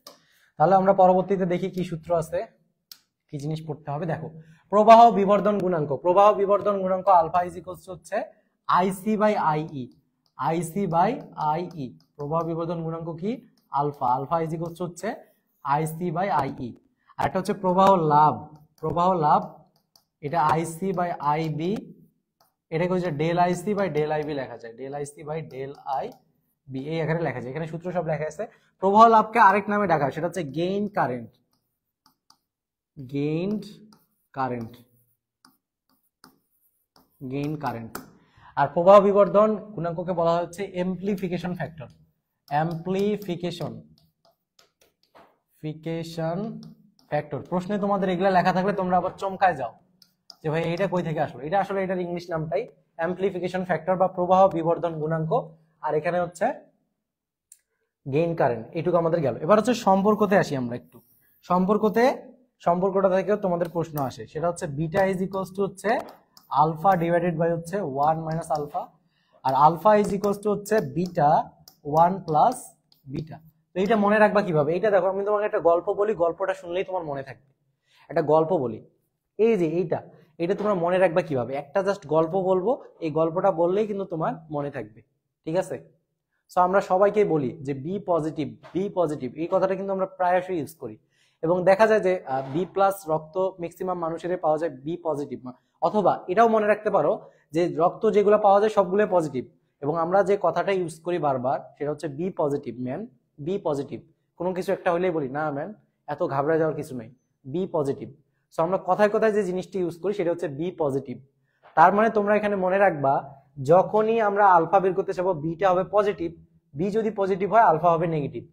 তাহলে আমরা পরবর্তীতে দেখি কি সূত্র আছে, কি জিনিস পড়তে হবে। দেখো, প্রবাহ বিবর্ধন গুণাঙ্ক, প্রবাহ বিবর্ধন গুণাঙ্ক আলফা ইজ ইকুয়ালস টু হচ্ছে আইসি বাই আইই, আইসি বাই আইই। প্রবাহ বিবর্ধন গুণাঙ্ক কি? Alpha, alpha is equals to হচ্ছে আইসি বাই আইই। আর একটা হচ্ছে প্রবাহ লাভ, প্রবাহ লাভ এটা আইসি বাই আইবি, এটাকে হচ্ছে del IC by del IB লেখা যায়, del IC by del i b, এই এখানে লেখা যায়, এখানে সূত্র সব লেখা আছে। প্রবাহ লাভকে আরেক নামে ডাকা হয়, সেটা হচ্ছে gain current, gained current, gain current. আর প্রবাহ বিবর্ধন গুণাঙ্ককে বলা হচ্ছে এমপ্লিফিকেশন ফ্যাক্টর, অ্যাম্প্লিফিকেশন ফিকেশন ফ্যাক্টর। প্রশ্নে তোমাদের এগুলা লেখা থাকলে তোমরা আবার চমকায় যাও যে ভাই এটা কই থেকে আসলো। এটা আসলে এটার ইংলিশ নামটাই অ্যাম্প্লিফিকেশন ফ্যাক্টর বা প্রবাহ বিবর্ধন গুণাঙ্ক, আর এখানে হচ্ছে গেইন কারেন্ট। এটুকু আমাদের গেল। এবার হচ্ছে সম্পর্কতে আসি আমরা একটু। সম্পর্কটা থেকে তোমাদের প্রশ্ন আসে, সেটা হচ্ছে বিটা ইজ ইকুয়ালস টু হচ্ছে আলফা ডিভাইডেড বাই হচ্ছে 1 মাইনাস আলফা, আর আলফা ইজ ইকুয়ালস টু হচ্ছে বিটা 1 প্লাস বিটা। তো এইটা মনে রাখবা কিভাবে? এইটা দেখো, আমি তোমাকে একটা গল্প বলি, গল্পটা শুনলেই তোমার মনে থাকবে। একটা গল্প বলি, এই যে এইটা তোমরা মনে রাখবা কিভাবে? একটা জাস্ট গল্প বলবো, এই গল্পটা বললেই কিন্তু তোমার মনে থাকবে, ঠিক আছে? সো আমরা সবাইকে বলি যে বি পজিটিভ, বি পজিটিভ, এই কথাটা কিন্তু আমরা প্রায়শই ইউজ করি, এবং দেখা যায় যে বি প্লাস রক্ত ম্যাক্সিমাম মানুষের পাওয়া যায় বি পজিটিভ। অথবা এটাও মনে রাখতে পারো যে রক্ত যেগুলো পাওয়া যায় সবগুলো পজিটিভ, এবং আমরা যে কথাটা ইউজ করি বারবার সেটা হচ্ছে B positive man, B positive. কোনো কিছু একটা হলেই বলি না ম্যান, এত ঘাবড়ে যাওয়ার কিছু নেই, বি পজিটিভ। সো আমরা কথায় কথায় যে জিনিসটা ইউজ করি সেটা হচ্ছে বি পজিটিভ। তার মানে তোমরা এখানে মনে রাখবা, যখনই আমরা আলফা বের করতে চাবো বিটা হবে পজিটিভ, বি যদি পজিটিভ হয় আলফা হবে নেগেটিভ,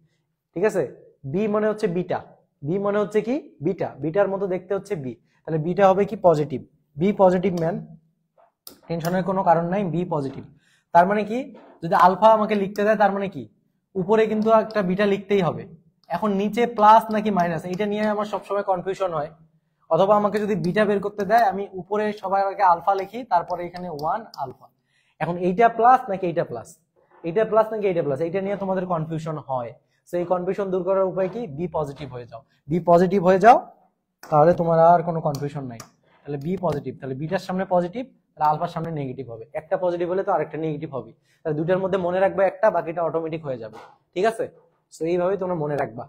ঠিক আছে? বি মনে হচ্ছে বিটা, বি মনে হচ্ছে কি বিটা, বিটার মতো দেখতে হচ্ছে বি, তাহলে বিটা হবে কি পজিটিভ, বি পজিটিভ ম্যান, টেনশনের কোনো কারণ নাই, বি পজিটিভ। তার মানে কি, যদি আলফা আমাকে লিখতে দেয় তার মানে কি উপরে কিন্তু একটা বিটা লিখতেই হবে। এখন নিচে প্লাস নাকি মাইনাস এটা নিয়ে আমার সবসময় কনফিউশন হয়। অথবা আমাকে যদি বিটা বের করতে দেয়, আমি উপরে সবার আগে আলফা লিখি, তারপরে এখানে 1 আলফা। এখন এইটা প্লাস নাকি এইটা প্লাস, এইটা প্লাস নাকি এইটা প্লাস, এইটা নিয়ে তোমাদের কনফিউশন হয়। সো এই কনফিউশন দূর করার উপায় কি? বি পজিটিভ হয়ে যাও, বি পজিটিভ হয়ে যাও, তাহলে তোমার আর কোনো কনফিউশন নাই। তাহলে বি পজিটিভ, তাহলে বিটার সামনে পজিটিভ, তাহলে আলফার সামনে নেগেটিভ হবে। একটা পজিটিভ হলে তো আরেকটা নেগেটিভ হবে, তাহলে দুটার মধ্যে মনে রাখবে একটা, বাকিটা অটোমেটিক হয়ে যাবে, ঠিক আছে? সো এইভাবেই তোমরা মনে রাখবা।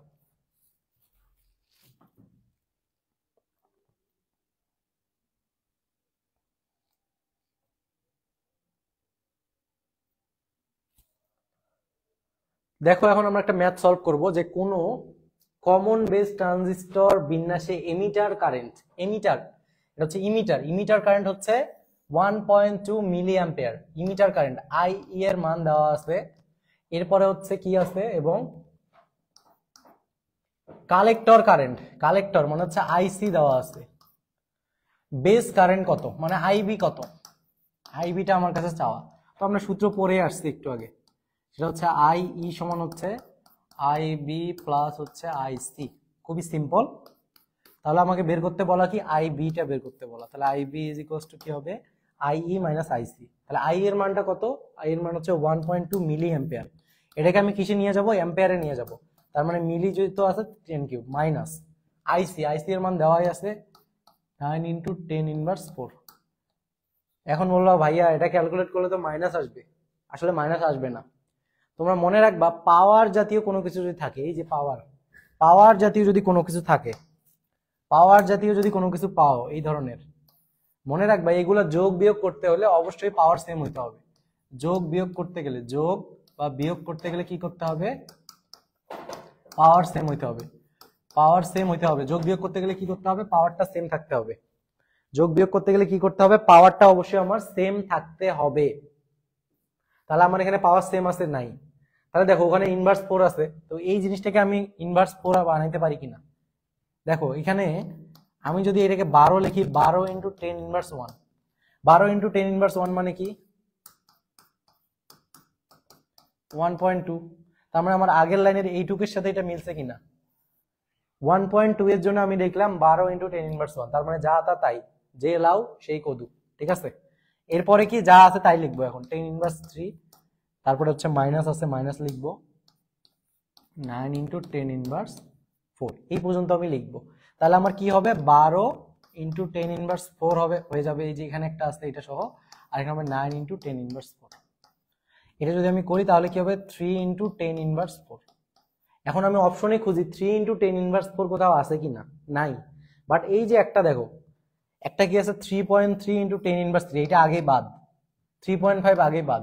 দেখো, এখন আমরা একটা ম্যাথ সলভ করব যে কোনো কমন বেস ট্রানজিস্টর বিন্যাসে এমিটার কারেন্ট, এমিটার এটা হচ্ছে ইমিটার, ইমিটার কারেন্ট হচ্ছে 1.2 milliampere, emitter current i e এর মান দেওয়া আছে, এরপরে হচ্ছে কি আছে, এবং কালেক্টর কারেন্ট, কালেক্টর মানে হচ্ছে আইসি দেওয়া আছে, বেস কারেন্ট কত মানে আইবি কত, আইবিটা আমার কাছে চাওয়া। তো আমরা সূত্র পড়ে আসছি একটু আগে, সেটা হচ্ছে আই ই সমান হচ্ছে আই বি প্লাস হচ্ছে আই সি। খুবই সিম্পল। তাহলে আমাকে বের করতে বলা কি? আই বিটা বের করতে বলা। তাহলে i b is equals to কি হবে? I e minus i c. তাহলে আই এর মানটা কত? আই এর মান হচ্ছে 1.2 মিলি অ্যাম্পিয়ার। এটাকে আমি কিসে নিয়ে যাব? অ্যাম্পিয়ারে নিয়ে যাব। তার মানে মিলি যেহেতু আছে 10 কিউব মাইনাস আইসি, আইসি এর মান দেওয়াই আছে 9 ইন্টু 10 ইনভার্স 4। এখন বললো ভাইয়া এটা ক্যালকুলেট করলে তো মাইনাস আসবে, আসলে মাইনাস আসবে না। তোমরা মনে রাখবা পাওয়ার জাতীয় কোনো কিছু যদি থাকে, এই যে পাওয়ার, পাওয়ার জাতীয় যদি কোনো কিছু থাকে, পাওয়ার জাতীয় যদি কোনো কিছু পাও এই ধরনের, মনে রাখবা এগুলো যোগ বিয়োগ করতে হলে অবশ্যই পাওয়ার সেম হইতে হবে। যোগ বিয়োগ করতে গেলে, যোগ বা বিয়োগ করতে গেলে কি করতে হবে? পাওয়ার সেম হইতে হবে, পাওয়ার সেম হইতে হবে। যোগ বিয়োগ করতে গেলে কি করতে হবে? পাওয়ারটা সেম থাকতে হবে। যোগ বিয়োগ করতে গেলে কি করতে হবে? পাওয়ারটা অবশ্যই আমার সেম থাকতে হবে। তাহলে আমার এখানে পাওয়ার সেম আছে নাই, তাহলে দেখো ওখানে ইনভার্স 4 আছে, তো এই জিনিসটাকে আমি ইনভার্স 4 বানাইতে পারি কিনা দেখো। এখানে আমি যদি এটাকে 12 লিখি, 12 ইন্টু 10 ইনভার্স 1, 12 ইন্টু 10 ইনভার্স 1 মানে কি? 1.2। তার মানে আমার আগের লাইনের এইটুকের সাথে এটা মিলছে কিনা? 1.2 এর জন্য আমি দেখলাম 12 ইন্টু 10 ইনভার্স 1, তার মানে যা তা তাই, যে লাউ সেই কদু, ঠিক আছে? এরপরে কি যা আছে তাই লিখবো এখন, 10 ইনভার্স 3, তারপরে হচ্ছে মাইনাস আছে মাইনাস লিখবো, 9 ইন্টু 10 ইনভার্স 4 এই পর্যন্ত আমি লিখবো। তাহলে আমার কি হবে 12 ইন্টু 10 ইনভার্স 4 হবে, হয়ে যাবে এই যে এখানে একটা আসছে এটা সহ, আর এখানে হবে 9 ইন্টু 10 ইনভার্স 4। এটা যদি আমি করি তাহলে কি হবে 3 ইন্টু 10 ইনভার্স 4। এখন আমি অপশনে খুঁজি 3 ইন্টু 10 ইনভার্স 4 কোথাও আছে কি না, নাই। বাট এই যে একটা দেখো, একটা কি আছে 3.3 ইন্টু 10 ইনভার্স 3, এটা আগে বাদ, 3.5 আগে বাদ,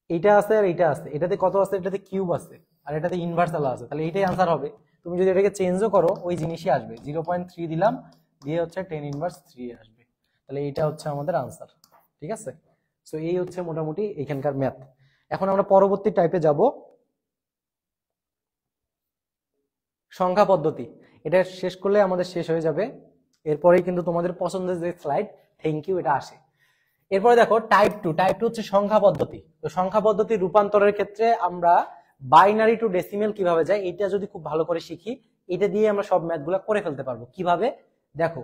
এইটা আছে আর এইটা আছে, এটাতে কত আছে, এটাতে কিউব আছে আর এটাতে ইনভার্সাল আছে, তাহলে এইটাই আনসার হবে। তুমি যদি এটাকে চেঞ্জও করো ওই জিনিসই আসবে, 0.3 দিলাম দিয়ে হচ্ছে 10 ইনভার্স 3 আসবে, তাহলে এইটা হচ্ছে আমাদের আনসার। ঠিক আছে, সো এই হচ্ছে মোটামুটি এখানকার ম্যাথ। এখন আমরা পরবর্তী টাইপে যাব, সংখ্যা পদ্ধতি। এটা শেষ করলে আমাদের শেষ হয়ে যাবে, এরপরেই কিন্তু তোমাদের পছন্দের যে স্লাইড থ্যাংক ইউ এটা আসে। এরপরে দেখো টাইপ 2। টাইপ 2 হচ্ছে সংখ্যা পদ্ধতি। তো সংখ্যা পদ্ধতি রূপান্তরের ক্ষেত্রে আমরা বাইনারি টু ডেসিমেল কিভাবে যায় এটা যদি খুব ভালো করে শিখি, এটা দিয়ে আমরা সব ম্যাথগুলো করে ফেলতে পারবো। কিভাবে দেখো,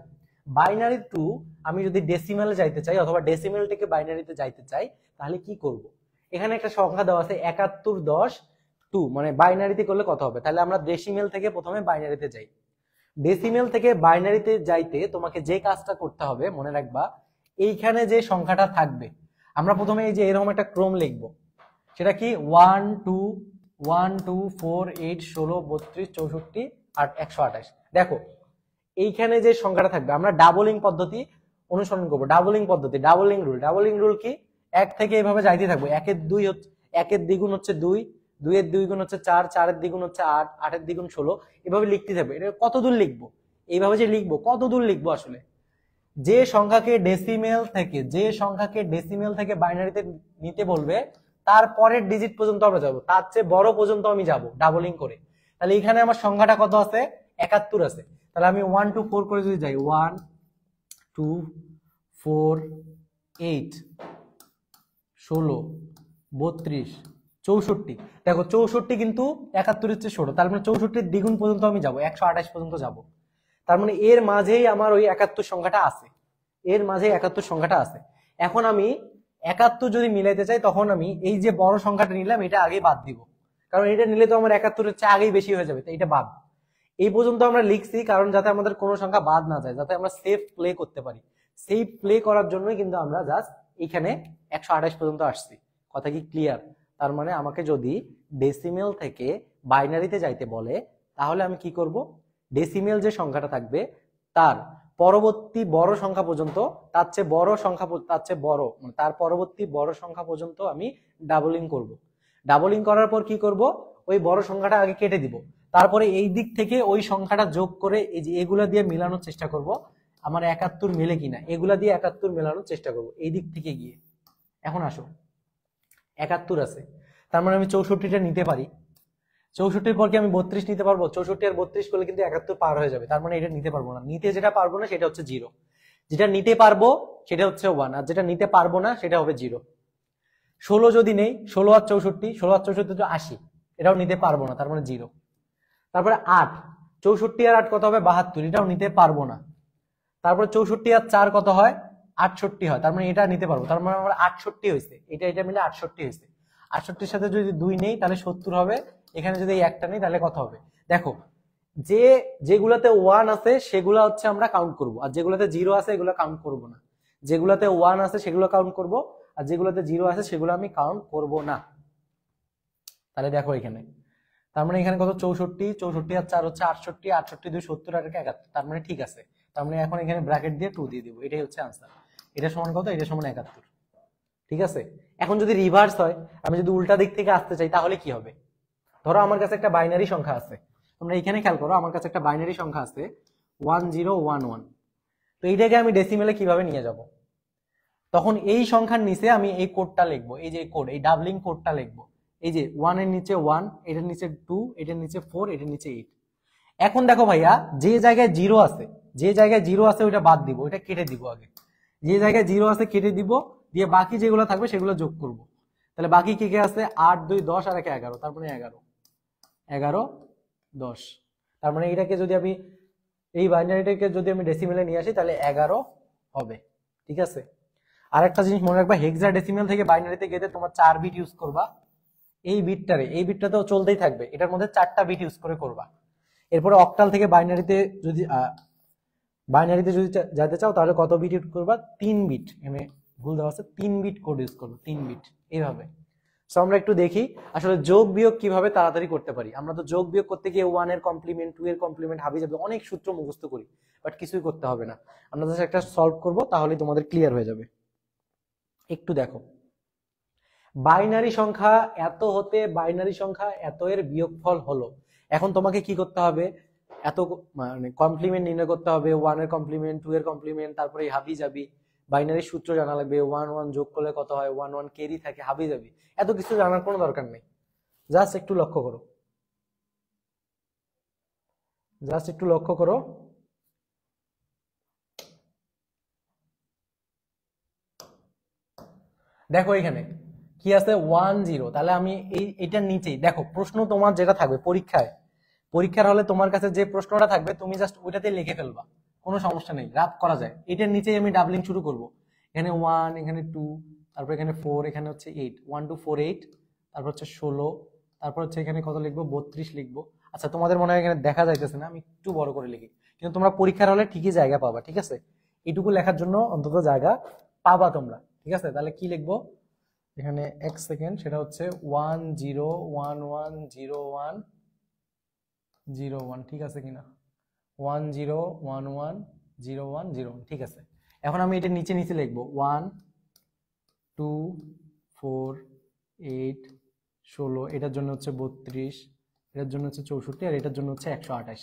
বাইনারি টু আমি যদি ডেসিমেলে যাইতে চাই অথবা ডেসিমেল থেকে বাইনারিতে যাইতে চাই তাহলে কি করব, এখানে একটা সংখ্যা দেওয়া আছে 71 10 2, মানে বাইনারিতে করলে কত হবে, তাহলে আমরা ডেসিমেল থেকে প্রথমে বাইনারিতে যাই। ডেসিমেল থেকে বাইনারিতে যাইতে তোমাকে যে কাজটা করতে হবে মনে রাখবা, এইখানে যে সংখ্যাটা থাকবে আমরা প্রথমে এই যে এরকম একটা ক্রম লিখব, সেটা কি 1 2 1 2 4 8 16 32 64 আর 128। দেখো এইখানে যে সংখ্যাটা থাকবে আমরা ডাবলিং পদ্ধতি অনুসরণ করব। ডাবলিং পদ্ধতি, ডাবলিং রুল। ডাবলিং রুল কি, এক থেকে এইভাবে যাইতে থাকবো, একের দুই হচ্ছে, একের দ্বিগুণ হচ্ছে 2, 2 এর দ্বিগুণ হচ্ছে 4, 4 এর দ্বিগুণ হচ্ছে 8, 8 এর দ্বিগুণ 16, এভাবে লিখতে থাকবে। এটা কত দূর লিখবো, এইভাবে যে লিখবো কত দূর লিখবো আসলে, যে সংখ্যাকে ডেসিমেল থেকে বাইনারিতে নিতে বলবে তার পরের ডিজিট পর্যন্ত আমরা যাবো, তার চেয়ে বড় পর্যন্ত আমি যাব ডাবলিং করে। তাহলে এখানে আমার সংখ্যাটা কত আছে, 71 আছে। তাহলে আমি 1 2 4 করে যদি যাই 1 2 4 8 16 32 64, দেখো 64 কিন্তু 71 এর চেয়ে ছোট, তার মানে 64 দ্বিগুণ পর্যন্ত আমি যাব, 128 পর্যন্ত যাব। তার মানে এর মাঝেই আমার ওই 71 সংখ্যাটা আছে, এর মাঝে 71 সংখ্যাটা আছে। এখন আমি 71 যদি মিলাইতে চাই তখন আমি এই যে বড় সংখ্যাটা নিলাম এটা আগে বাদ দিব, কারণ এটা নিলে তো আমার 71 এর চেয়ে আগেই বেশি হয়ে যাবে, তো এটা বাদ। এই পর্যন্ত আমরা লিখছি কারণ যাতে আমাদের কোনো সংখ্যা বাদ না যায়, যাতে আমরা সেফ প্লে করতে পারি। সেফ প্লে করার জন্যই কিন্তু আমরা জাস্ট এখানে 128 পর্যন্ত আসছি। কথা কি ক্লিয়ার? তার মানে আমাকে যদি ডেসিমেল থেকে বাইনারিতে যাইতে বলে তাহলে আমি কি করব, ডেসিমেল যে সংখ্যাটা থাকবে তার পরবর্তী বড় সংখ্যা পর্যন্ত, তার চেয়ে বড় সংখ্যা, তার চেয়ে বড় মানে তার পরবর্তী বড় সংখ্যা পর্যন্ত আমি ডাবলিং করব। ডাবলিং করার পর কি করব, ওই বড় সংখ্যাটা আগে কেটে দিব, তারপরে এই দিক থেকে ওই সংখ্যাটা যোগ করে এই যে এগুলা দিয়ে মেলানোর চেষ্টা করব আমার 71 মেলে কিনা, এগুলা দিয়ে 71 মেলানোর চেষ্টা করব এই দিক থেকে গিয়ে। এখন আসো 71 আছে, তার মানে আমি 64টা নিতে পারি। 64 পর কি আমি 32 নিতে পারবো? 64 আর 32 করলে কিন্তু 71 পার হয়ে যাবে, তার মানে এটা নিতে পারবো না। নিতে যেটা পারবো না সেটা হচ্ছে 0, যেটা নিতে পারবো সেটা হচ্ছে 1, আর যেটা নিতে পারবো না সেটা হবে 0। 16 যদি নেই, 16 আর 64, 16 আর 64 তো 80, এটাও নিতে পারবো না, তার মানে 0। তারপরে 8, 64 আর 8 কত হবে 72, এটাও নিতে পারবো না। তারপরে 64 আর 4 কত হয় 68 হয়, তার মানে এটা নিতে পারবো, তার মানে আমার 68 হয়েছে, এটা এটা মিলে 68 হয়েছে। 68 সাথে যদি 2 নেই তাহলে 70 হবে, এখানে যদি একটা নেই তাহলে কত হবে। দেখো যে যেগুলাতে 1 আছে সেগুলা হচ্ছে আমরা কাউন্ট করব, আর যেগুলাতে 0 আছে এগুলো কাউন্ট করব না। যেগুলাতে 1 আছে সেগুলো কাউন্ট করব, আর যেগুলাতে 0 আছে সেগুলো আমি কাউন্ট করব না। তাহলে দেখো এখানে, তার মানে এখানে কত 64, 64 আর 4 হচ্ছে 68, 68 2 70 আর 71, তার মানে ঠিক আছে। তার মানে এখন এখানে ব্র্যাকেট দিয়ে 2 দিয়ে দিব, এটাই হচ্ছে आंसर। এটা সমান কত, এটা সমান 71। ঠিক আছে, এখন যদি রিভার্স হয়, আমি যদি উল্টা দিক থেকে আসতে চাই তাহলে কি হবে। ধরো আমার কাছে একটা বাইনারি সংখ্যা আছে, তোমরা এখানে খেয়াল করো, আমার কাছে একটা বাইনারি সংখ্যা আছে 1011, তো এইটাকে আমি ডেসিমেলে কিভাবে নিয়ে যাব। তখন এই সংখ্যার নিচে আমি এই কোডটা লিখবো, এই যে কোড, এই ডাবলিং কোডটা লিখবো, এই যে 1 এর নিচে 1, এটার নিচে 2, এটার নিচে 4, এটার নিচে 8। এখন দেখো ভাইয়া, যে জায়গায় 0 আছে, যে জায়গায় 0 আছে ওইটা বাদ দিব, ওইটা কেটে দিব আগে। যে জায়গায় 0 আছে কেটে দিব, দিয়ে বাকি যেগুলো থাকবে সেগুলো যোগ করব। তাহলে বাকি কি কি আছে, 8 2 10 আর 1 11, তার মানে 11 11 10। তার মানে এটাকে যদি আমি এই বাইনারিটাকে যদি আমি ডেসিমেলে নিয়ে আসি তাহলে 11 হবে। ঠিক আছে, আরেকটা জিনিস মনে রাখবা, হেক্সাডেসিমেল থেকে বাইনারিতে গেলে তোমার 4 বিট ইউজ করবা। এই বিটটা তো চলতেই থাকবে, এটার মধ্যে 4টা বিট ইউজ করে করবা। এরপরে অক্টাল থেকে বাইনারিতে যদি যেতে চাও তাহলে কত বিট ইউজ করবা? 3 বিট। এখানে ভুল দেওয়া আছে, 3 বিট কোড ইউজ করবো, 3 বিট এইভাবে। সো আমরা একটু দেখি আসলে যোগ বিয়োগ কিভাবে তাড়াতাড়ি করতে পারি। আমরা তো যোগ বিয়োগ করতে গিয়ে 1 এর কমপ্লিমেন্ট, 2 এর কমপ্লিমেন্ট, হাবি যাবে অনেক সূত্র মুখস্থ করি, বাট কিছুই করতে হবে না। আমরা জাস্ট একটা সলভ করব, তাহলেই তোমাদের ক্লিয়ার হয়ে যাবে। একটু দেখো, বাইনারি সংখ্যা এত হতে বাইনারি সংখ্যা এত এর বিয়োগফল হলো। এখন তোমাকে কি করতে হবে? এত মানে কমপ্লিমেন্ট নির্ণয় করতে হবে, 1 এর কমপ্লিমেন্ট, 2 এর কমপ্লিমেন্ট, তারপরে হাবি যাবি, বাইনারি সূত্র জানা লাগবে, 1 1 যোগ করলে কত হয়, 1 1 ক্যারি থাকে, হাবি যাবি। এত কিছু জানার কোনো দরকার নেই, জাস্ট একটু লক্ষ্য করো, জাস্ট একটু লক্ষ্য করো। দেখো এখানে কি আছে, 1 0। তাহলে আমি এইটার নিচেই দেখো প্রশ্ন তোমার যেটা থাকবে পরীক্ষার হলে তোমার কাছে যে প্রশ্নটা থাকবে তুমি জাস্ট ওইটাতে লিখে ফেলবা, কোনো সমস্যা নেই, রাফ করা যায়। এটার নিচেই আমি ডাবলিং শুরু করব। এখানে 1, এখানে 2, তারপর এখানে 4, এখানে হচ্ছে 8, 1 2 4 8, তারপর হচ্ছে 16, তারপর হচ্ছে এখানে কত লিখবো, 32 লিখবো। আচ্ছা তোমাদের মনে হয় এখানে দেখা যাইতেছে না, আমি একটু বড় করে লিখি, কিন্তু তোমরা পরীক্ষার হলে ঠিকই জায়গা পাবা, ঠিক আছে? এইটুকু লেখার জন্য অন্তত জায়গা পাবা তোমরা, ঠিক আছে? তাহলে কি লিখবো এখানে, এক সেকেন্ড, সেটা হচ্ছে 1 0 1 1 0 1 0 1, ঠিক আছে কিনা? 1 0 1 1 0 1 0 1, ঠিক আছে। এখন আমি এটা নিচে নিচে লিখবো 1 2 4 8 16, এটার জন্য হচ্ছে 32, এটার জন্য হচ্ছে 64, আর এটার জন্য হচ্ছে 128।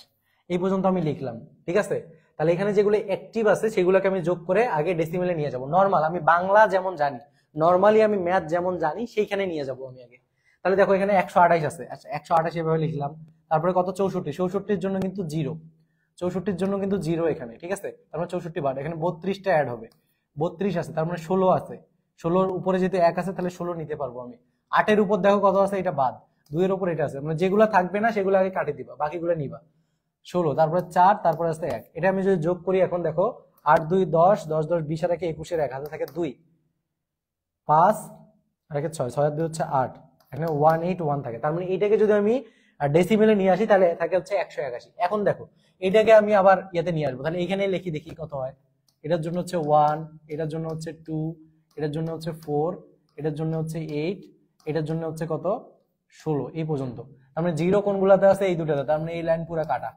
এই পর্যন্ত আমি লিখলাম, ঠিক আছে? তাহলে এখানে যেগুলো অ্যাক্টিভ আছে সেগুলোকে আমি যোগ করে আগে ডেসিমেলে নিয়ে যাব। নরমাল আমি বাংলা যেমন জানি, নরমালি আমি ম্যাথ যেমন জানি সেইখানে নিয়ে যাব আমি আগে। তাহলে দেখো এখানে 128 আছে, আচ্ছা 128 এভাবে লিখলাম। তারপরে কত, 64, 64-র জন্য কিন্তু 0, 64-র জন্য কিন্তু 0 এখানে, ঠিক আছে? তারপরে 64 বাদ, এখানে 32টা অ্যাড হবে, 32 আছে, তার মানে 16 আছে, 16-র উপরে যেহেতু 1 আছে তাহলে 16 নিতে পারবো আমি। 8-এর উপর দেখো কত আছে, এটা বাদ, 2-এর উপর এটা আছে, মানে যেগুলো থাকবে না সেগুলো আগে কাটে দিবা, বাকিগুলো নিবা। 16, তারপরে 4, তারপরে আছে 1। এটা আমি যদি যোগ করি, এখন দেখো 8 2 10, 10 10 20 আর 1 21, 1 হাতে থাকে 2, 5 আর 1 6, 6 আর 2 হচ্ছে 8, এখানে 181 থাকে। তার মানে এইটাকে যদি আমি ডেসিমেলে নিয়ে আসি তাহলে থাকে হচ্ছে 181। এখন দেখো এটাকে আমি আবার ইয়াতে নিয়ে আসবো, তাহলে এখানে লিখি দেখি কত হয়। এটার জন্য হচ্ছে 1, এটার জন্য হচ্ছে 2, এটার জন্য হচ্ছে 4, এটার জন্য হচ্ছে 8, এটার জন্য হচ্ছে কত, 16, এই পর্যন্ত। তার মানে 0 কোনগুলাতে আছে, এই দুটাতে, তার মানে এই লাইন পুরো কাটা।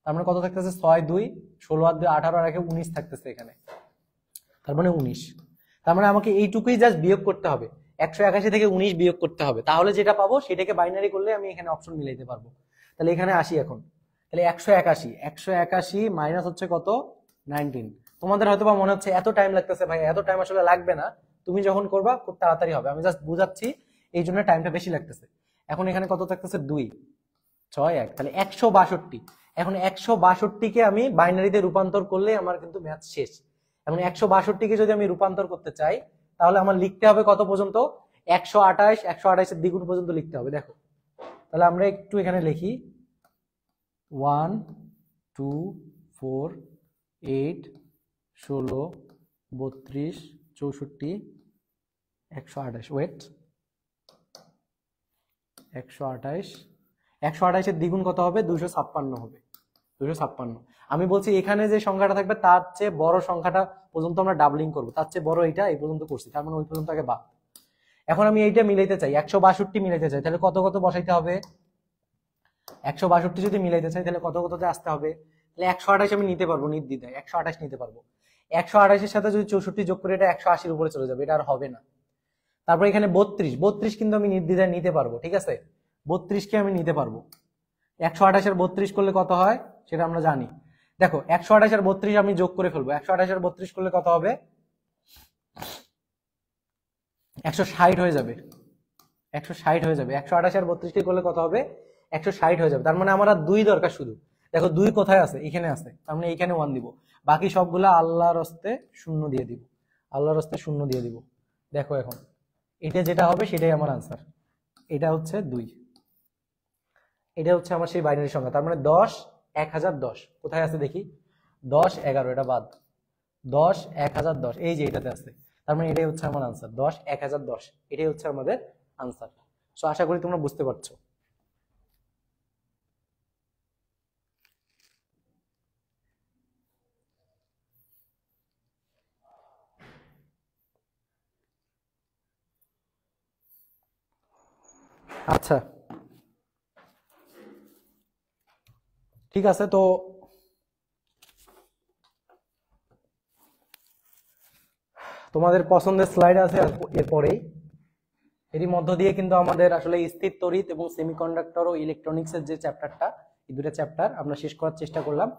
তার মানে কত থাকতেছে, 6 2 16 আর 2 18 আর 1 19 থাকতেছে এখানে, তার মানে 19। তার মানে আমাকে এইটুকুই জাস্ট বিয়োগ করতে হবে, 181 থেকে 19 বিয়োগ করতে হবে, তাহলে যেটা পাবো সেটাকে বাইনারি করলে আমি এখানে অপশন মিলাইতে পারবো। তাহলে এখানে আসি এখন, তাহলে 181 মাইনাস হচ্ছে কত, 19। তোমাদের হয়তো বা মনে হচ্ছে এত টাইম লাগতেছে, ভাই এত টাইম আসলে লাগবে না, তুমি যখন করবা খুব তাড়াতাড়ি হবে, আমি জাস্ট বুঝাচ্ছি এই জন্য টাইমটা বেশি লাগতেছে। এখন এখানে কত থাকতেছে, 2 6 1, তাহলে 162। এখন 162কে আমি বাইনারিতে রূপান্তর করলে আমার কিন্তু ম্যাথ শেষ। এবং 162কে যদি আমি রূপান্তর করতে চাই তাহলে আমার লিখতে হবে কত পর্যন্ত, 128, 128 এর দ্বিগুণ পর্যন্ত লিখতে হবে। দেখো তাহলে আমরা একটু এখানে লিখি 1 2 4 8 16 32 64 128, ওয়েট, 128 এর দ্বিগুণ কত হবে, 256 হবে, 256। আমি বলছি এখানে যে সংখ্যাটা থাকবে তার চেয়ে বড় সংখ্যাটা পর্যন্ত আমরা ডাবলিং করবো, তার চেয়ে বড় এইটা এই পর্যন্ত করছি, তার মানে ওই পর্যন্ত আগে বাদ। এখন আমি এইটা মিলাইতে চাই, 162 মিলাইতে চাই, তাহলে কত কত বসাইতে হবে, 162 যদি মিলাইতে চাই তাহলে কত কততে আসতে হবে, তাহলে 128 আমি নিতে পারবো নির্দ্বিধায়, 128 নিতে পারবো। 128 এর সাথে যদি 64 যোগ করে এটা 180-র উপরে চলে যাবে, এটা আর হবে না। তারপর এখানে 32 কিন্তু আমি নির্দ্বিধায় নিতে পারবো, ঠিক আছে? 32কে আমি নিতে পারবো। 128 আর 32 করলে কত হয় সেটা আমরা জানি। দেখো 128 আর 32 আমি যোগ করে ফেলবো, 128 আর 32 করলে কত হবে, 160 হয়ে যাবে, 160 হয়ে যাবে। 128 আর 32 করলে কত হবে, 160 হয়ে যাবে। তার মানে আমার আর 2 দরকার শুধু। দেখো 2 কোথায় আছে, এখানে আছে, তার মানে এখানে 1 দিব, বাকি সবগুলা আল্লাহর হস্তে 0 দিয়ে দিব, আল্লাহর হস্তে 0 দিয়ে দিব। দেখো এখন এটা যেটা হবে সেটাই আমার আনসার, এটা হচ্ছে 2, এটা হচ্ছে আমার সেই বাইনারি সংখ্যা। তার মানে 10 1010 কোথায় আছে দেখি, 10 11, এটা বাদ, 10 1010 এই যে এটাতে আছে, তার মানে এটাই হচ্ছে আমার আনসার, 10 1010 এটাই হচ্ছে আমাদের আনসার। সো আশা করি তোমরা বুঝতে পারছো। আচ্ছা, ঠিক আছে। তো তোমাদের পছন্দের স্লাইড আছে এরপরেই। এরই মধ্য দিয়ে কিন্তু আমাদের আসলে স্থির তড়িৎ এবং সেমিকন্ডাক্টর ও ইলেকট্রনিক্সের যে চ্যাপ্টারটা, এই দুটো চ্যাপ্টার আমরা শেষ করার চেষ্টা করলাম।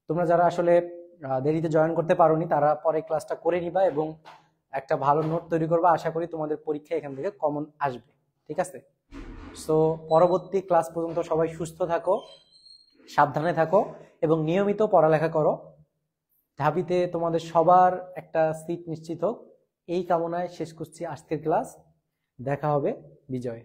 তোমরা যারা আসলে দেরিতে জয়েন করতে পারোনি তারা পরে ক্লাসটা করে নিবা এবং একটা ভালো নোট তৈরি করবা। আশা করি তোমাদের পরীক্ষা এখান থেকে কমন আসবে, ঠিক আছে? সো পরবর্তী ক্লাস পর্যন্ত সবাই সুস্থ থাকো, সাবধানে থাকো এবং নিয়মিত পড়ালেখা করো। ঢাবিতে তোমাদের সবার একটা সিট নিশ্চিত হোক, এই কামনায় শেষ করছি আজকের ক্লাস। দেখা হবে বিজয়।